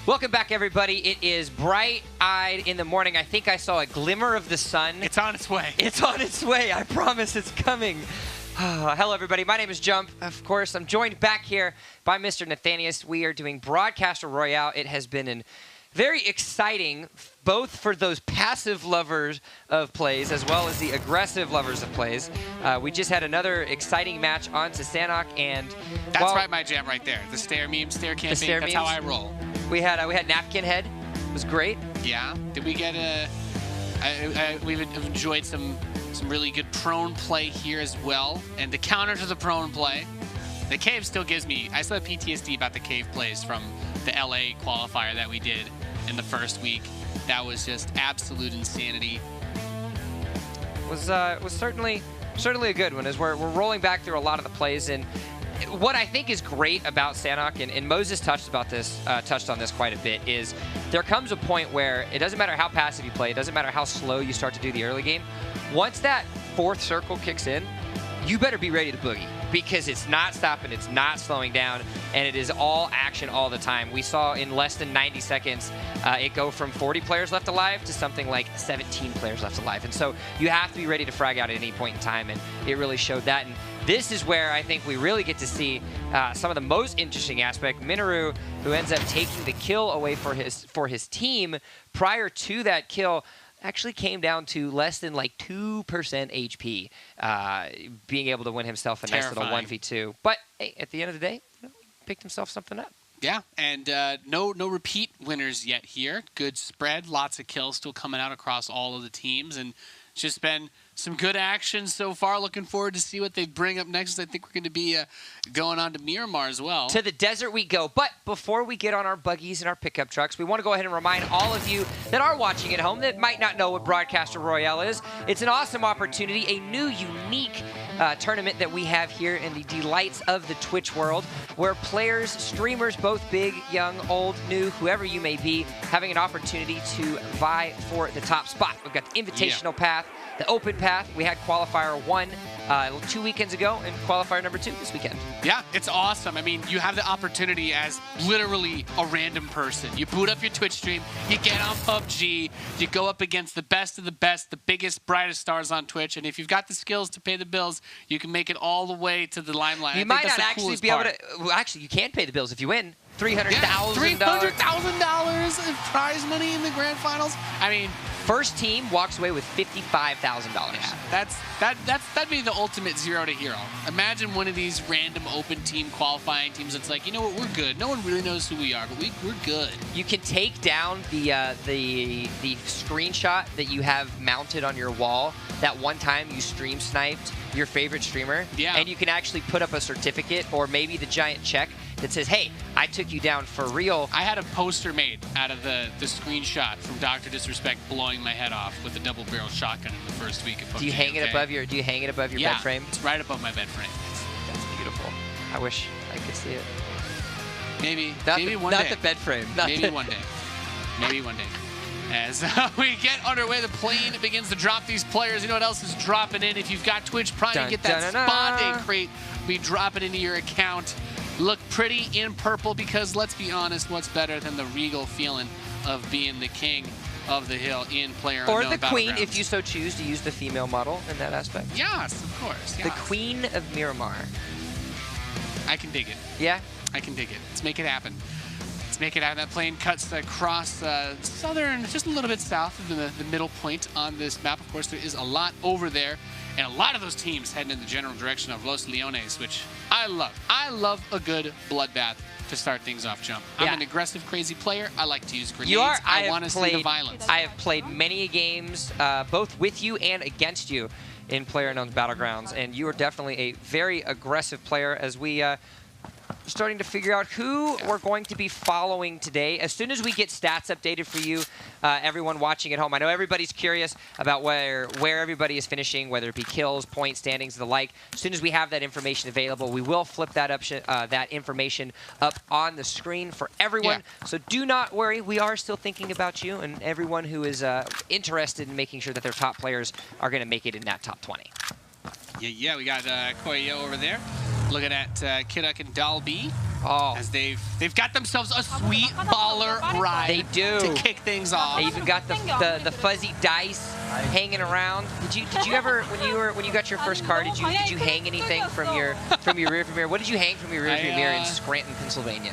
A: Welcome back, everybody. It is bright-eyed in the morning. I think I saw a glimmer of the sun.
B: It's on its way.
A: It's on its way. I promise it's coming. Hello, everybody. My name is Jump. Of course, I'm joined back here by Mr. Nathanius. We are doing Broadcaster Royale. It has been very exciting, both for those passive lovers of plays as well as the aggressive lovers of plays. We just had another exciting match on Sanok, and
B: that's right, my jam right there. The stair meme, stair camping. That's how I roll.
A: We had Napkin Head. It was great.
B: Yeah. Did we get we've enjoyed some really good prone play here as well, and the counter to the prone play. The cave still gives me. I still have PTSD about the cave plays from the LA qualifier that we did in the first week. That was just absolute insanity.
A: Was certainly a good one, as we're rolling back through a lot of the plays. And what I think is great about Sanok, and Moses touched on this quite a bit, is there comes a point where it doesn't matter how passive you play, it doesn't matter how slow you start to do the early game. Once that fourth circle kicks in, you better be ready to boogie, because it's not stopping, it's not slowing down, and it is all action all the time. We saw in less than 90 seconds it go from 40 players left alive to something like 17 players left alive. And so you have to be ready to frag out at any point in time, and it really showed that. And this is where I think we really get to see some of the most interesting aspect. Minoru, who ends up taking the kill away for his team, prior to that kill, actually came down to less than like 2% HP, being able to win himself a nice little 1v2. But hey, at the end of the day, picked himself something up.
B: Yeah, and no repeat winners yet here. Good spread, lots of kills still coming out across all of the teams, and it's just been some good action so far. Looking forward to see what they bring up next. I think we're going to be going on to Miramar as well.
A: To the desert we go. But before we get on our buggies and our pickup trucks, we want to go ahead and remind all of you that are watching at home that might not know what Broadcaster Royale is. It's an awesome opportunity, a new, unique tournament that we have here in the delights of the Twitch world, where players, streamers, both big, young, old, new, whoever you may be, having an opportunity to vie for the top spot. We've got the invitational path, the open path. We had qualifier 1 2 weekends ago, and qualifier number 2 this weekend.
B: Yeah, it's awesome. I mean, you have the opportunity as literally a random person. You boot up your Twitch stream, you get on PUBG, you go up against the best of the best, the biggest, brightest stars on Twitch, and if you've got the skills to pay the bills, you can make it all the way to the limelight.
A: You might not actually be able to. Well, actually, you can pay the bills if you win. $300,000.
B: $300,000 in prize money in the grand finals. I mean,
A: First team walks away with $55,000.
B: Yeah, that'd be the ultimate zero to hero. Imagine one of these random open team qualifying teams that's like, you know what, we're good. No one really knows who we are, but we're good.
A: You can take down the screenshot that you have mounted on your wall that one time you stream sniped your favorite streamer.
B: Yeah.
A: And you can actually put up a certificate or maybe the giant check that says, hey, I took you down for real.
B: I had a poster made out of the screenshot from Dr. Disrespect blowing my head off with a double-barrel shotgun in the first week of PUBG.
A: Do you hang it above your bed frame?
B: It's right above my bed frame.
A: That's beautiful. I wish I could see it.
B: Maybe one
A: not
B: day.
A: The bed frame.
B: Maybe one day. Maybe one day. As we get underway, the plane begins to drop these players. You know what else is dropping in? If you've got Twitch Prime, you get that Spawn Day crate. Be dropping into your account. Look pretty in purple because, let's be honest, what's better than the regal feeling of being the king of the hill in PlayerUnknown
A: Or the queen,
B: Battlegrounds.
A: if you so choose to use the female model in that aspect.
B: Yes, of course. Yes.
A: The queen of Miramar.
B: I can dig it.
A: Yeah?
B: I can dig it. Let's make it happen. Let's make it happen. That plane cuts across southern, just a little bit south of the middle point on this map. Of course, there is a lot over there. And a lot of those teams heading in the general direction of Los Leones, which I love. I love a good bloodbath to start things off, Jump. I'm an aggressive, crazy player. I like to use grenades.
A: You are.
B: I want to see the violence.
A: I have played many games, both with you and against you in PlayerUnknown's Battlegrounds, and you are definitely a very aggressive player as we starting to figure out who we're going to be following today. As soon as we get stats updated for you, everyone watching at home, I know everybody's curious about where everybody is finishing, whether it be kills, points, standings, the like. As soon as we have that information available, we will flip that information up on the screen for everyone. Yeah. So do not worry. We are still thinking about you and everyone who is interested in making sure that their top players are going to make it in that top 20.
B: Yeah, we got Koyo over there. Looking at Kidduck and Dalby.
A: Oh.
B: As they've got themselves a sweet baller ride.
A: They do.
B: To kick things off.
A: They even got the fuzzy dice hanging around. Did you ever when you got your first car, did you hang anything from your rearview mirror? What did you hang from your rearview mirror in Scranton, Pennsylvania?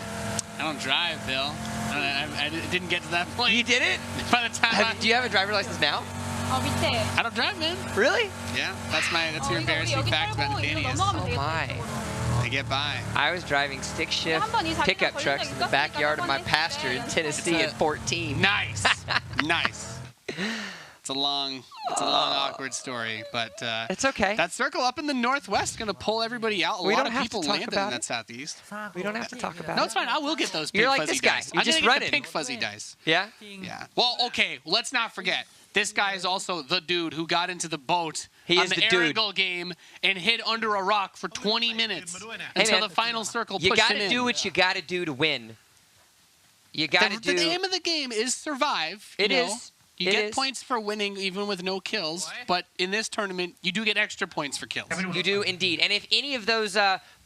B: I don't drive, Bill. I didn't get to that point.
A: You did it?
B: By the time
A: do you have a driver's license now?
B: I don't drive, man.
A: Really?
B: Yeah, that's your embarrassing fact about Nathaniel.
A: Oh my.
B: I get by.
A: I was driving stick shift pickup trucks in the backyard of my pasture in Tennessee at 14.
B: Nice. Nice. It's a long, awkward story, but
A: it's okay.
B: That circle up in the northwest is going to pull everybody out. A lot of people landed in that southeast.
A: We don't have to talk about it.
B: No, it's fine. I will get those pink
A: You're like
B: fuzzy
A: this guy.
B: dice.
A: You're just running.
B: The pink fuzzy dice.
A: Yeah?
B: Yeah. Well, okay. Let's not forget. This guy is also the dude who got into the boat on the Erangel game and hid under a rock for 20 minutes until the final circle pushed him in.
A: You got to do what you got to do to win. You got to do.
B: The name of the game is survive.
A: It is.
B: You get points for winning even with no kills, but in this tournament, you do get extra points for kills.
A: You do indeed. And if any of those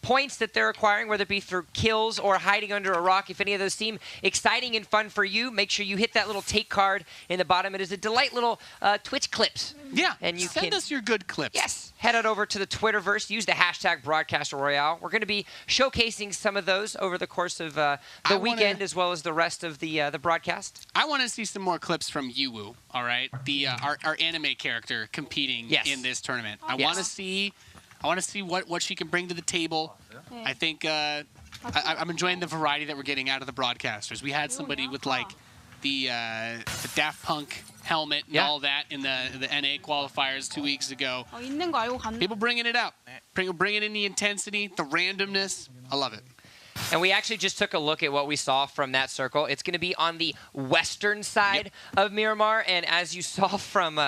A: points that they're acquiring, whether it be through kills or hiding under a rock, if any of those seem exciting and fun for you, make sure you hit that little take card in the bottom. It is a delight little Twitch clips.
B: Yeah,
A: and you
B: send us your good clips.
A: Yes, head on over to the Twitterverse. Use the hashtag Broadcaster Royale. We're going to be showcasing some of those over the course of the weekend as well as the rest of the broadcast.
B: I want to see some more clips from Yuwu, all right? The our anime character competing in this tournament. I want to see what she can bring to the table. I think I'm enjoying the variety that we're getting out of the broadcasters. We had somebody with like the Daft Punk helmet and all that in the NA qualifiers 2 weeks ago. People bringing it out, bringing in the intensity, the randomness. I love it.
A: And we actually just took a look at what we saw from that circle. It's going to be on the western side of Miramar, and as you saw from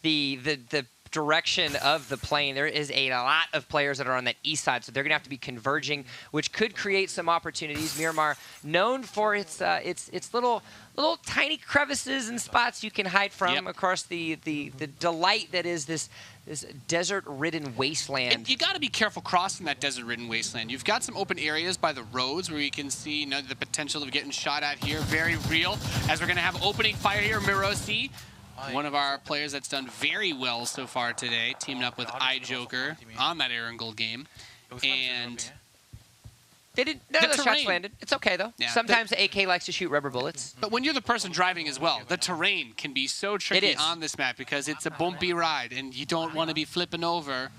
A: the direction of the plane, there is a lot of players that are on that east side, so they're going to have to be converging, which could create some opportunities. Miramar, known for its little tiny crevices and spots you can hide from across the delight that is this desert-ridden wasteland.
B: And you got to be careful crossing that desert-ridden wasteland. You've got some open areas by the roads where you can see the potential of getting shot at here. Very real. As we're going to have opening fire here, Mirosi, one of our players that's done very well so far today, teaming up with iJoker on that Erangel game. And
A: They didn't. None of those shots
B: terrain.
A: landed. It's okay though.
B: Yeah,
A: Sometimes the AK likes to shoot rubber bullets.
B: But when you're the person driving as well, the terrain can be so tricky
A: is.
B: on this map because it's a bumpy ride, and you don't want to be flipping over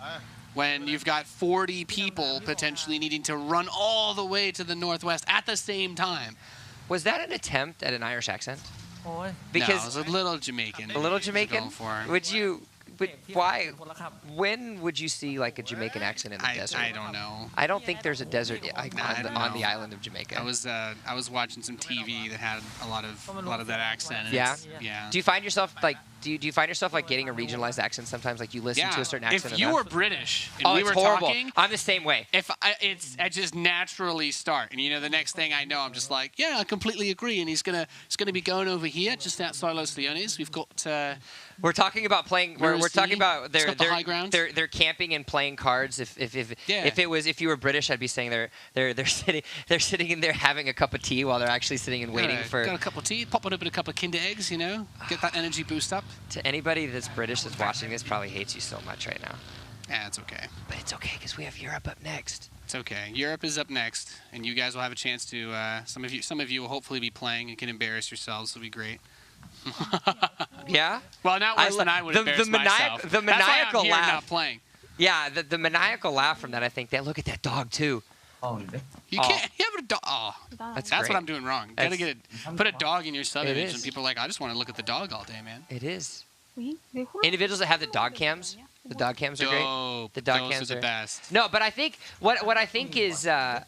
B: when you've got 40 people potentially needing to run all the way to the northwest at the same time.
A: Was that an attempt at an Irish accent?
B: No,
A: Because
B: it was a little Jamaican.
A: a little Jamaican.
B: Going for.
A: Would you? But why? When would you see like a Jamaican accent in the desert?
B: I don't know.
A: I don't think there's a desert
B: I don't
A: on the
B: know.
A: island of Jamaica.
B: I was watching some TV that had a lot of that accent. And
A: Yeah?
B: Yeah.
A: Do you find yourself like do you find yourself like getting a regionalized accent sometimes? Like you listen to a certain accent.
B: If you
A: enough?
B: were British and
A: Oh,
B: we
A: it's
B: were
A: horrible.
B: talking,
A: I'm the same way.
B: I just naturally start, and the next thing I know, I'm just like, yeah, I completely agree, and he's gonna be going over here just outside Los Leones. We've got.
A: We're talking about playing. We're talking about
B: It's got the high ground.
A: they're camping and playing cards. If you were British, I'd be saying they're sitting in there having a cup of tea while they're actually sitting and waiting for.
B: Got a cup of tea, pop it up in a couple of Kinder eggs, get that energy boost up.
A: To anybody that's British that's watching this, probably hates you so much right now.
B: Yeah, it's okay.
A: But it's okay because we have Europe up next.
B: It's okay. Europe is up next, and you guys will have a chance to. Some of you will hopefully be playing and can embarrass yourselves. It'll be great.
A: Yeah.
B: Well, not worse than I would embarrass myself.
A: The maniacal
B: That's why I'm here
A: laugh.
B: not playing.
A: Yeah, the maniacal laugh from that. I think that look at that dog too.
B: You can't. You have a dog. Oh,
A: That's
B: what
A: great.
B: I'm doing wrong. Gotta put a dog in your sub
A: It
B: image,
A: is.
B: and people are like, I just want to look at the dog all day, man.
A: It is. Individuals that have the dog cams. The dog cams are great.
B: Dope.
A: The dog
B: Those
A: cams
B: are the best.
A: No, but I think what I think is I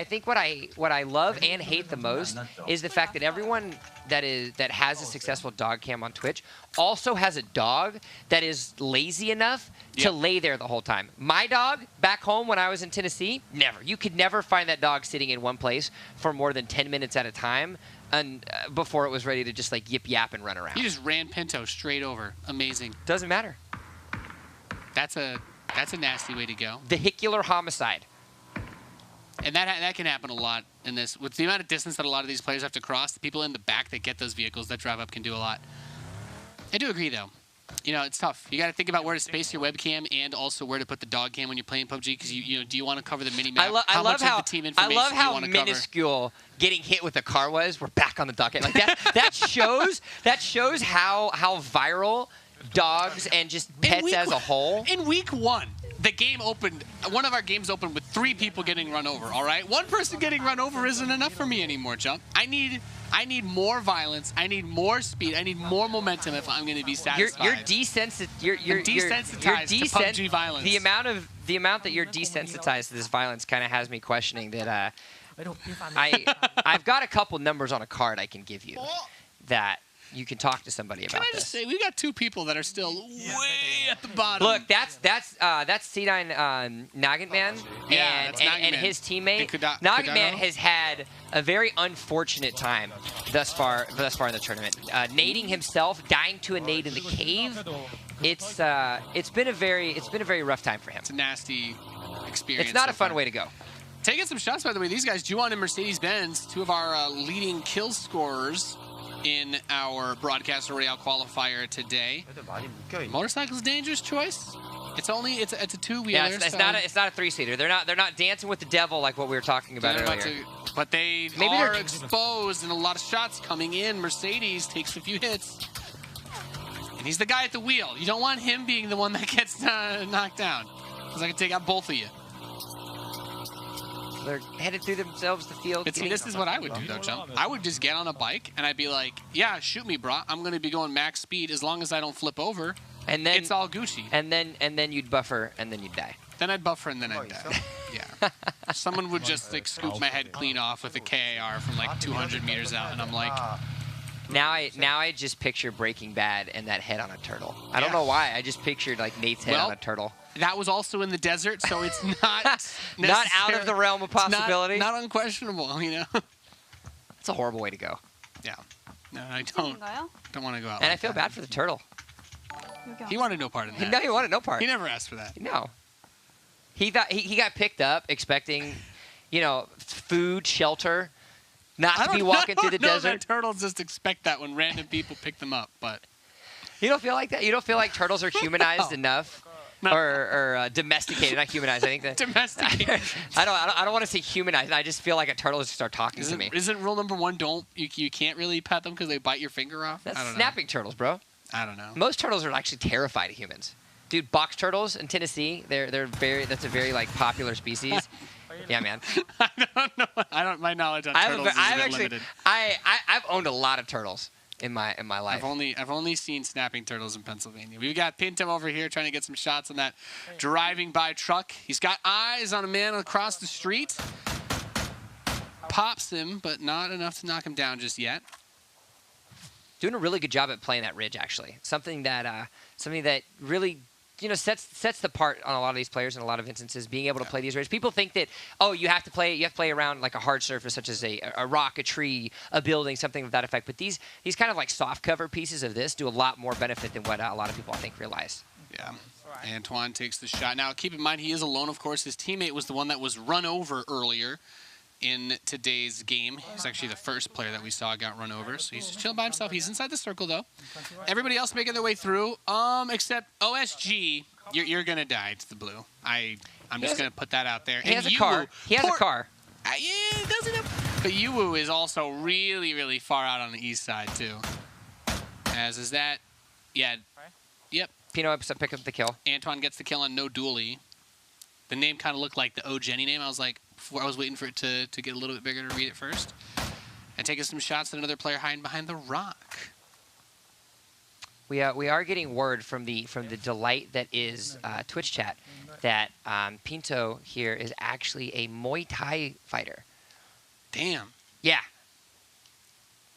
A: think what I love and hate the most is the fact that everyone that has a successful dog cam on Twitch also has a dog that is lazy enough to lay there the whole time. My dog back home when I was in Tennessee, never. You could never find that dog sitting in one place for more than 10 minutes at a time. And before it was ready to just like yip yap and run around.
B: You just ran Pinto straight over. Amazing.
A: Doesn't matter.
B: That's a nasty way to go.
A: Vehicular homicide.
B: And that can happen a lot in this. With the amount of distance that a lot of these players have to cross, the people in the back that get those vehicles that drive up can do a lot. I do agree, though. It's tough. You got to think about where to space your webcam and also where to put the dog cam when you're playing PUBG because do you want to cover the mini map?
A: I love how
B: the team information
A: I love how
B: you want to cover?
A: minuscule getting hit with a car was. We're back on the docket. Like that shows how viral dogs and just pets as a whole.
B: In week one, the game opened. One of our games opened with 3 people getting run over. All right, one person getting run over isn't enough for me anymore, Jump. I need more violence. I need more speed. I need more momentum if I'm going to be satisfied.
A: You're desensitized
B: to PUBG violence.
A: The amount that you're desensitized to this violence kind of has me questioning that. I've got a couple numbers on a card I can give you that you can talk to somebody about.
B: Can I just say we got 2 people that are still way at the bottom.
A: Look, that's C9 Nugget Man and his teammate. Nugget Man has had a very unfortunate time thus far in the tournament. Nading himself, dying to a nade in the cave. It's been a very rough time for him.
B: It's a nasty experience.
A: It's not a fun way to go.
B: Taking some shots, by the way. These guys, Juwan and Mercedes-Benz, 2 of our leading kill scorers in our broadcast Royale qualifier today. Motorcycle's dangerous choice. It's a 2-wheeler.
A: Yeah, it's not a 3-seater. They're not dancing with the devil like what we were talking about earlier.
B: But they are exposed and a lot of shots coming in. Mercedes takes a few hits. And he's the guy at the wheel. You don't want him being the one that gets knocked down. Because I can take out both of you.
A: They're headed through themselves the field.
B: But see, this is what I would do, though, Jump. I would just get on a bike, and I'd be like, yeah, shoot me, bro. I'm going to be going max speed as long as I don't flip over.
A: And then
B: it's all Gucci.
A: And then you'd buffer, and then you'd die.
B: Then I'd buffer, and then I'd die. Yeah. Someone would just like scoop my head clean off with a KAR from like 200 meters out, and I'm like...
A: Now I just picture Breaking Bad and that head on a turtle. I don't know why. I just pictured like Nate's head on a turtle.
B: That was also in the desert, so it's not
A: not out of the realm of possibility.
B: Not unquestionable,
A: It's a horrible way to go.
B: Yeah. No, I don't want to go out.
A: And I feel bad for the turtle.
B: He wanted no part in that.
A: No, he wanted no part.
B: He never asked for that.
A: No. He thought he got picked up expecting, food, shelter, not to be walking through the desert.
B: Turtles just expect that when random people pick them up, but
A: you don't feel like that. You don't feel like turtles are humanized enough or domesticated, not humanized. I think that
B: Domesticated.
A: I don't want to say humanized. I just feel like a turtle just start talking to me.
B: Isn't rule number 1 you can't really pet them because they bite your finger off?
A: That's
B: I don't
A: snapping turtles, bro.
B: know. I don't know.
A: Most turtles are actually terrified of humans. Dude, box turtles in Tennessee, that's a very like popular species. Yeah, man.
B: I don't know. My knowledge on turtles is a bit limited.
A: I've owned a lot of turtles in my life.
B: I've only seen snapping turtles in Pennsylvania. We've got Pinto over here trying to get some shots on that driving by truck. He's got eyes on a man across the street. Pops him, but not enough to knock him down just yet.
A: Doing a really good job at playing that ridge, actually. Something that really, sets the part on a lot of these players in a lot of instances, being able to play these ridges. People think that, you have to play around like a hard surface, such as a rock, a tree, a building, something of that effect. But these kind of like soft cover pieces of this do a lot more benefit than what a lot of people, I think, realize.
B: Yeah. Antoine takes the shot. Now, keep in mind, he is alone, of course. His teammate was the one that was run over earlier in today's game. He's actually the first player that we saw got run over, so he's just chilling by himself. He's inside the circle, though. Everybody else making their way through, except OSG. You're gonna die to the blue. I'm just gonna put that out there.
A: He has a car. He has a car.
B: Yeah, doesn't have. But Yuwu is also really, really far out on the east side too. As is that. Yeah. Yep.
A: Pino pick up the kill.
B: Antoine gets the kill on No Dually. The name kind of looked like the O Jenny name. I was like, I was waiting for it to get a little bit bigger to read it first. And taking some shots at another player hiding behind the rock.
A: We are getting word from the delight that is Twitch chat that Pinto here is actually a Muay Thai fighter.
B: Damn.
A: Yeah.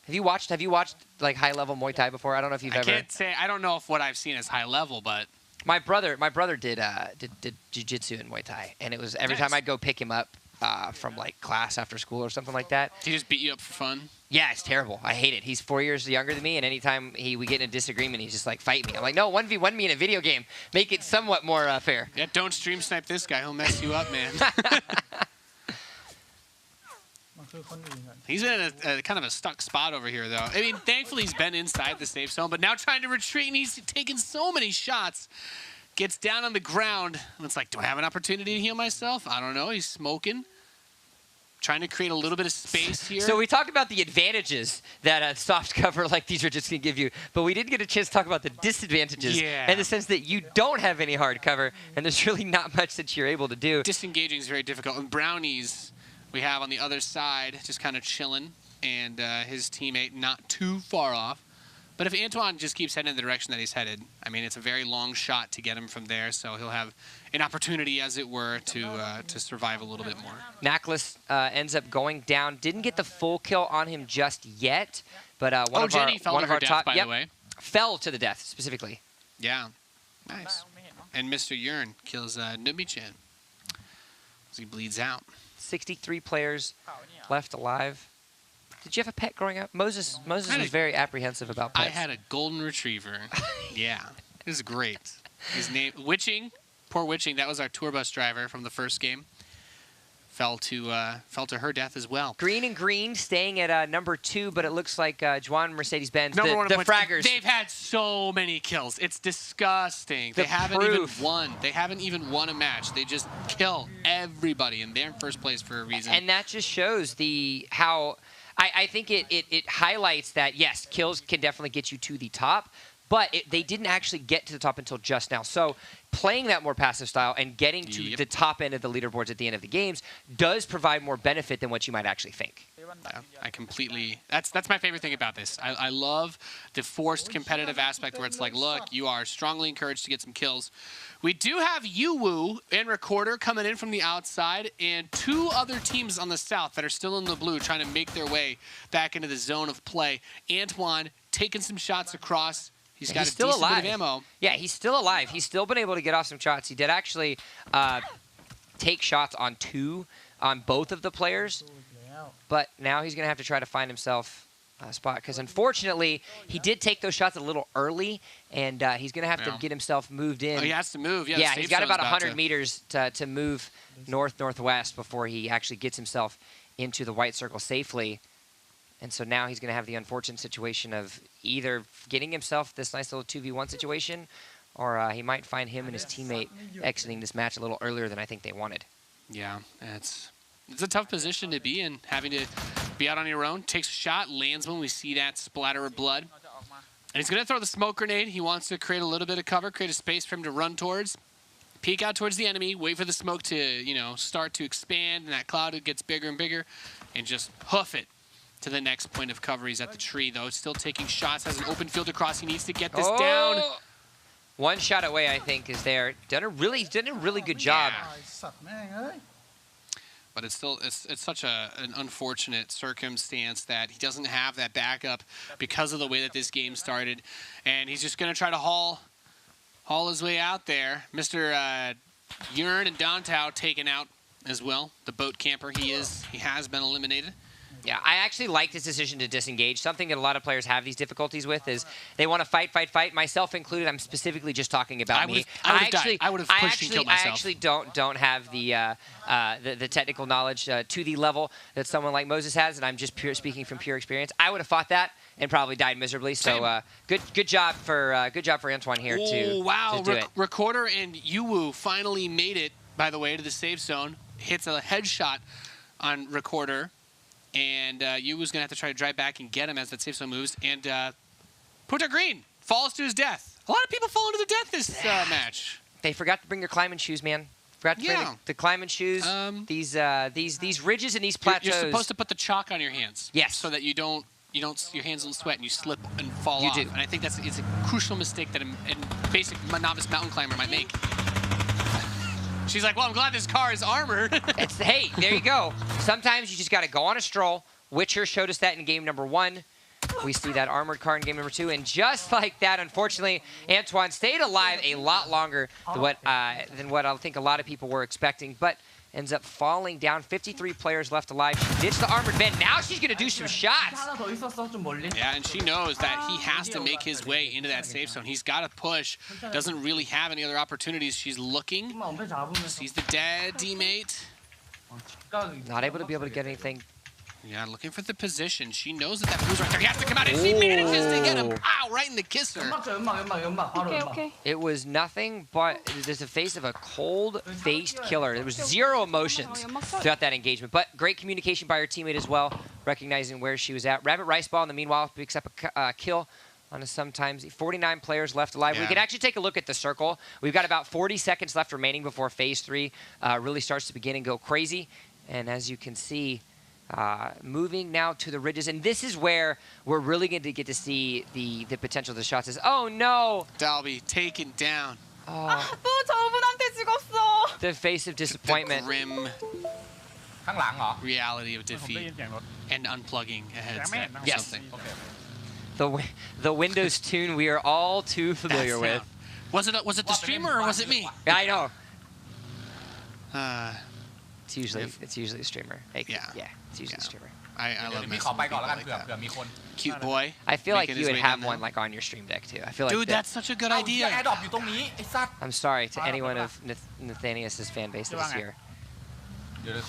A: Have you watched like high level Muay Thai before? I don't know if you've ever.
B: I can't say. I don't know if what I've seen is high level, but
A: my brother did jiu-jitsu and Muay Thai, and it was every time I'd go pick him up from like class after school or something like that.
B: He just beat you up for fun?
A: Yeah, it's terrible. I hate it. He's 4 years younger than me, and anytime we get in a disagreement, he's just like, fight me. I'm like, no, 1v1 me in a video game. Make it somewhat more fair.
B: Yeah, don't stream snipe this guy. He'll mess you up, man. He's in a kind of a stuck spot over here, though. I mean, thankfully he's been inside the safe zone, but now trying to retreat, and he's taken so many shots. Gets down on the ground, and it's like, do I have an opportunity to heal myself? I don't know. He's smoking. Trying to create a little bit of space here.
A: So we talked about the advantages that a soft cover like these are just going to give you, but we didn't get a chance to talk about the disadvantages in the sense that you don't have any hard cover, and there's really not much that you're able to do.
B: Disengaging is very difficult. And Brownies we have on the other side just kind of chilling, and his teammate not too far off. But if Antoine just keeps heading in the direction that he's headed, I mean, it's a very long shot to get him from there, so he'll have an opportunity, as it were, to survive a little bit more.
A: Naklis ends up going down. Didn't get the full kill on him just yet, but one of our top,
B: by the way.
A: Fell to the death, specifically.
B: Yeah. Nice. And Mr. Yearn kills Nubi-chan as he bleeds out.
A: 63 players left alive. Did you have a pet growing up? Moses was very apprehensive about pets.
B: I had a golden retriever. Yeah. It was great. His name, Witching. Poor Witching. That was our tour bus driver from the first game. Fell to her death as well.
A: Green and Green staying at number 2, but it looks like Juan Mercedes-Benz, the fraggers.
B: They've had so many kills. It's disgusting. They haven't even won. They haven't even won a match. They just kill everybody, and they're in first place for a reason.
A: And that just shows how... I think it highlights that, yes, kills can definitely get you to the top, but they didn't actually get to the top until just now. So playing that more passive style and getting to the top end of the leaderboards at the end of the games does provide more benefit than what you might actually think.
B: I completely... That's my favorite thing about this. I love the forced competitive aspect where it's like, look, you are strongly encouraged to get some kills. We do have Yuwu and Recorder coming in from the outside, and 2 other teams on the south that are still in the blue trying to make their way back into the zone of play. Antoine taking some shots across. He's got a decent bit of ammo.
A: Yeah, he's still alive. He's still been able to get off some shots. He did actually take shots on both of the players, but now he's going to have to try to find himself a spot because, unfortunately, he did take those shots a little early, and he's going to have to get himself moved in.
B: Oh, he has to move.
A: Yeah, he's got about 100 meters to move north-northwest before he actually gets himself into the white circle safely. And so now he's going to have the unfortunate situation of either getting himself this nice little 2v1 situation or he might find him and his teammate exiting this match a little earlier than I think they wanted.
B: Yeah, it's a tough position to be in, having to be out on your own. Takes a shot, lands one. We see that splatter of blood. And he's going to throw the smoke grenade. He wants to create a little bit of cover, create a space for him to run towards. Peek out towards the enemy, wait for the smoke to, you know, start to expand, and that cloud gets bigger and bigger, and just hoof it to the next point of cover. He's at the tree, though. Still taking shots, has an open field across. He needs to get this down.
A: One shot away, I think, is there. Done a really good job.
B: Yeah. But it's still, it's such an unfortunate circumstance that he doesn't have that backup because of the way that this game started. And he's just going to try to haul his way out there. Mr. Yearn and Dontao taken out as well. The boat camper he has been eliminated.
A: Yeah, I actually like this decision to disengage. Something that a lot of players have these difficulties with is they want to fight, myself included. I'm specifically just talking about me.
B: I would have pushed and killed myself.
A: I actually don't have the technical knowledge to the level that someone like Moses has, and I'm just speaking from pure experience. I would have fought that and probably died miserably. So good job for Antoine here to do it.
B: Recorder and Yuwu finally made it, by the way, to the safe zone. Hits a headshot on Recorder. And Yuwu's going to have to try to drive back and get him as that safe zone moves. And Puta Green falls to his death. A lot of people fall to their death this match.
A: They forgot to bring their climbing shoes, man. Forgot to bring the climbing shoes. These ridges and these plateaus.
B: You're supposed to put the chalk on your hands.
A: Yes.
B: So that your hands don't sweat and you slip and fall off.
A: You do.
B: And I think it's a crucial mistake that a basic novice mountain climber might make. She's like, well, I'm glad this car is armored.
A: Hey, there you go. Sometimes you just got to go on a stroll. Witcher showed us that in game number 1. We see that armored car in game number 2. And just like that, unfortunately, Antoine stayed alive a lot longer than what I think a lot of people were expecting. But ends up falling down. 53 players left alive. She ditched the armored van. Now she's going to do some shots.
B: Yeah, and she knows that he has to make his way into that safe zone. He's got to push. Doesn't really have any other opportunities. She's looking. Sees the dead teammate.
A: Not able to get anything.
B: Yeah, looking for the position. She knows that move's right there. He has to come out, and she manages to get him. Ow, right in the kisser.
F: Okay.
A: It was nothing but the face of a cold-faced killer. There was zero emotions throughout that engagement, but great communication by her teammate as well, recognizing where she was at. Rabbit Rice Ball in the meanwhile picks up a kill on a sometimes 49 players left alive. We can actually take a look at the circle. We've got about 40 seconds left remaining before Phase 3 really starts to begin and go crazy. And as you can see, moving now to the ridges, and this is where we're really going to get to see the potential of the shots. Oh no!
B: Dalby taken down.
A: Oh. The face of disappointment.
B: The grim reality of defeat and unplugging a headset or something.
A: The Windows tune we are all too familiar with.
B: Was it the streamer or was it me?
A: I know. It's usually a streamer. Yeah, it's usually a streamer.
B: I love this. Cute boy.
A: I feel like you would have one like on your stream deck too. I feel like
B: that's such a good idea.
A: I'm sorry to anyone of Nathanias's fan base that is here. The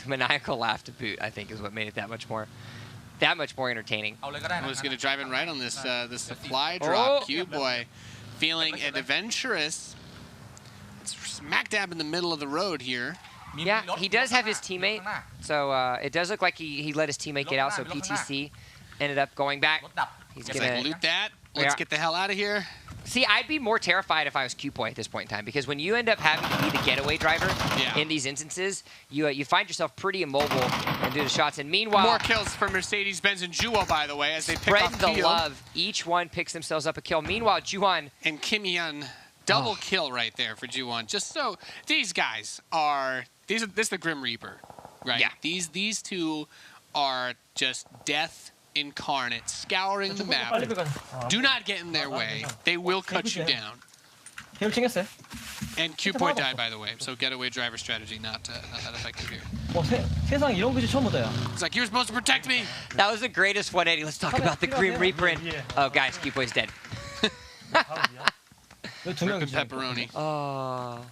A: maniacal laugh to boot, I think, is what made it that much more entertaining.
B: I was going to drive in right on this supply drop. Cute boy, feeling adventurous. It's smack dab in the middle of the road here.
A: Yeah, he does have his teammate, so it does look like he let his teammate get out, so PTC ended up going back. He's
B: going to loot that. Let's get the hell out of here.
A: See, I'd be more terrified if I was Q-Boy at this point in time, because when you end up having to be the getaway driver in these instances, you find yourself pretty immobile and do the shots. And meanwhile,
B: more kills for Mercedes-Benz and Juwo, by the way, as they pick off
A: the love. Each one picks themselves up a kill. Meanwhile, Juwon
B: and Kim Hyun, double kill right there for Juwon. Just so these guys are this is the Grim Reaper, right? Yeah. These two are just death incarnate, scouring the map. Do not get in their way. They will cut you down. And Q-Point died, by the way, so getaway driver strategy not that effective here. It's like, you're supposed to protect me.
A: That was the greatest 180. Let's talk about the Grim Reaper. And, oh, guys, Q-Point's dead.
B: Pepperoni.
A: Oh,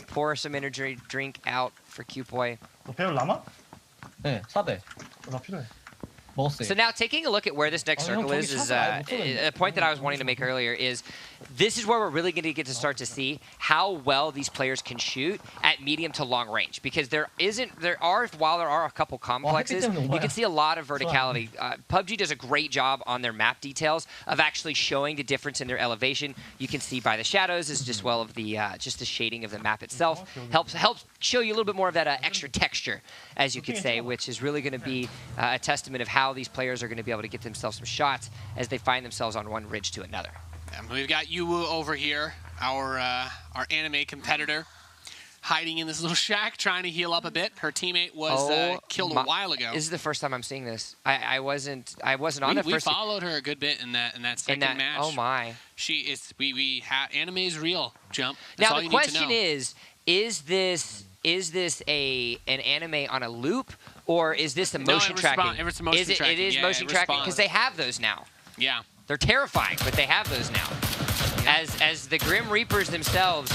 A: pour some energy drink out for Q-Boy. So now taking a look at where this next circle is a point that I was wanting to make earlier is this is where we're really going to get to start to see how well these players can shoot at medium to long range, because while there are a couple complexes, you can see a lot of verticality. PUBG does a great job on their map details of actually showing the difference in their elevation. You can see by the shadows as well of the just the shading of the map itself helps show you a little bit more of that extra texture, as you could say, which is really going to be a testament of how these players are going to be able to get themselves some shots as they find themselves on one ridge to another.
B: We've got Yuwu over here, our anime competitor, hiding in this little shack, trying to heal up a bit. Her teammate was killed a while ago.
A: This is the first time I'm seeing this. I wasn't on the first.
B: We followed her a good bit in that second match.
A: Oh my!
B: We have anime is real. Jump.
A: That's now the question is this an anime on a loop, or is this a motion tracking?
B: It's motion tracking.
A: It is motion tracking because they have those now.
B: Yeah.
A: They're terrifying, but they have those now. As the Grim Reapers themselves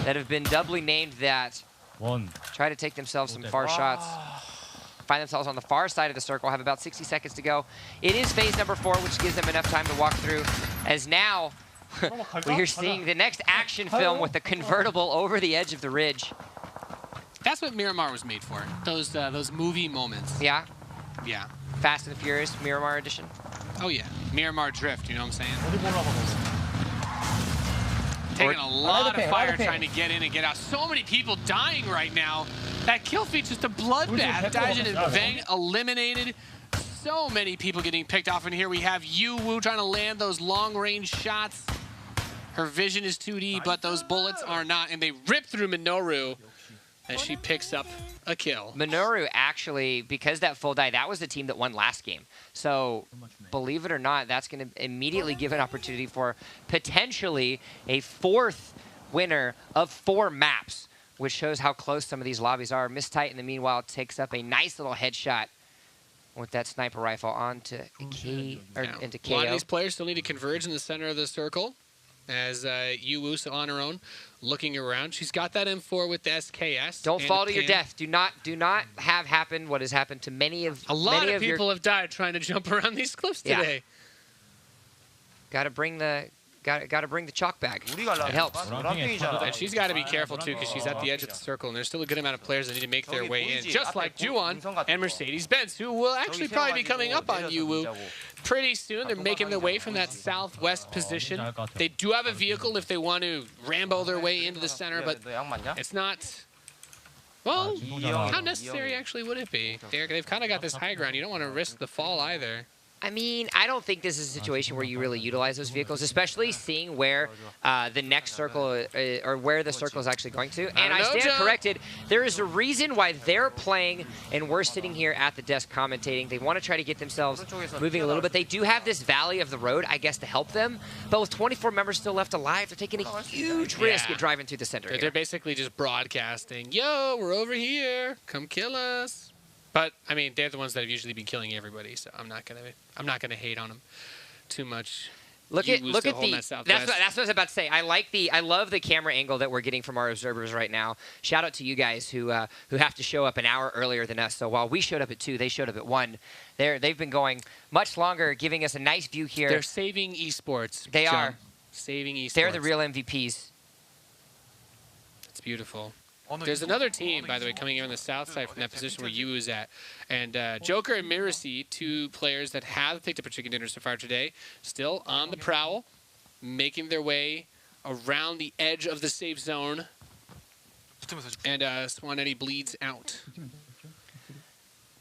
A: that have been doubly named that try to take themselves some far shots. Find themselves on the far side of the circle, have about 60 seconds to go. It is phase number 4, which gives them enough time to walk through, as now we are seeing the next action film with the convertible over the edge of the ridge.
B: That's what Miramar was made for. Those movie moments.
A: Yeah?
B: Yeah.
A: Fast and the Furious Miramar edition.
B: Oh yeah. Miramar Drift, you know what I'm saying? Taking a lot of fire trying to get in and get out. So many people dying right now. That kill feed just a bloodbath. Daijin and Vang eliminated. So many people getting picked off. And here we have Yuwu trying to land those long-range shots. Her vision is 2D, but those bullets are not. And they rip through Minoru as she picks up a kill.
A: Minoru actually, because that full die, that was the team that won last game. So believe it or not, that's going to immediately give an opportunity for potentially a 4th winner of 4 maps, which shows how close some of these lobbies are. Miss Tight, in the meanwhile, takes up a nice little headshot with that sniper rifle onto into KO.
B: A lot of these players still need to converge in the center of the circle. As Yuwu still on her own, looking around. She's got that M4 with the SKS.
A: Don't fall to your death. Do not have happen what has happened to many of
B: a lot of people have died trying to jump around these cliffs today.
A: Got to bring the chalk bag. It helps.
B: And she's got to be careful too, because she's at the edge of the circle, and there's still a good amount of players that need to make their way in, just like Juwon and Mercedes-Benz, who will actually probably be coming up on Yuwu pretty soon. They're making their way from that southwest position. They do have a vehicle if they want to Rambo their way into the center, but it's not. Well, how necessary actually would it be? They've kind of got this high ground. You don't want to risk the fall either.
A: I mean, I don't think this is a situation where you really utilize those vehicles, especially seeing where the next circle or where the circle is actually going to. And I stand corrected. There is a reason why they're playing and we're sitting here at the desk commentating. They want to try to get themselves moving a little bit. They do have this valley of the road, I guess, to help them. But with 24 members still left alive, they're taking a huge risk at driving through the center.
B: They're basically just broadcasting, "Yo, we're over here. Come kill us." But I mean, they're the ones that have usually been killing everybody, so I'm not gonna hate on them too much.
A: Look at the. That's what I was about to say. I love the camera angle that we're getting from our observers right now. Shout out to you guys who have to show up an hour earlier than us. So while we showed up at 2, they showed up at 1. They've been going much longer, giving us a nice view here.
B: They're saving esports.
A: They are
B: saving esports.
A: They're the real MVPs.
B: It's beautiful. There's another team, by the way, coming in on the south side from that position where Yu is at. And Joker and Mirasi, 2 players that have picked up a chicken dinner so far today, still on the prowl, making their way around the edge of the safe zone. And Swanetti bleeds out.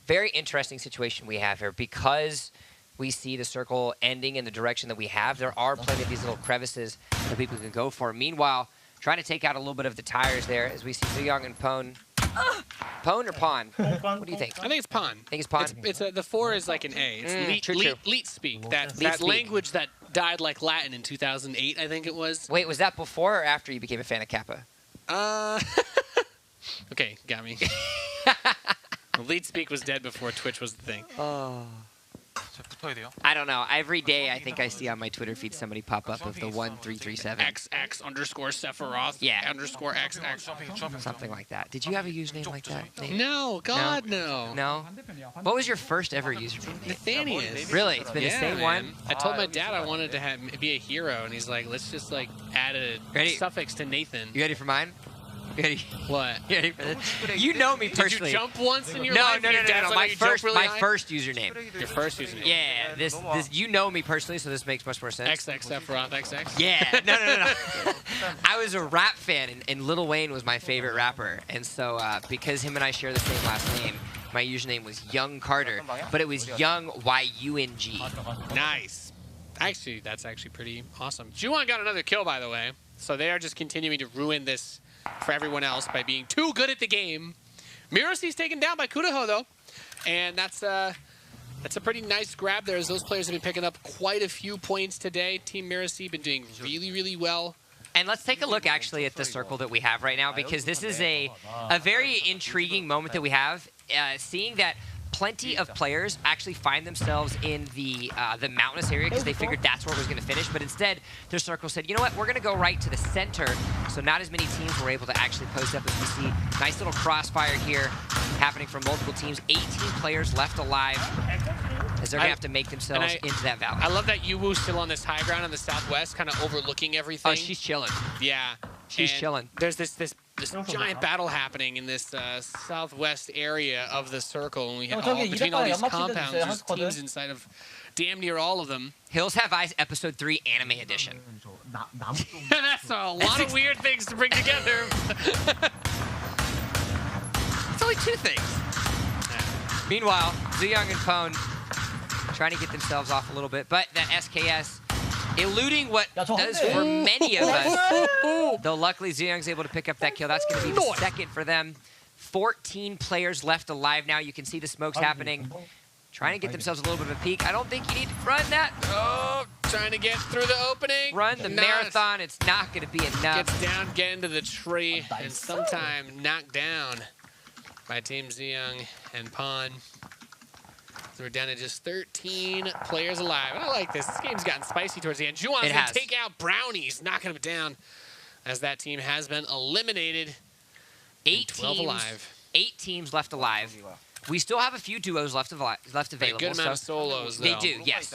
A: Very interesting situation we have here because we see the circle ending in the direction that we have. There are plenty of these little crevices that people can go for. Meanwhile, trying to take out a little bit of the tires there as we see Zuyong and Pone. Pone or Pawn? What do you think?
B: I think it's Pawn.
A: I think it's Pawn?
B: The 4 is like an A. It's leet speak. That language that died like Latin in 2008, I think it was.
A: Wait, was that before or after you became a fan of Kappa?
B: Okay, got me. Leet speak was dead before Twitch was the thing.
A: Oh. I don't know. Every day, I think I see on my Twitter feed somebody pop up of the 1337.
B: XX_Sephiroth.
A: Yeah.
B: _XX.
A: Something like that. Did you have a username like that? Nate?
B: No, God, no.
A: No? What was your first ever username, Nate?
B: Nathanius.
A: Really? It's been the same one?
B: I told my dad I wanted to be a hero, and he's like, let's just like add a suffix to Nathan.
A: You ready for mine? You ready?
B: What?
A: You ready for this? You know me personally.
B: Did you jump once in your
A: no,
B: life?
A: No. My first username.
B: Your first username.
A: Yeah, this you know me personally, so this makes much more sense.
B: XX Sephiroth XX.
A: Yeah, no. I was a rap fan, and Lil Wayne was my favorite rapper, and so because him and I share the same last name, my username was Young Carter, but it was Young Y-U-N-G.
B: Nice. Actually, that's actually pretty awesome. Juwon got another kill, by the way, so they are just continuing to ruin this for everyone else by being too good at the game. Mirosi's taken down by Kudaho, though, and that's a pretty nice grab there, as those players have been picking up quite a few points today. Team Mirosi been doing really, really well.
A: And let's take a look actually at the circle that we have right now, because this is a very intriguing moment that we have, seeing that plenty of players actually find themselves in the mountainous area because they figured that's where it was going to finish. But instead, their circle said, you know what, we're going to go right to the center. So not as many teams were able to actually post up as we see. Nice little crossfire here happening from multiple teams. 18 players left alive as they're going to have to make themselves into that valley.
B: I love that Yuwu's still on this high ground in the southwest, kind of overlooking everything.
A: Oh, she's chilling.
B: Yeah.
A: She's chilling.
B: There's this giant battle happening in this southwest area of the circle. And we have between all these compounds, there's teams inside of damn near all of them.
A: Hills Have Eyes Episode 3 Anime Edition.
B: That's a lot of weird things to bring together.
A: It's only two things. Meanwhile, Zuyang and Pone trying to get themselves off a little bit, but that SKS eluding what does for many of us. Though luckily Zuyang's able to pick up that kill. That's going to be the second for them. 14 players left alive now. You can see the smokes happening. Trying to get themselves a little bit of a peek. I don't think you need to run that.
B: Oh, trying to get through the opening.
A: Run the marathon. It's not going to be enough.
B: Gets down, get into the tree, and sometime knocked down by Team Zuyang and Pon. So we're down to just 13 players alive. I like this. This game's gotten spicy towards the end. Juwon's going to take out Brownies, knocking him down as that team has been eliminated. 12 alive.
A: 8 teams left alive. We still have a few duos left available.
B: A good amount of solos, though.
A: They do, yes.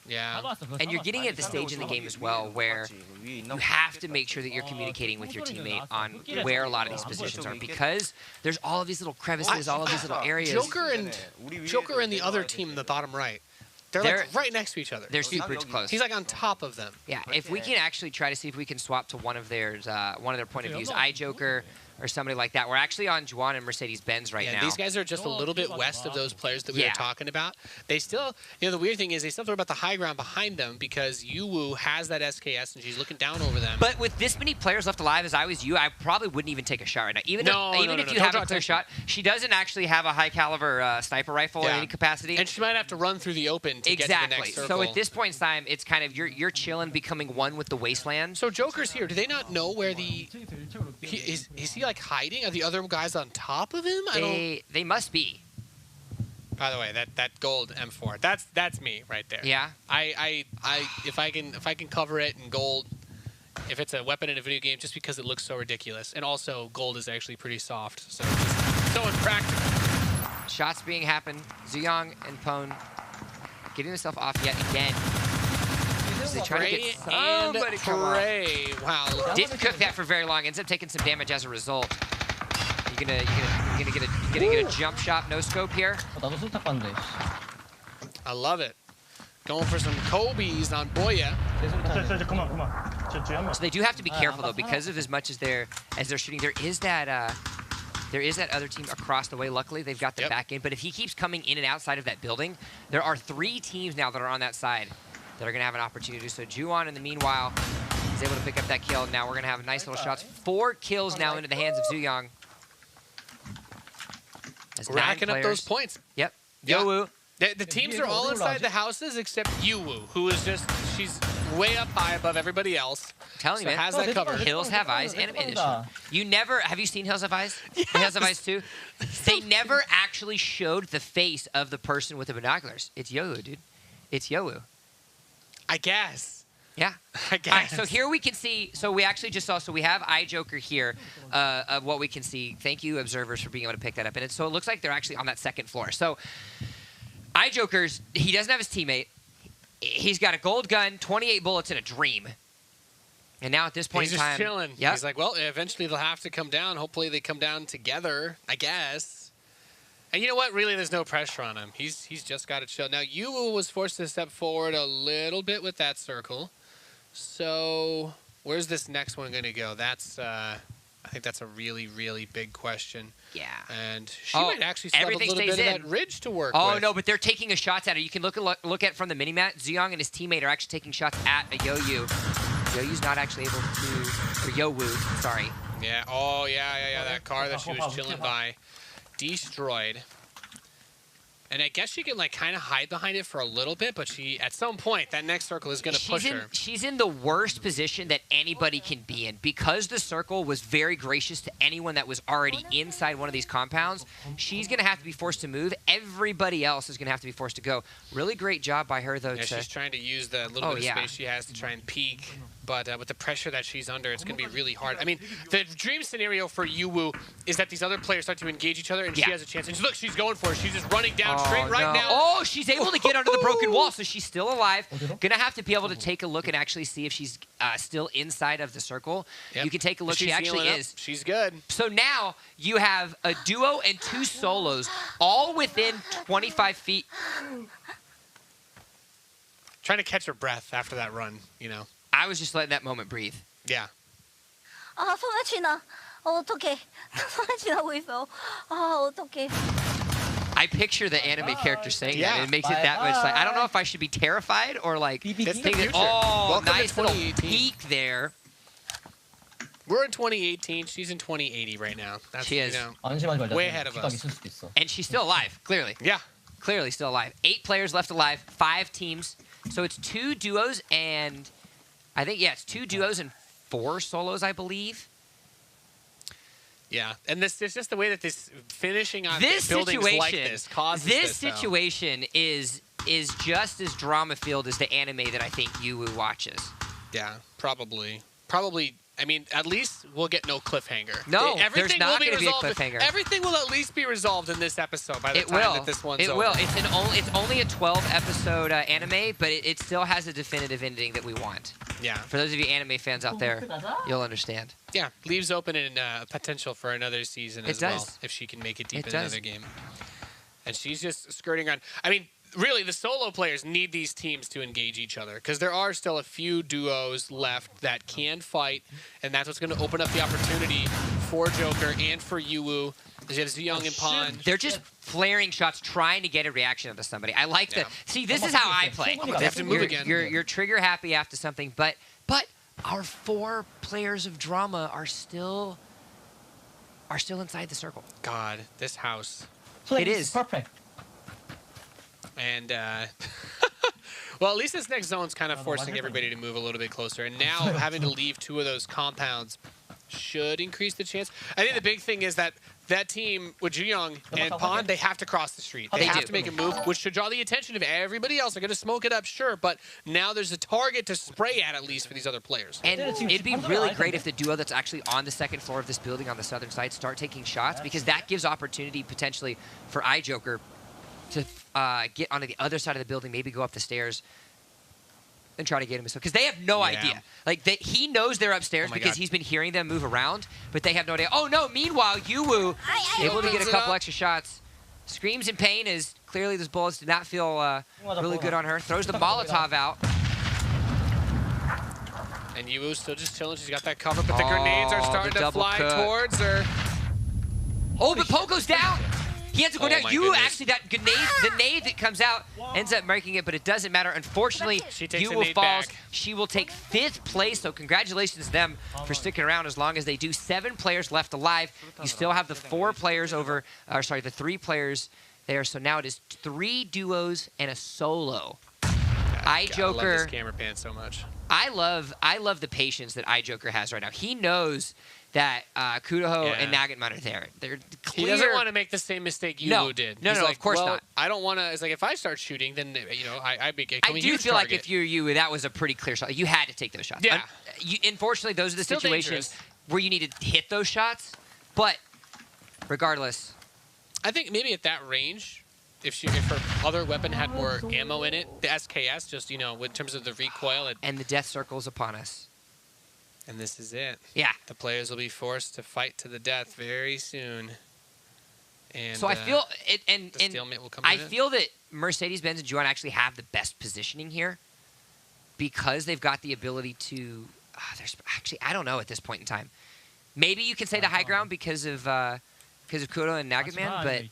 B: Yeah.
A: And you're getting at the stage in the game as well where you have to make sure that you're communicating with your teammate on where a lot of these positions are, because there's all of these little crevices, all of these little areas.
B: Joker and the other team in the bottom right, they're like right next to each other.
A: They're super close.
B: He's like on top of them.
A: Yeah, if we can actually try to see if we can swap to one of their point of views, iJoker or somebody like that. We're actually on Juwon and Mercedes-Benz right now.
B: These guys are just a little bit west of those players that we were talking about. They still, the weird thing is they still talk about the high ground behind them because Yuwu has that SKS and she's looking down over them.
A: But with this many players left alive, as I was you, I probably wouldn't even take a shot right now. Even if you have a clear shot, she doesn't actually have a high caliber sniper rifle in any capacity.
B: And she might have to run through the open to get to the next circle.
A: So at this point in time, it's kind of you're chilling, becoming one with the wasteland.
B: So Joker's here. Do they not know where is he like hiding? Are the other guys on top of him?
A: They must be.
B: By the way, that gold M4, that's me right there.
A: Yeah.
B: If I can cover it in gold, if it's a weapon in a video game, just because it looks so ridiculous, and also gold is actually pretty soft, so it's so impractical.
A: Shots being happened. Zuyang and Pone getting himself off yet again. They try to get somebody come off.
B: Wow.
A: Didn't cook that for very long. Ends up taking some damage as a result. You gonna get a jump shot, no scope here.
B: I love it. Going for some Kobe's on Boya.
A: So they do have to be careful though, because of as much as they're shooting. There is that other team across the way. Luckily, they've got the back end. But if he keeps coming in and outside of that building, there are 3 teams now that are on that side that are going to have an opportunity. So Juwon, in the meanwhile, is able to pick up that kill. Now we're going to have nice little shots. 4 kills now into the hands of Zuyang.
B: Racking up those points.
A: Yep. Yowu
B: The teams are all inside the houses except Yuwu, who is just, she's way up high above everybody else.
A: Telling you, man.
B: Has that covered.
A: Hills Have Eyes Anime Edition. You never, have you seen Hills Have Eyes? Yes. Hills Have Eyes 2? They never actually showed the face of the person with the binoculars. It's Yowu, dude. It's Yowu.
B: I guess.
A: Yeah.
B: I guess.
A: All right, so here we can see, so we actually just saw, so we have iJoker here of what we can see. Thank you, observers, for being able to pick that up. And so it looks like they're actually on that second floor. So iJoker's, he doesn't have his teammate. He's got a gold gun, 28 bullets, and a dream. And now at this point in time,
B: he's just chilling.
A: Yep.
B: He's like, well, eventually they'll have to come down. Hopefully they come down together, I guess. And you know what? Really, there's no pressure on him. He's just got to chill. Now, Yuwu was forced to step forward a little bit with that circle. So where's this next one going to go? That's, I think that's a really, really big question.
A: Yeah.
B: And she might actually still have a little bit of that ridge to work with.
A: Oh, no, but they're taking a shots at her. You can look at from the mini-mat. Zuyong and his teammate are actually taking shots at a Yoyu. Yoyu's not actually able to, or Yowu, sorry.
B: Yeah, oh, yeah, that car that she was chilling by. Destroyed. And I guess she can, like, kind of hide behind it for a little bit, but she, at some point, that next circle is going to push her.
A: She's in the worst position that anybody can be in. Because the circle was very gracious to anyone that was already inside one of these compounds, she's going to have to be forced to move. Everybody else is going to have to be forced to go. Really great job by her, though.
B: Yeah, she's trying to use the little bit of space she has to try and peek. But with the pressure that she's under, it's going to be really hard. I mean, the dream scenario for Yuwu is that these other players start to engage each other, and she has a chance. And look, she's going for it. She's just running down straight right now.
A: Oh, she's able to get under the broken wall, so she's still alive. Going to have to be able to take a look and actually see if she's still inside of the circle.
B: Yep.
A: You can take a look. She actually is.
B: She's good.
A: So now you have a duo and 2 solos all within 25 feet.
B: Trying to catch her breath after that run, you know.
A: I was just letting that moment breathe.
B: Yeah.
A: I picture the anime character saying that. And it makes it that much like, I don't know if I should be terrified or like, oh, nice little peek there.
B: We're in 2018. She's in 2080 right now. That's,
A: she is.
B: You know, way ahead of us.
A: And she's still alive, clearly.
B: Yeah.
A: Clearly still alive. 8 players left alive, 5 teams. So it's 2 duos and I think, it's 2 duos and 4 solos, I believe.
B: Yeah, and this is just the way that this finishing on
A: this
B: buildings
A: situation,
B: like this causes this
A: situation is just as drama-filled as the anime that I think Yuwu watches.
B: Yeah, probably. I mean, at least we'll get no cliffhanger.
A: No, there's not going to be a cliffhanger.
B: Everything will at least be resolved in this episode by the time that this one's over.
A: It will. It's only a 12-episode anime, but it still has a definitive ending that we want.
B: Yeah.
A: For those of you anime fans out there, you'll understand.
B: Yeah, leaves open in potential for another season as well, if she can make it deep in another game. And she's just skirting on. I mean, really, the solo players need these teams to engage each other because there are still a few duos left that can fight, and that's what's going to open up the opportunity for Joker and for Yuwu. You have Zuyong and Pond.
A: They're just flaring shots, trying to get a reaction out of somebody. I like that. See, this is how I play.
B: They have to move again.
A: You're trigger happy after something, but our 4 players of drama are still inside the circle.
B: God, this house.
A: It is
D: perfect.
B: And, well, at least this next zone's kind of forcing everybody to move a little bit closer. And now having to leave 2 of those compounds should increase the chance. I think the big thing is that team with Zuyong and Pond, they have to cross the street. They have to make a move, which should draw the attention of everybody else. They're going to smoke it up, sure, but now there's a target to spray at least for these other players.
A: And it'd be really great if the duo that's actually on the second floor of this building on the southern side start taking shots, because that gives opportunity potentially for iJoker to get onto the other side of the building, maybe go up the stairs and try to get him. Because they have no idea. Like, he knows they're upstairs because he's been hearing them move around, but they have no idea. Oh, no, meanwhile, Yuwu able to get a couple extra shots. Screams in pain as clearly those bullets did not feel really good on her. Throws the Molotov out.
B: And Yuwu's still just chilling. She's got that cover, but the grenades are starting to fly towards her.
A: Oh, but Poco's down. He has to go down. You actually, that grenade that comes out ends up making it, but it doesn't matter. Unfortunately, Yuwu falls. She will take 5th place, so congratulations to them for sticking around as long as they do. 7 players left alive. You still have the 4 players over, or sorry, the 3 players there. So now it is 3 duos and a solo.
B: I love
A: iJoker.
B: this camera pan so much.
A: I love the patience that iJoker has right now. He knows that Kudoho and Nagatman are there. They're clear.
B: He doesn't want to make the same mistake Yulu did.
A: No,
B: He's
A: no,
B: like,
A: of course
B: well,
A: not.
B: I don't want to. It's like if I start shooting, then I become a
A: I do
B: huge
A: feel
B: target.
A: like if you're you, that was a pretty clear shot. You had to take those shots.
B: Yeah.
A: Unfortunately, those are the
B: Still
A: situations
B: dangerous.
A: where you need to hit those shots. But regardless,
B: I think maybe at that range, if her other weapon had more ammo in it, the SKS just in terms of the recoil.
A: And the death circle is upon us.
B: And this is it.
A: Yeah.
B: The players will be forced to fight to the death very soon. And
A: so I feel it, and
B: the stalemate will come.
A: I feel that Mercedes-Benz and Juan actually have the best positioning here because they've got the ability to. There's actually I don't know at this point in time. Maybe you can say the high ground because of Kudo and Nagatman, but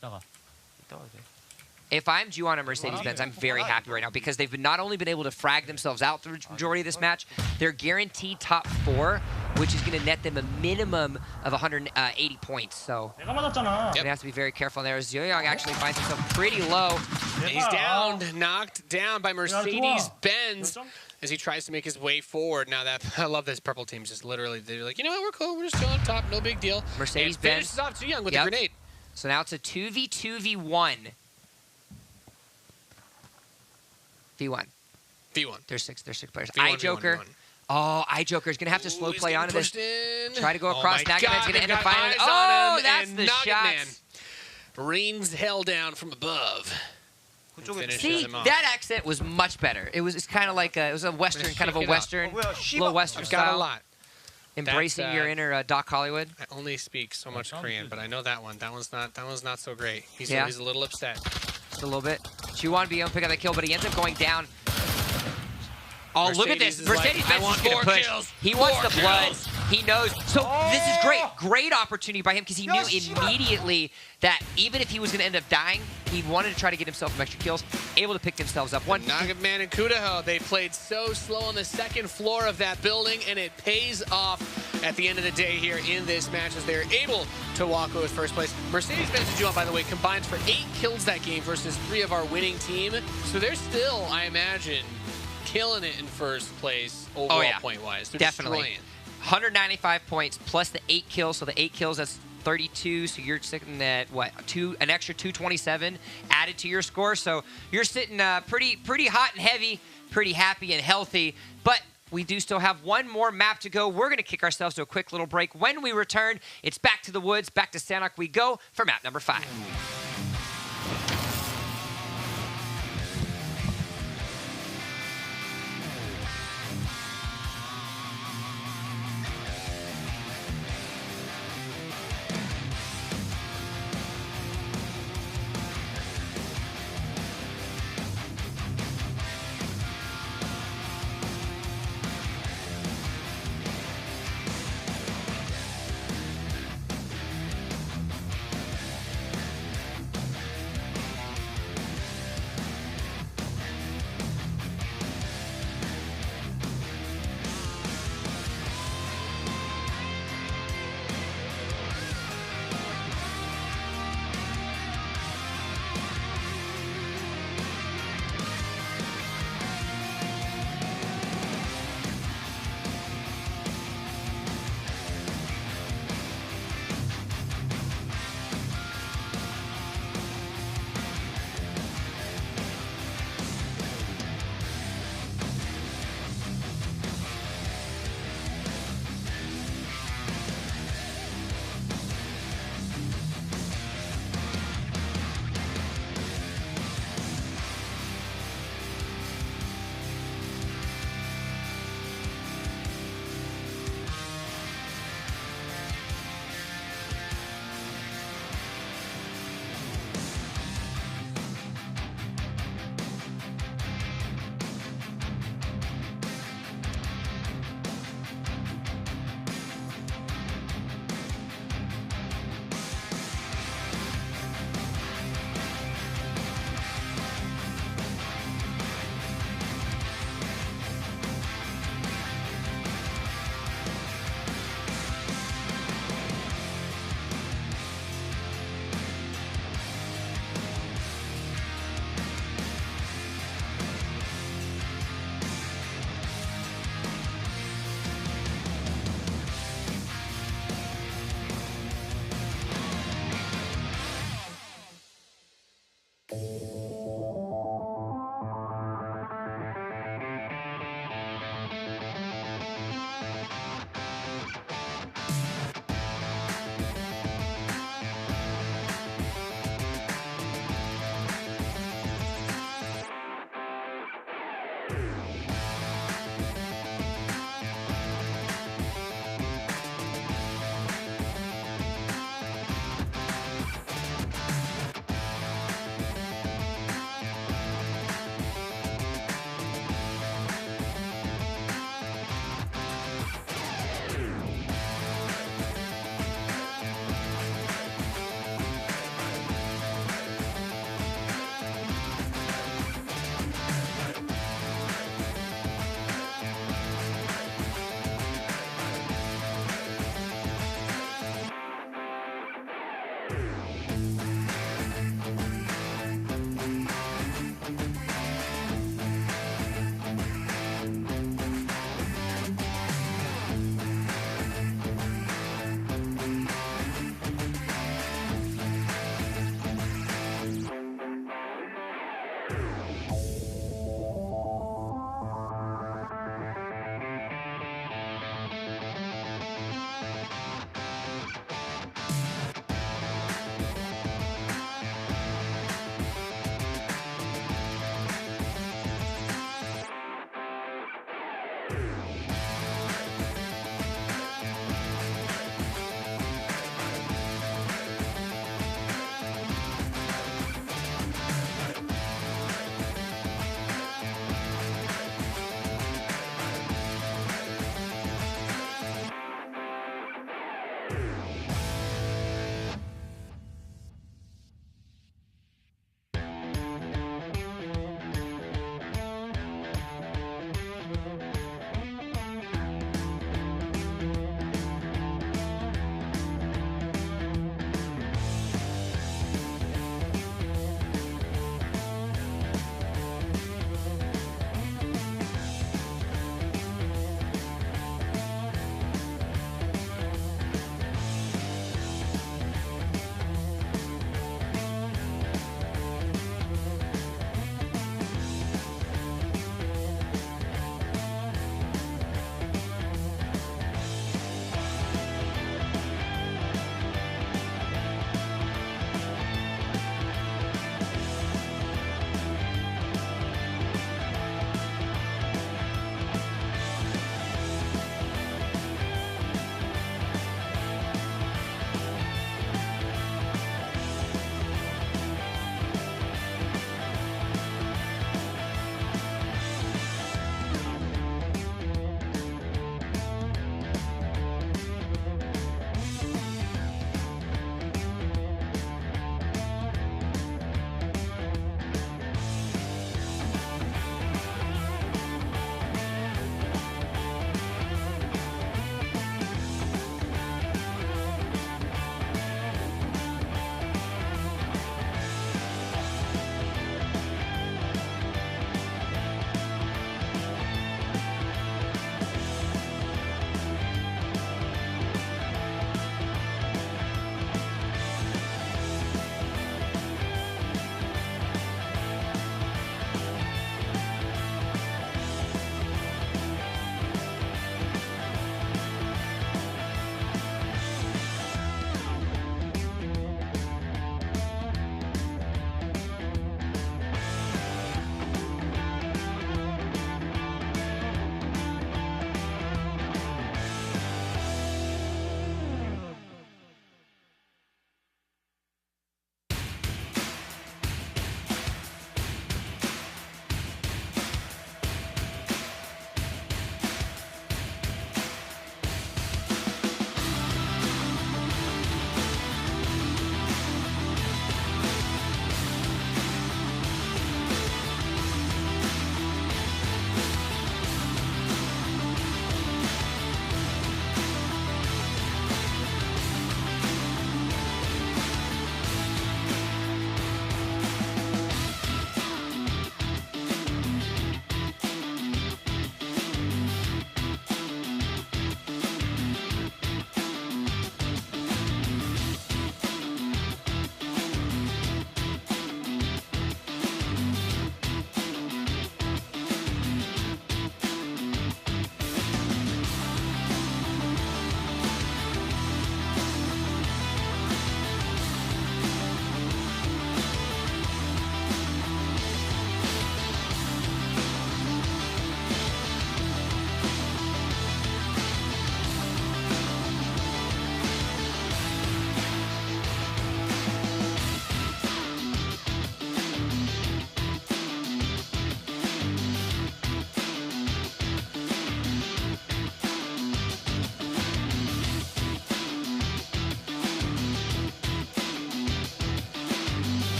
A: if I'm Juan and Mercedes-Benz, I'm very happy right now because they've not only been able to frag themselves out through the majority of this match, they're guaranteed top 4, which is going to net them a minimum of 180 points. So they have to be very careful there. Zyoyoung actually finds himself pretty low.
B: And he's down, knocked down by Mercedes-Benz as he tries to make his way forward. Now I love this purple team. Just literally, they're like, you know what, we're cool. We're just still on top. No big deal.
A: Mercedes-Benz
B: finishes off Zyoyoung with a grenade.
A: So now it's a 2v2v1. V1. There's six players. iJoker. Oh, iJoker's gonna have to slow play onto this. Try to go across. Nagatman's gonna end up finding. Oh, that's the shot.
B: Rains hell down from above.
A: See, that accent was much better. It's kind of like it was a western, kind of a western, little western
B: I've got
A: style.
B: a lot.
A: Embracing your inner Doc Hollywood.
B: I only speak so much Korean, but I know that one. That one's not so great. He's a little upset.
A: Just a little bit. Juwan be able to pick up that kill, but he ends up going down. Oh, look at this. Mercedes-Benz is going to push. He wants the blood. He knows. So this is great. Great opportunity by him because he knew immediately that even if he was going to end up dying, he wanted to try to get himself some extra kills, able to pick themselves up.
B: Nagatman and Kudoho, they played so slow on the second floor of that building, and it pays off at the end of the day here in this match as they're able to walk away with first place. Mercedes-Benz and Juwan, by the way, combined for 8 kills that game versus 3 of our winning team. So they're still, I imagine, killing it in first place overall point-wise.
A: Definitely. 195 points plus the 8 kills. So the 8 kills, that's 32. So you're sitting at, what, an extra 227 added to your score. So you're sitting pretty hot and heavy, pretty happy and healthy. But we do still have one more map to go. We're going to kick ourselves to a quick little break. When we return, it's back to the woods, back to Sanok we go for map number 5.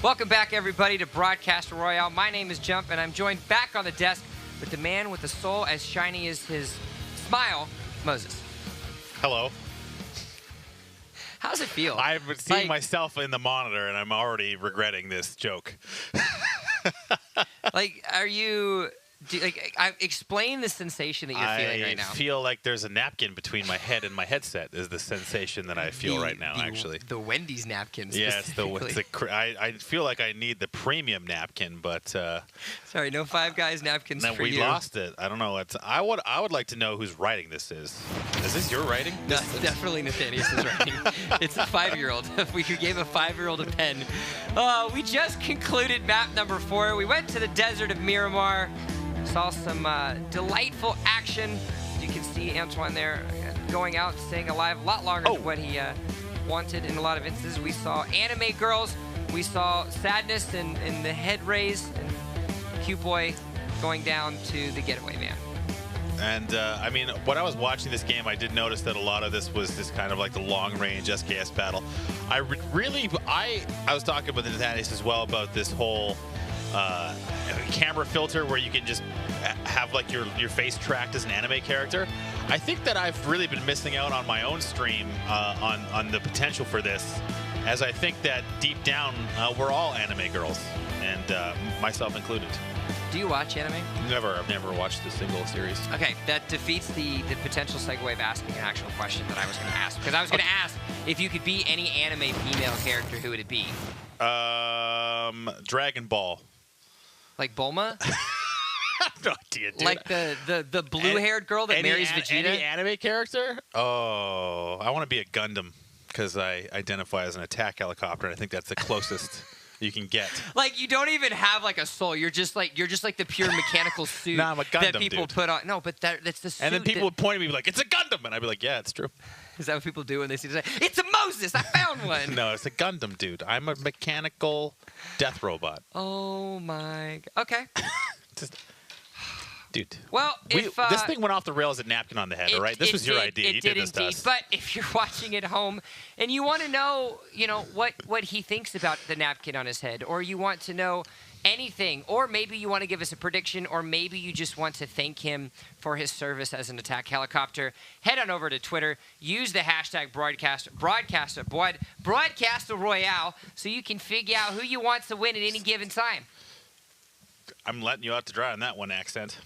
A: Welcome back, everybody, to Broadcast Royale. My name is Jump, and I'm joined back on the desk with the man with a soul as shiny as his smile, Moses.
C: Hello.
A: How does it feel?
C: I'm seeing myself in the monitor, and I'm already regretting this joke.
A: Are you... explain the sensation that you're feeling right now.
C: I feel like there's a napkin between my head and my headset is the sensation that I feel right now, actually.
A: The Wendy's napkin,
C: yes, I feel like I need the premium napkin, but...
A: Sorry, no Five Guys napkins for you.
C: We lost it. I don't know. I would like to know whose writing this is. Is this your writing?
A: No, it's definitely Nathanius' writing. It's a 5-year-old. If we gave a 5-year-old a pen. We just concluded map number 4. We went to the desert of Miramar. Saw some delightful action. You can see Antoine there going out, staying alive a lot longer than what he wanted in a lot of instances. We saw anime girls. We saw sadness in the head raise, and Q-Boy going down to the getaway van.
C: And, I mean, when I was watching this game, I did notice that a lot of this was this kind of like the long-range SKS battle. I was talking with Nathanius as well about this whole camera filter where you can just have like your face tracked as an anime character. I think that I've really been missing out on my own stream on the potential for this, as I think that deep down we're all anime girls, and myself included.
A: Do you watch anime?
C: I've never watched a single series.
A: Okay, that defeats the potential segue of asking an actual question that I was going to ask. Because I was going to ask if you could be any anime female character, who would it be?
C: Dragon Ball.
A: Like Bulma?
C: No idea, dude.
A: Like the blue-haired girl that marries Vegeta?
C: Any anime character? Oh, I want to be a Gundam because I identify as an attack helicopter, and I think that's the closest you can get.
A: Like, you don't even have like a soul. You're just like the pure mechanical suit
C: I'm a Gundam,
A: that people put on. No, but that's the suit.
C: And then people would point at me and be like, "It's a Gundam," and I'd be like, "Yeah, it's true."
A: Is that what people do when they see it? It's a Moses! I found one!
C: No, it's a Gundam, dude. I'm a mechanical death robot.
A: Oh my... Okay.
C: Dude.
A: Well,
C: this thing went off the rails at napkin on the head, all right? This was your idea. You did this to us.
A: But if you're watching at home and you want to know, what he thinks about the napkin on his head, or you want to know anything, or maybe you want to give us a prediction, or maybe you just want to thank him for his service as an attack helicopter, head on over to Twitter, use the hashtag broadcast Royale, so you can figure out who you want to win at any given time.
C: I'm letting you out to dry on that one accent.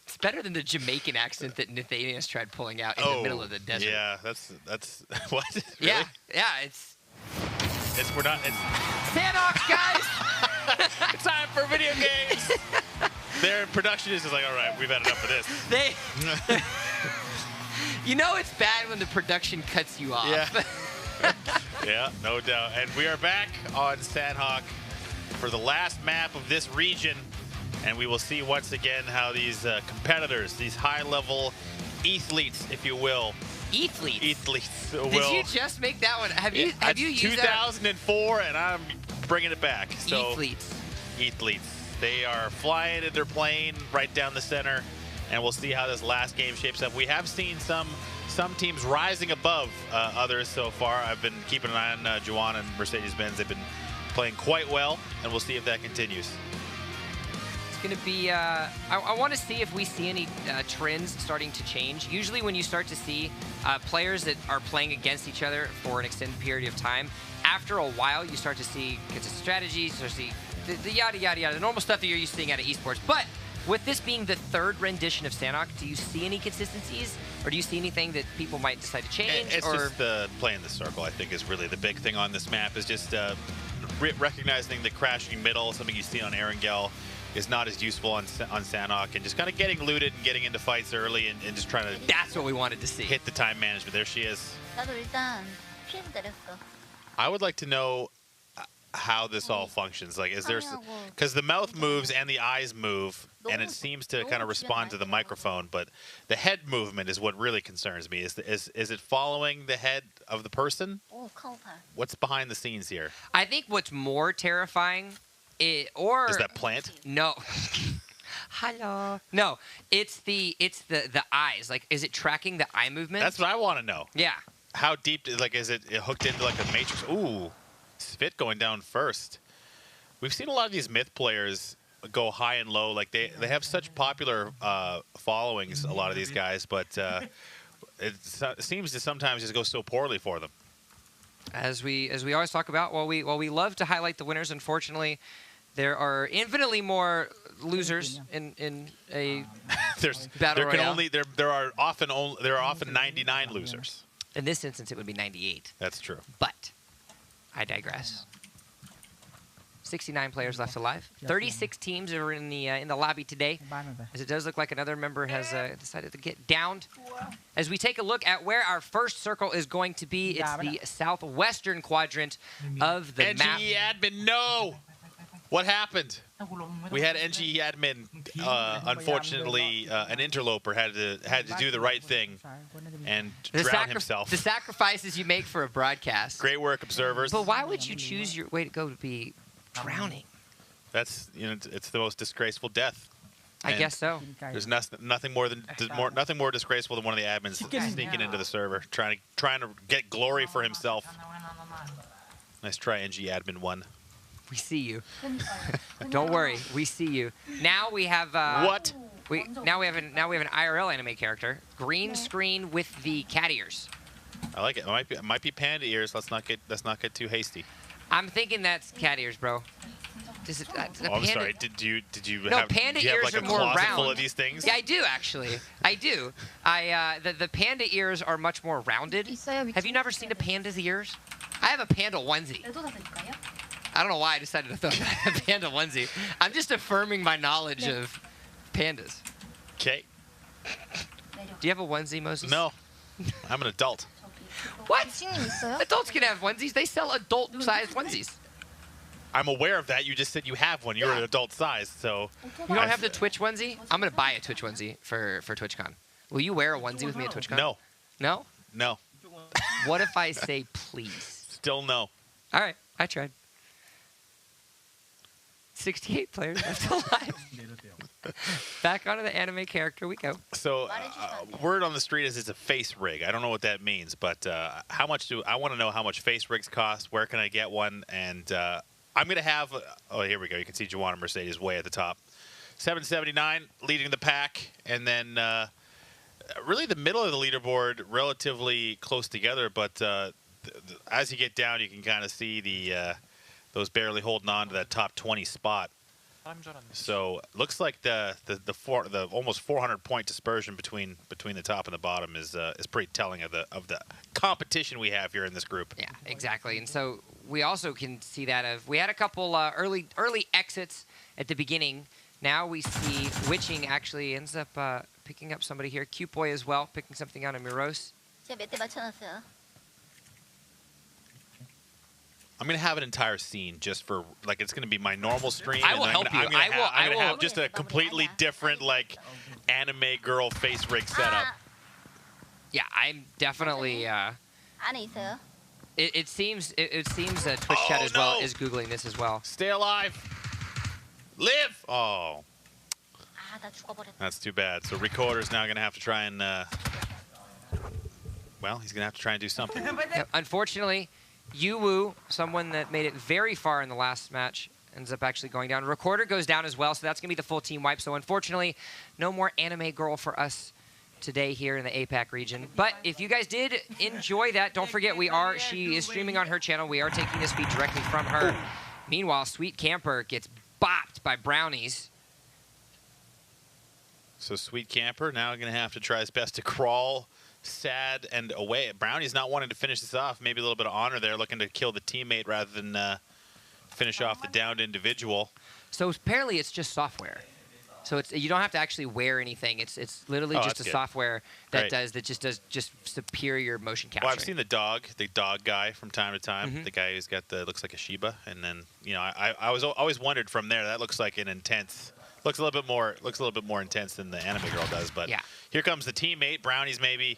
A: It's better than the Jamaican accent that Nathanius tried pulling out in the middle of the desert.
C: Yeah, that's what? Really?
A: Yeah, it's
C: we're not.
A: Sandhawks, guys.
C: It's time for video games. Their production is just like, all right, we've had enough of this.
A: It's bad when the production cuts you off.
C: Yeah. Yeah, no doubt. And we are back on Sandhawk for the last map of this region, and we will see once again how these competitors, these high-level athletes, if you will.
A: Athletes. Did you just make that one? Have you used
C: 2004, and I'm bringing it back. So,
A: athletes.
C: They are flying in their plane right down the center, and we'll see how this last game shapes up. We have seen some teams rising above others so far. I've been keeping an eye on Juwan and Mercedes-Benz. They've been playing quite well, and we'll see if that continues.
A: It's going to be, I want to see if we see any trends starting to change. Usually when you start to see players that are playing against each other for an extended period of time, after a while you start to see consistent strategies, you start to see the yada, yada, yada, the normal stuff that you're used to seeing out of esports. But with this being the third rendition of Sandhawk, do you see any consistencies, or do you see anything that people might decide to change?
C: It's just playing the circle, I think, is really the big thing on this map, is just recognizing the crashing middle, something you see on Erangel, is not as useful on Sandhawk, and just kind of getting looted and getting into fights early and just trying to...
A: That's what we wanted to see.
C: Hit the time management. There she is. I would like to know how this all functions. Like, is there... Because the mouth moves and the eyes move, and it seems to kind of respond to the microphone, but the head movement is what really concerns me. Is it following the head of the person? What's behind the scenes here?
A: I think what's more terrifying is
C: that plant?
A: No. Hello. No, it's the eyes. Like, is it tracking the eye movement?
C: That's what I want to know.
A: Yeah.
C: How deep? Like, is it hooked into like a matrix? Ooh. Svit going down first. We've seen a lot of these myth players go high and low. Like they have such popular followings, a lot of these guys, but it seems to sometimes just go so poorly for them.
A: As we always talk about, while we love to highlight the winners, unfortunately, there are infinitely more losers in a battle royale.
C: There are often 99 losers.
A: In this instance, it would be 98.
C: That's true.
A: But I digress. 69 players left alive. 36 teams are in the lobby today, as it does look like another member has decided to get downed. As we take a look at where our first circle is going to be, it's the southwestern quadrant of the map.
C: NGE admin, no! What happened? We had NGE admin. Unfortunately, an interloper had to do the right thing and drown himself.
A: The sacrifices you make for a broadcast.
C: Great work, observers.
A: But why would you choose your way to go to be drowning?
C: That's it's the most disgraceful death.
A: I guess so.
C: There's nothing more disgraceful than one of the admins sneaking into the server, trying to get glory for himself. Nice try, NG admin 1.
A: We see you. Don't worry, we see you. Now we have
C: what?
A: Now we have an IRL anime character. Green screen with the cat ears.
C: I like it. It might be panda ears. Let's not get too hasty.
A: I'm thinking that's cat ears, bro.
C: I'm sorry. Did you
A: no,
C: have,
A: panda
C: do you have
A: ears
C: like
A: are
C: a
A: more
C: closet
A: round.
C: full of these things?
A: Yeah, I do actually. I do. The panda ears are much more rounded. Have you never seen a panda's ears? I have a panda onesie. I don't know why I decided to throw a panda onesie. I'm just affirming my knowledge of pandas.
C: Okay.
A: Do you have a onesie, Moses?
C: No. I'm an adult.
A: What? Adults can have onesies. They sell adult-sized onesies.
C: I'm aware of that. You just said you have one. You're an adult size, so...
A: You don't have the Twitch onesie? I'm going to buy a Twitch onesie for TwitchCon. Will you wear a onesie with me at TwitchCon?
C: No.
A: No?
C: No.
A: What if I say please?
C: Still no.
A: All right. I tried. 68 players left alive. Back onto the anime character we go.
C: So, word on the street is it's a face rig. I don't know what that means, but I want to know how much face rigs cost. Where can I get one? And I'm gonna have. Oh, here we go. You can see Joanna Mercedes way at the top. 779 leading the pack, and then really the middle of the leaderboard relatively close together. But as you get down, you can kind of see the those barely holding on to that top 20 spot. So looks like the almost 400-point dispersion between the top and the bottom is pretty telling of the competition we have here in this group.
A: Yeah, exactly. And so we also can see that we had a couple early exits at the beginning. Now we see Witching actually ends up picking up somebody here. Cute Boy as well, picking something out of Miros.
C: I'm gonna have an entire scene just for it's gonna be my normal stream.
A: I will help you.
C: I'm gonna have just a completely different anime girl face rig setup.
A: Yeah, I'm definitely. It seems Twitch chat as well is googling this as well.
C: Stay alive. Live. Oh. That's too bad. So Recorder's now gonna have to try and. Well, he's gonna have to try and do something.
A: Yep, unfortunately. Yuwu, someone that made it very far in the last match, ends up actually going down. Recorder goes down as well, so that's going to be the full team wipe. So unfortunately, no more anime girl for us today here in the APAC region. But if you guys did enjoy that, don't forget she is streaming on her channel. We are taking this feed directly from her. Meanwhile, Sweet Camper gets bopped by Brownies.
C: So Sweet Camper now going to have to try his best to crawl sad and away. Brownie's not wanting to finish this off. Maybe a little bit of honor there, looking to kill the teammate rather than finish off the downed individual.
A: So apparently it's just software. So you don't have to actually wear anything. It's literally just a software that just does superior motion capture.
C: Well, I've seen the dog guy from time to time. The guy who's got looks like a Shiba, and then I was always wondered from there. That looks like an intense. Looks a little bit more intense than the anime girl does. But here comes the teammate. Brownie's maybe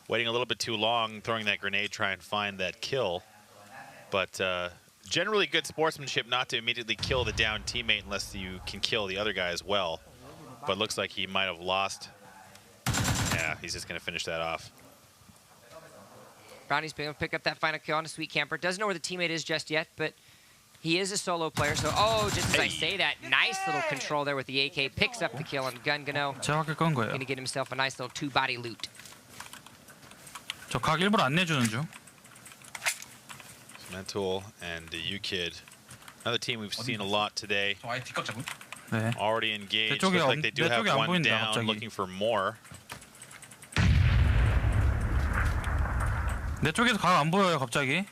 C: waiting a little bit too long, throwing that grenade, try and find that kill. But generally good sportsmanship not to immediately kill the downed teammate unless you can kill the other guy as well. But looks like he might have lost. Yeah, he's just going to finish that off.
A: Brownie's been able to pick up that final kill on a Sweet Camper. Doesn't know where the teammate is just yet, but he is a solo player. So, just as I say that, nice little control there with the AK. Picks up the kill on Gungano.
E: 제가 건 거예요.
A: Going to get himself a nice little 2-body loot.
E: 저 각 일부러 안 내주는 중.
C: Mental and the U-Kid. Another team we've seen a lot today.
D: 저 아예 뒷각 잡음.
E: 네.
C: Already engaged.
E: 내 쪽에
C: Looks like they do
E: 내
C: have
E: 쪽에 안
C: one
E: 보인다,
C: down,
E: 갑자기.
C: looking for more.
E: 내 쪽에서 각 안 보여요 갑자기.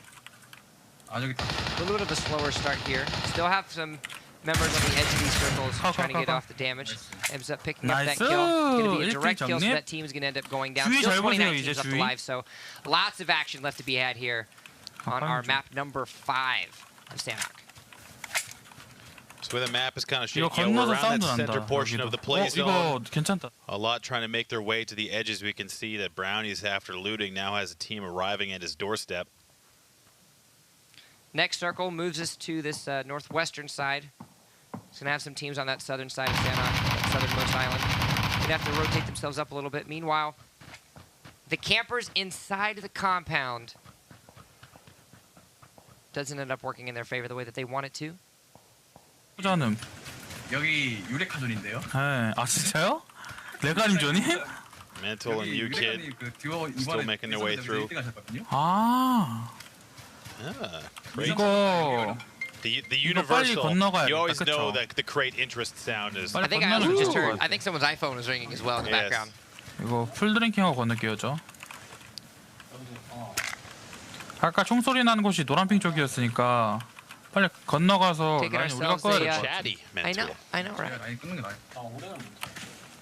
D: 아 저기 있다.
A: A little bit of a slower start here. Still have some members on the edge of these circles trying to get off the damage. Ends up picking up that
E: 나이스!
A: kill. Going to be a direct kill, so
E: 정립.
A: that team is going to end up going down.
E: 주의
A: Still
E: 잘
A: 29
E: 보세요,
A: teams
E: 이제
A: left
E: 주의.
A: alive, so lots of action left to be had here on our map number 5 of Sanhok.
C: So where the map is kind of
E: 이거
C: shaking, we're
E: 건너서
C: around
E: 사운드
C: that center
E: 난다.
C: portion of the play zone.
E: 이거 괜찮다.
C: A lot trying to make their way to the edges. We can see that Brownies, after looting, now has a team arriving at his doorstep.
A: Next circle moves us to this northwestern side. It's going to have some teams on that southern side of Sanhok, that southernmost island. Going to have to rotate themselves up a little bit. Meanwhile, the campers inside the compound doesn't end up working in their favor the way that they want it to.
E: 후자는.
D: 여기 유레카존인데요.
E: 네. 아 진짜요? 레가림존이?
C: Mental and
D: 여기
C: U-Kid.
D: 유레카존이 그 듀오
C: still
D: 이번에
C: making their way through.
D: 1등 하셨거든요.
E: 아.
C: Great.
E: 이거
C: The
E: 빨리
C: universal.
E: 건너가야겠다,
C: You always
E: 그쵸?
C: know that the crate interest sound is.
E: 빨리
A: I think I also
E: 건너는
A: just
E: 것
A: heard.
E: 같아.
A: I think someone's iPhone was ringing as well in the
C: Yes.
A: background.
E: 이거 풀 드링킹하고 건널게요 저. 아까 총소리 나는 곳이 노란핑 쪽이었으니까 빨리 건너가서
A: Taking
E: 라인 우리가
A: ourselves
E: 꺼야
A: a,
E: 될 것 같아.
C: Chatty
A: I know,
C: Mental.
A: right?
D: 라인 끊는 게 나아요.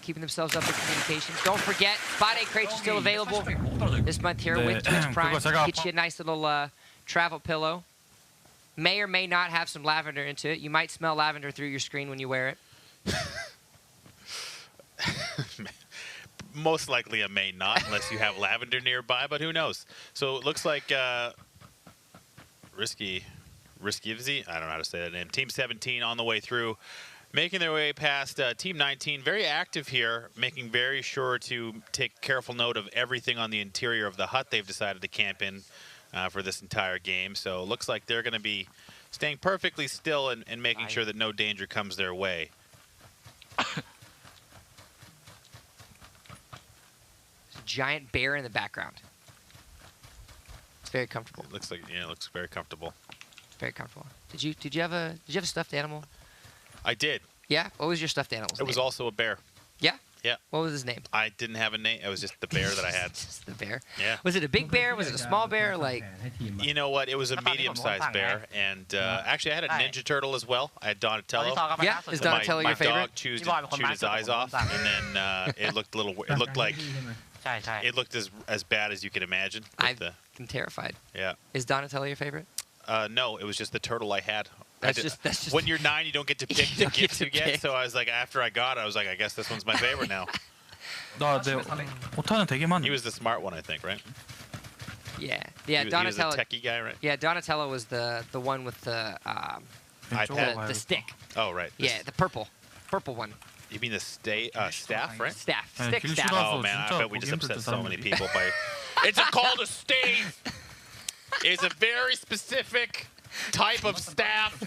A: Keeping themselves up in communications. Don't forget, Spot A crates are still available this month here
E: 네,
A: with Twitch Prime.
E: 그거 제가
A: Get you a nice little travel pillow. May or may not have some lavender into it. You might smell lavender through your screen when you wear it.
C: Most likely a may not, unless you have lavender nearby, but who knows? So it looks like Risky Ivzy, I don't know how to say that name. Team 17 on the way through, making their way past Team 19. Very active here, making very sure to take careful note of everything on the interior of the hut they've decided to camp in for this entire game. So it looks like they're going to be staying perfectly still and making sure that no danger comes their way.
A: Giant bear in the background. It's very comfortable.
C: It looks like it looks very comfortable.
A: Very comfortable. Did you have a stuffed animal?
C: I did.
A: Yeah. What was your stuffed animal's
C: It was
A: name?
C: also a bear.
A: Yeah.
C: Yeah.
A: What was his name?
C: I didn't have a name. It was just the bear that I had.
A: Just the bear.
C: Yeah.
A: Was it a big bear? Was it a small bear? Like,
C: You know what? It was a medium-sized bear, and actually I had a Ninja Turtle as well. I had Donatello.
A: yeah. Is
C: But
A: Donatello
C: my
A: your favorite?
C: dog chewed his eyes off, and then it looked a little. It looked like it looked as bad as you can imagine. with
A: I'm terrified.
C: yeah.
A: Is Donatello your favorite?
C: No, it was just the turtle I had.
A: That's just
C: When you're 9, you don't get to pick
A: You
C: the
A: don't get
C: gifts
A: to
C: you get.
A: pick.
C: So I was like, after I got it, I was like, I guess this one's my favorite now.
E: 나내 오타는 되게 많아.
C: He was the smart one, I think, right?
A: Yeah.
C: He
A: Yeah.
C: was
A: Donatello.
C: a techie guy, right?
A: Yeah. Donatello was the one with the
C: iPad.
A: the stick.
C: Oh, right.
A: Yeah. The purple one.
C: You mean the staff, right?
A: Staff.
E: Yeah,
A: Stick
E: 길
A: staff.
E: 싫어.
C: Oh man, I
E: 진짜
C: bet we
E: 보기
C: just upset
E: 힘들다,
C: so many
E: 사람들이.
C: people by. It's called a stave. It's a very specific type of staff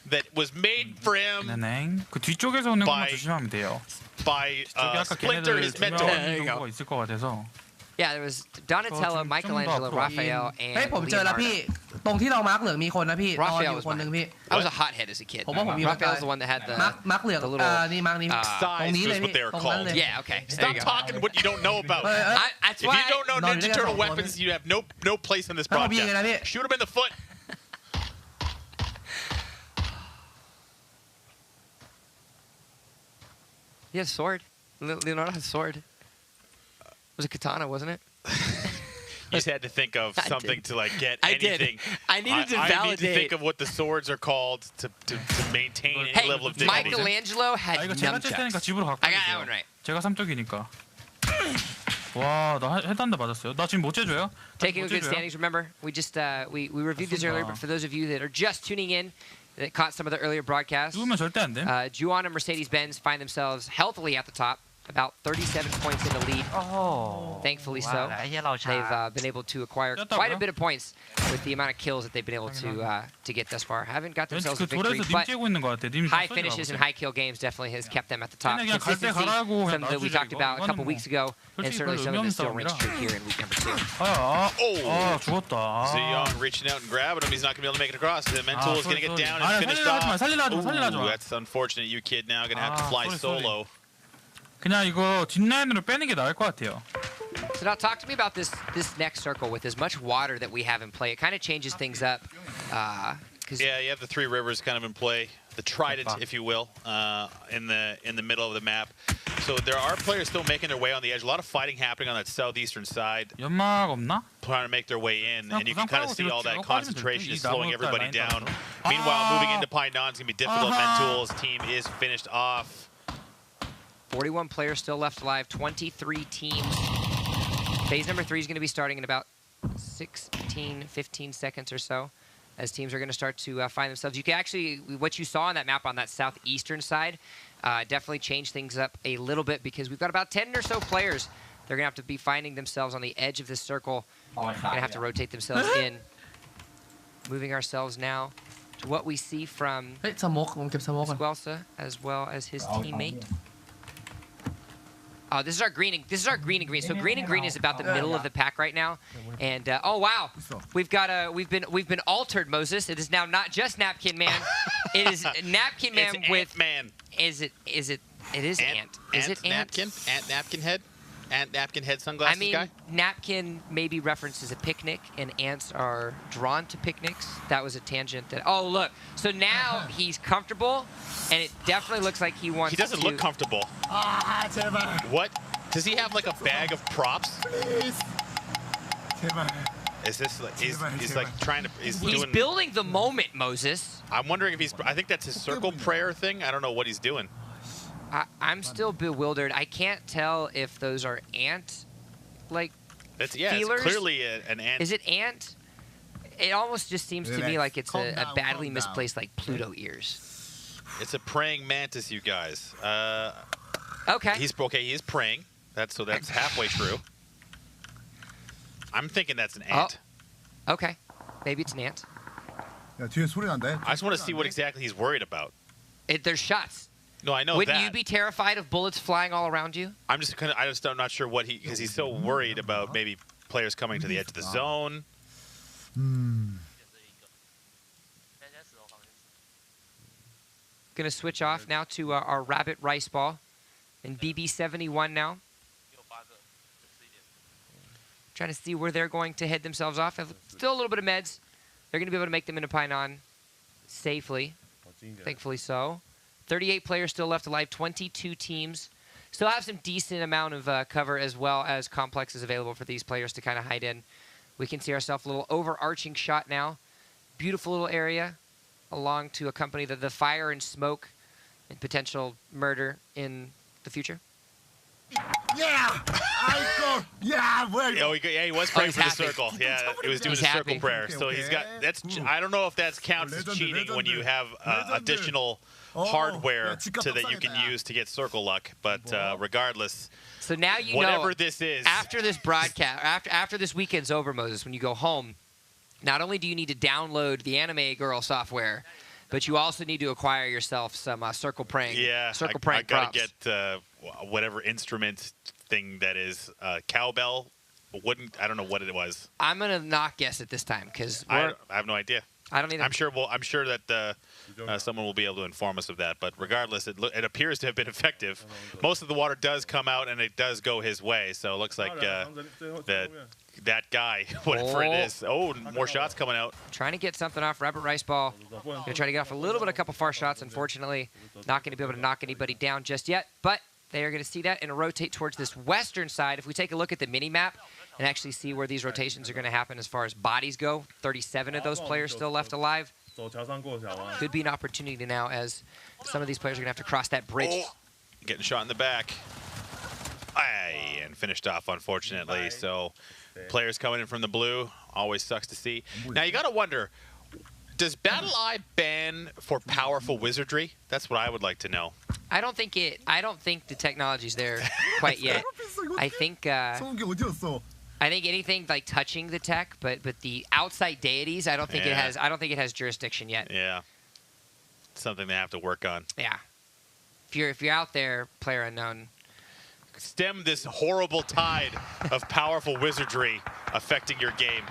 C: that was made for him
E: 네네. 그 뒤쪽에서 오는 것만
C: by-
E: 조심하면 돼요.
C: by
E: 저기 아까
C: Splinter,
E: 걔네들
C: his
E: 두
C: mentor.
E: 명 정도가 있을 것 같아서.
A: Yeah. There was Donatello,
E: 좀
A: Michelangelo,
E: 더 앞으로.
A: Raphael,
F: เฮ้ย
A: and
F: ผมเจอแล้ว
A: Leonardo.
F: พี่ตรงที่เรามาร์กเหลืองมีคนนะพี่นอนอ
A: Raphael
F: ยู่
A: was
F: คนหนึ่ง
A: mine.
F: พี่
A: I was a hothead as a kid.
F: ผมว่าผมมีประสบการณ์
A: Raphael's the one that had the.
F: มาร์กเหลือง
A: the little-
F: นี่มาร์กนี้
C: Size
F: ตรงนี้เลย
C: is what
F: พี่
C: they're
F: ตรงนั้น
C: called.
F: เลย
A: Yeah. Okay. There
C: Stop
A: you go.
C: talking what you don't know about.
F: เฮ้ยเฮ้ย
A: That's
C: If
A: why.
C: you don't know
F: No,
C: Ninja
F: you
C: Turtle
F: gotta-
C: weapons, you have no place in this
F: How about you,
C: broadcast.
F: David?
C: Shoot him in the foot.
A: He has a sword. Leonardo has a sword. It was a katana, wasn't it?
C: You just had to think of
A: I
C: something
A: did.
C: to like get
A: I did.
C: anything.
A: I needed to
C: I need to
A: validate.
C: think of what the swords are called to maintain any
A: Hey,
C: level of dignity.
A: Michelangelo
E: 아
A: had
E: 이거 제가 칠 테니까
A: nunchucks.
E: 집으로 갖고
A: I got that one
E: 가세요.
A: right.
E: 제가 3쪽이니까. 와, 나 헤드 한 대 맞았어요. 나 지금 못 재줘요?
A: Taking a
E: 못
A: good
E: 재줘요?
A: standings. Remember, we just we reviewed this earlier, but for those of you that are just tuning in, that caught some of the earlier broadcasts,
E: 죽으면 절대 안 돼.
A: Juan and Mercedes-Benz find themselves healthily at the top about 37 points in the lead.
G: โอ้โห
A: Thankfully
G: ว่า
A: so.
G: แล้วไอ้เหี้ยเราช้า
A: They've been able to acquire quite a bit of points with the amount of kills that they've been able to get thus far. Haven't got
E: 왠지
A: themselves
E: 그
A: a victory,
E: 돌에서 님
A: but
E: 째고 있는 것 같아. 님
A: high finishes and high kill games definitely has kept them at the top.
E: 그냥 갈 때
A: Consistency,
E: 가라고 그냥
A: something that we
E: 놔주죠,
A: talked
E: 이거.
A: about a couple
E: 이거는
A: weeks ago, and
E: 솔직히
A: certainly
E: 별로
A: some of
E: 의미
A: this still
E: 없는
A: rings true here in week number 2.
E: 죽었다.
C: Ziyong reaching out and grabbing him. He's not going to be able to make it across. The mental is going to get down and
E: 아니,
C: finish
E: 살리려 하지 마,
C: off.
E: 살리려 하지 마, 살리려 하지 마.
C: That's unfortunate. You kid now going to have to fly solo.
E: 그냥 이거 뒷라인으로 빼는 게 나을 것 같아요.
A: So now talk to me about this next circle with as much water that we have in play. It kind of changes things up.
C: Yeah, you have the three rivers kind of in play, the trident, if you will, in the middle of the map. So there are players still making their way on the edge. A lot of fighting happening on that southeastern side.
E: 연막 없나?
C: Trying to make their way in, and you can kind of see all that concentration is slowing everybody down. Meanwhile, moving into Painan is going to be difficult. Mental's team is finished off.
A: 41 players still left alive, 23 teams. Phase number 3 is going to be starting in about 16, 15 seconds or so, as teams are going to start to find themselves. You can actually, what you saw on that map on that southeastern side, definitely change things up a little bit, because we've got about 10 or so players. They're going to have to be finding themselves on the edge of this circle. They're going to have to rotate themselves in. Moving ourselves now to what we see from
F: เฮ้ยสโมกผมเก็บสโมกก่อน
A: Squelsa as well as his teammate. This is our green and green. So green and green is about the middle of the pack right now. And oh wow, we've been altered, Moses. It is now not just Napkin Man. It is Napkin Man
C: it's
A: with
C: Man.
A: It is Ant. Is it Ant?
C: Napkin? Ant Napkin Head? Ant Napkin Head sunglasses
A: I mean,
C: guy?
A: Napkin maybe references a picnic, and ants are drawn to picnics. That was a tangent. Oh, look. So now he's comfortable, and it definitely looks like he wants to...
C: He doesn't look comfortable. What? Does he have like a bag of props? Is this like... He's like trying to... He's
A: building the moment, Moses.
C: I'm wondering if he's... I think that's his circle prayer thing. I don't know what he's doing.
A: I'm still bewildered. I can't tell if those are ant, like, feelers.
C: It's clearly an ant.
A: Is it ant? It almost just seems to me like it's a badly misplaced, like, Pluto ears.
C: It's a praying mantis, you guys.
A: Okay.
C: He is praying. That's halfway true. I'm thinking that's an ant.
A: Oh. Okay. Maybe it's an ant.
C: I just want to see what exactly he's worried about.
A: There's shots.
C: No, I know
A: Wouldn't
C: that.
A: you be terrified of bullets flying all around you?
C: I'm not sure what because he's so worried about maybe players coming to the edge of the zone.
A: Gonna switch off now to our Rabbit Rice Ball and BB71 now. Trying to see where they're going to head themselves off. Still a little bit of meds. They're gonna be able to make them into Painan safely. Thankfully so. 38 players still left alive, 22 teams. Still have some decent amount of cover as well as complexes available for these players to kind of hide in. We can see ourselves a little overarching shot now. Beautiful little area along to accompany the fire and smoke and potential murder in the future.
H: Yeah!
C: He was praying for the circle. Yeah, he was doing a circle prayer. So he's got I don't know if that counts as cheating when you have additional hardware that you can use to get circle luck. But regardless,
A: so now you
C: whatever
A: know,
C: this is,
A: after this broadcast, after this weekend's over, Moses, when you go home, not only do you need to download the Anime Girl software, but you also need to acquire yourself some circle praying.
C: Yeah,
A: circle praying
C: I gotta
A: props.
C: get whatever instrument thing that is, cowbell. I don't know what it was.
A: I'm gonna not guess it this time because
C: I have no idea.
A: I don't either.
C: I'm sure that someone will be able to inform us of that. But regardless, it appears to have been effective. Most of the water does come out, and it does go his way. So it looks like that guy, whatever it is. Oh, more shots coming out.
A: Trying to get something off Rabbit Rice Ball. Gonna try to get off a couple far shots. Unfortunately, not going to be able to knock anybody down just yet. But they are going to see that and rotate towards this western side. If we take a look at the mini map and actually see where these rotations are going to happen as far as bodies go, 37 of those players still left alive. Could be an opportunity now as some of these players are going to have to cross that bridge.
C: Oh, getting shot in the back. And finished off, unfortunately. So players coming in from the blue, always sucks to see. Now you got to wonder, does Battle Eye ban for powerful wizardry? That's what I would like to know.
A: I don't think the technology's there quite yet. I think anything like touching the tech, but the outside deities, I don't think it has jurisdiction yet.
C: Yeah. Something they have to work on.
A: Yeah. If you're out there, player unknown.
C: Stem this horrible tide of powerful wizardry affecting your game.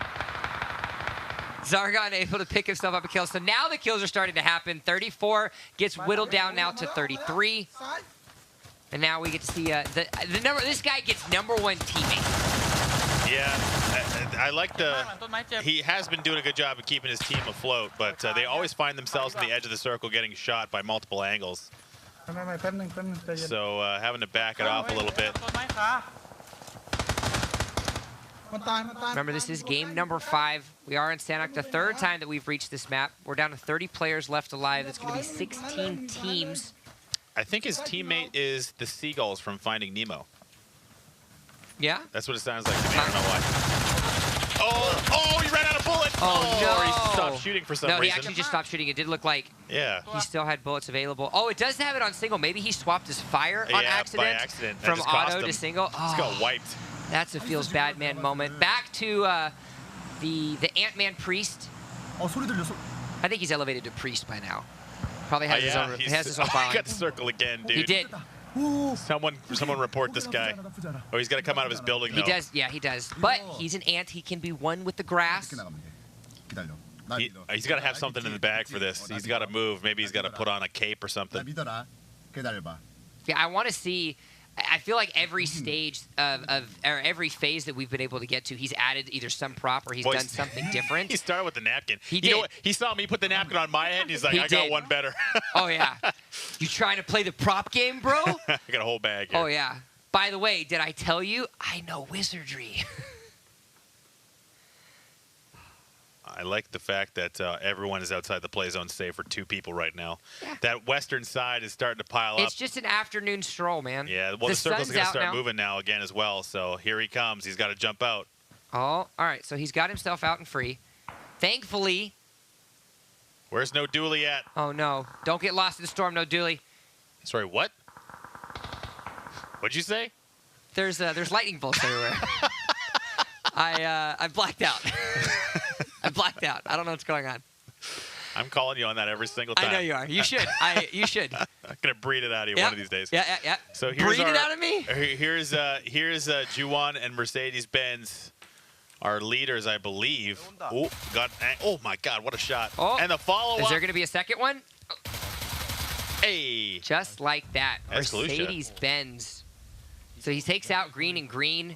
A: Zargon able to pick himself up a kill. So now the kills are starting to happen. 34 gets whittled down now to 33. And now we get to see the number. This guy gets #1 teammate.
C: Yeah, I like he has been doing a good job of keeping his team afloat, but they always find themselves on the edge of the circle getting shot by multiple angles. So having to back it off a little bit.
A: Remember, this is game number 5. We are in Sanhok, the 3rd time that we've reached this map. We're down to 30 players left alive. That's going to be 16 teams.
C: I think his teammate is the seagulls from Finding Nemo.
A: Yeah?
C: That's what it sounds like to me. I don't know why. Oh, he ran out of bullets!
A: Oh, no!
C: Or he stopped shooting for some reason.
A: No, he actually just stopped shooting. It did look like he still had bullets available. Oh, it does have it on single. Maybe he swapped his fire on accident.
C: By accident.
A: From auto to single.
C: Just got wiped.
A: That's a feels bad man moment. Back to the Ant-Man priest. I think he's elevated to priest by now. Probably has his own. He has his own following.
C: He got the circle again, dude.
A: He did.
C: Someone report this guy. Oh, he's got to come out of his building, though.
A: He does. Yeah, he does. But he's an ant. He can be one with the grass.
C: He's got to have something in the bag for this. He's got to move. Maybe he's got to put on a cape or something.
A: Yeah, I want to see. I feel like every stage or every phase that we've been able to get to, he's added either some prop or he's done something different.
C: He started with the napkin.
A: He did.
C: You know what? He saw me put the napkin on my head, and he's like, I got one better.
A: Oh, yeah. You trying to play the prop game, bro?
C: I got a whole bag here.
A: Oh, yeah. By the way, did I tell you? I know wizardry.
C: I like the fact that everyone is outside the play zone save for 2 people right now.
A: Yeah.
C: That western side is starting to pile up.
A: It's just an afternoon stroll, man.
C: Yeah, well, the circle's going to start moving now again as well. So here he comes. He's got to jump out.
A: Oh, all right. So he's got himself out and free. Thankfully.
C: Where's No Dooley at?
A: Oh, no. Don't get lost in the storm, No Dooley.
C: Sorry, what? What'd you say?
A: There's lightning bolts everywhere. I blacked out. I blacked out. I don't know what's going on.
C: I'm calling you on that every single time.
A: I know you are. You should. You should.
C: I'm gonna breed it out of you one of these days.
A: Yeah.
C: So here's
A: breed it out of me.
C: Here's Juwan and Mercedes-Benz, our leaders, I believe. Oh my God, what a shot!
A: Oh,
C: and the follow-up.
A: Is there gonna be a second one?
C: Hey.
A: Just like that,
C: Mercedes-Benz.
A: Mercedes-Benz. So he takes out green and green.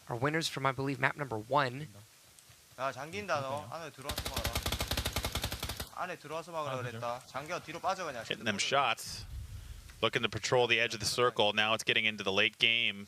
A: Our winners from, I believe, map number 1.
C: Hitting them shots. Looking to patrol the edge of the circle. Now it's getting into the late game.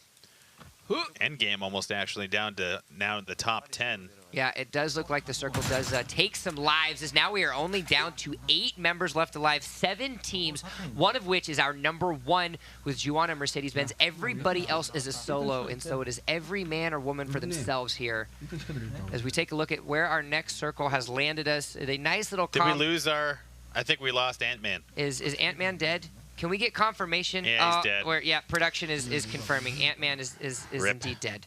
C: End game almost actually down to now the top 10.
A: Yeah, it does look like the circle does take some lives, as now we are only down to 8 members left alive, 7 teams, one of which is our number 1 with Juwan and Mercedes-Benz. Everybody else is a solo, and so it is every man or woman for themselves here. As we take a look at where our next circle has landed us, a nice little
C: Did we lose our... I think we lost Ant-Man.
A: Is Ant-Man dead? Can we get confirmation?
C: Yeah, he's dead.
A: Yeah, production is confirming. Ant-Man is indeed dead.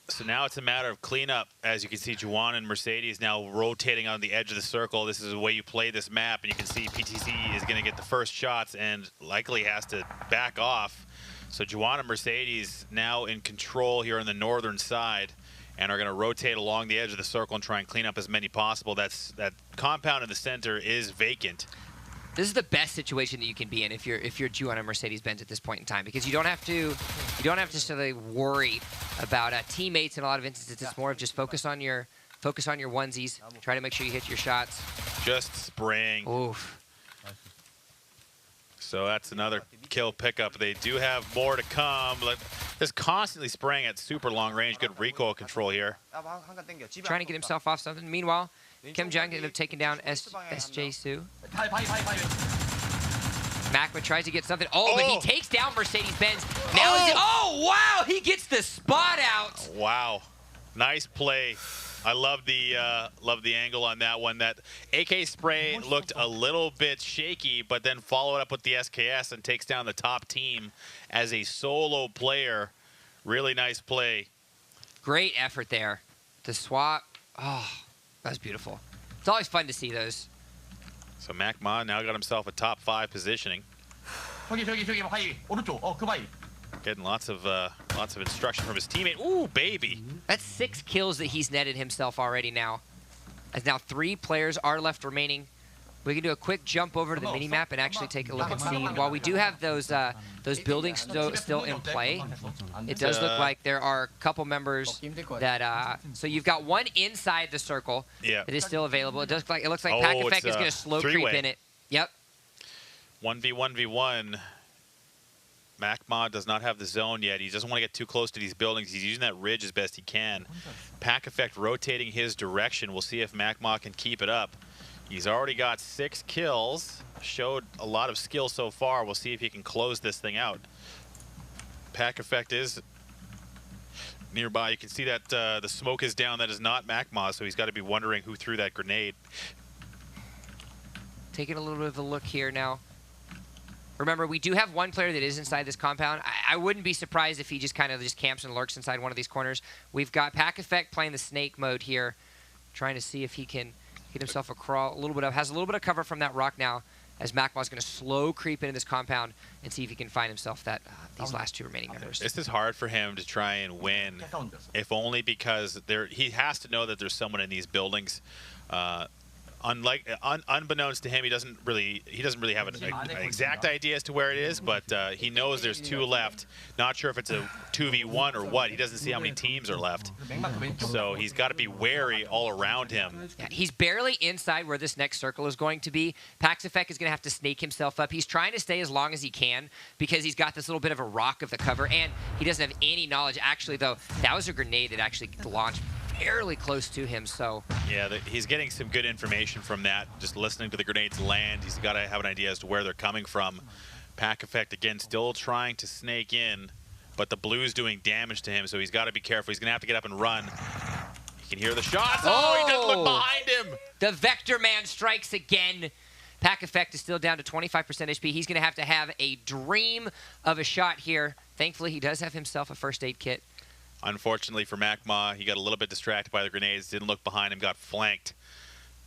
C: So now it's a matter of cleanup. As you can see, Juwan and Mercedes now rotating on the edge of the circle. This is the way you play this map, and you can see PTC is going to get the first shots and likely has to back off. So Juwan and Mercedes now in control here on the northern side and are going to rotate along the edge of the circle and try and clean up as many possible. That compound in the center is vacant.
A: This is the best situation that you can be in if you're Juwan and Mercedes-Benz at this point in time, because you don't have to necessarily worry about teammates in a lot of instances. It's more of just focus on your onesies. Try to make sure you hit your shots.
C: Just spraying.
A: Oof.
C: So that's another kill pickup. They do have more to come. Just constantly spraying at super long range. Good recoil control here.
A: Trying to get himself off something. Meanwhile, Kim Jung ended up taking down SJ Soo. Macma tries to get something. Oh, but he takes down Mercedes-Benz. Now oh, wow, he gets the spot out.
C: Wow. Nice play. I love the angle on that one. That AK spray looked a little bit shaky, but then followed up with the SKS and takes down the top team as a solo player. Really nice play.
A: Great effort there. The swap. Oh, that was beautiful. It's always fun to see those.
C: So MacMa now got himself a top 5 positioning.
D: 저기 바위 오른쪽. 그 바위.
C: Getting lots of instruction from his teammate. Ooh, baby.
A: That's 6 kills that he's netted himself already now. As now 3 players are left remaining. We can do a quick jump over to the mini-map and actually take a look and see. While we do have those buildings still in play, it does look like there are a couple members that. So you've got one inside the circle that is still available. It looks like Pack Effect is going to slow creep in it. Yep.
C: 1v1v1. MacMa does not have the zone yet. He doesn't want to get too close to these buildings. He's using that ridge as best he can. Pack Effect rotating his direction. We'll see if MacMa can keep it up. He's already got 6 kills. Showed a lot of skill so far. We'll see if he can close this thing out. Pack Effect is nearby. You can see that the smoke is down. That is not MacMa, so he's got to be wondering who threw that grenade.
A: Taking a little bit of a look here now. Remember, we do have one player that is inside this compound. I wouldn't be surprised if he just kind of camps and lurks inside one of these corners. We've got Pack Effect playing the snake mode here, trying to see if he can get himself a crawl, has a little bit of cover from that rock now, as MacMa's going to slow creep into this compound and see if he can find himself these last 2 remaining members.
C: This is hard for him to try and win, if only because he has to know that there's someone in these buildings. Unbeknownst to him, he doesn't really have an exact idea as to where it is, but he knows there's 2 left. Not sure if it's a 2v1 or what. He doesn't see how many teams are left, so he's got to be wary all around him.
A: Yeah, he's barely inside where this next circle is going to be. Pax Effect is going to have to snake himself up. He's trying to stay as long as he can because he's got this little bit of a rock of the cover, and he doesn't have any knowledge. Actually, though, that was a grenade that actually launched fairly close to him, so.
C: Yeah, he's getting some good information from that. Just listening to the grenades land, he's got to have an idea as to where they're coming from. Pack Effect, again, still trying to snake in, but the blue's doing damage to him, so he's got to be careful. He's going to have to get up and run. You can hear the shots. Oh, he doesn't look behind him.
A: The Vector Man strikes again. Pack Effect is still down to 25% HP. He's going to have a dream of a shot here. Thankfully, he does have himself a first aid kit.
C: Unfortunately for MacMa, he got a little bit distracted by the grenades, didn't look behind him, got flanked,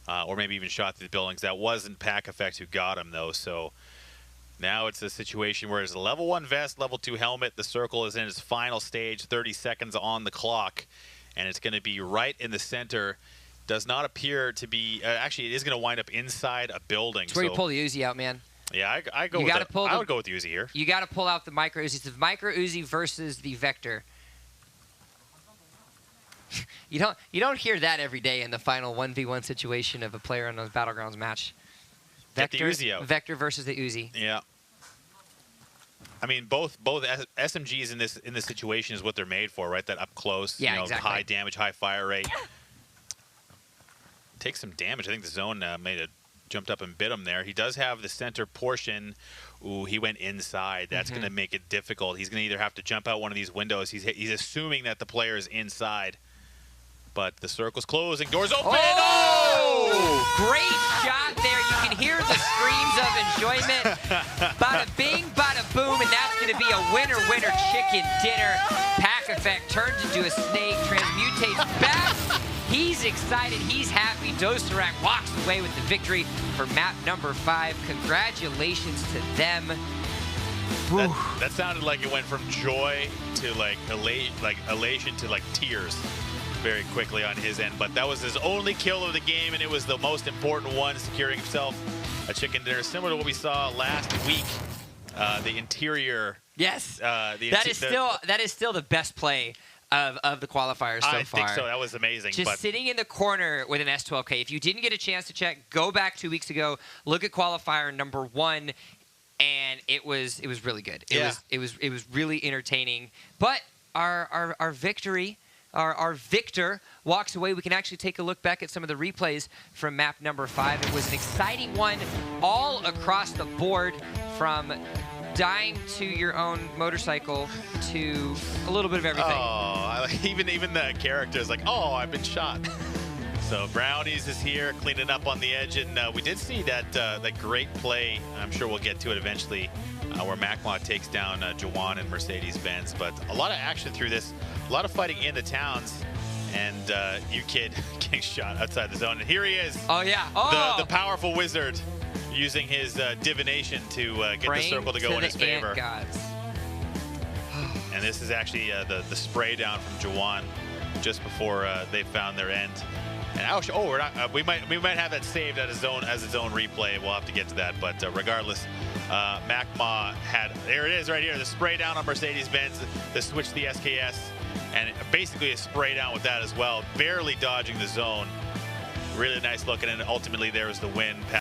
C: or maybe even shot through the buildings. That wasn't Pack Effect who got him, though, so now it's a situation where it's a level 1 vest, level 2 helmet. The circle is in its final stage, 30 seconds on the clock, and it's going to be right in the center. Does not appear to be, actually, it is going to wind up inside a building.
A: It's where you pull the Uzi out, man.
C: Yeah, I would go with the Uzi here.
A: You got to pull out the micro Uzi. It's the micro Uzi versus the Vector. You don't hear that every day in the final 1v1 situation of a player on a Battlegrounds match.
C: Vector, get the Uzi out.
A: Vector versus the Uzi.
C: Yeah. I mean, both SMGs in this situation is what they're made for, right? That up close,
A: exactly.
C: High damage, high fire rate. Takes some damage. I think the zone jumped up and bit him there. He does have the center portion. Ooh, he went inside. That's going to make it difficult. He's going to either have to jump out one of these windows. He's assuming that the player is inside. But the circle's closing. Doors open.
A: Oh! Great shot there. You can hear the screams of enjoyment. Bada bing, bada boom, and that's going to be a winner chicken dinner. Pack Effect turns into a snake, transmutates back. He's excited. He's happy. Dosarak walks away with the victory for map number 5. Congratulations to them.
C: That sounded like it went from joy to elation to tears very quickly on his end, but that was his only kill of the game, and it was the most important one, securing himself a chicken dinner, similar to what we saw last week. The interior.
A: Yes. That is still the best play of the qualifiers so far.
C: I think so. That was amazing.
A: Just sitting in the corner with an S12K. If you didn't get a chance to check, go back 2 weeks ago, look at qualifier number 1, and it was really good. It was really entertaining. But our victory. Our Victor walks away. We can actually take a look back at some of the replays from map number 5. It was an exciting one all across the board, from dying to your own motorcycle to a little bit of everything.
C: Oh, even the characters like, oh, I've been shot. So Brownies is here cleaning up on the edge, and we did see that that great play. I'm sure we'll get to it eventually, where Macmont takes down Jawan and Mercedes-Benz. But a lot of action through this, a lot of fighting in the towns, and U-Kid getting shot outside the zone. And here he is.
A: Oh yeah. Oh.
C: The powerful wizard using his divination to get the circle to go in his favor.
A: Gods.
C: And this is actually the spray down from Jawan just before they found their end. And we're not. We might have that saved as its own replay. We'll have to get to that. But regardless, Macma had, there it is right here, the spray down on Mercedes-Benz, the switch to the SKS, and basically a spray down with that as well, barely dodging the zone. Really nice looking, and ultimately there was the win.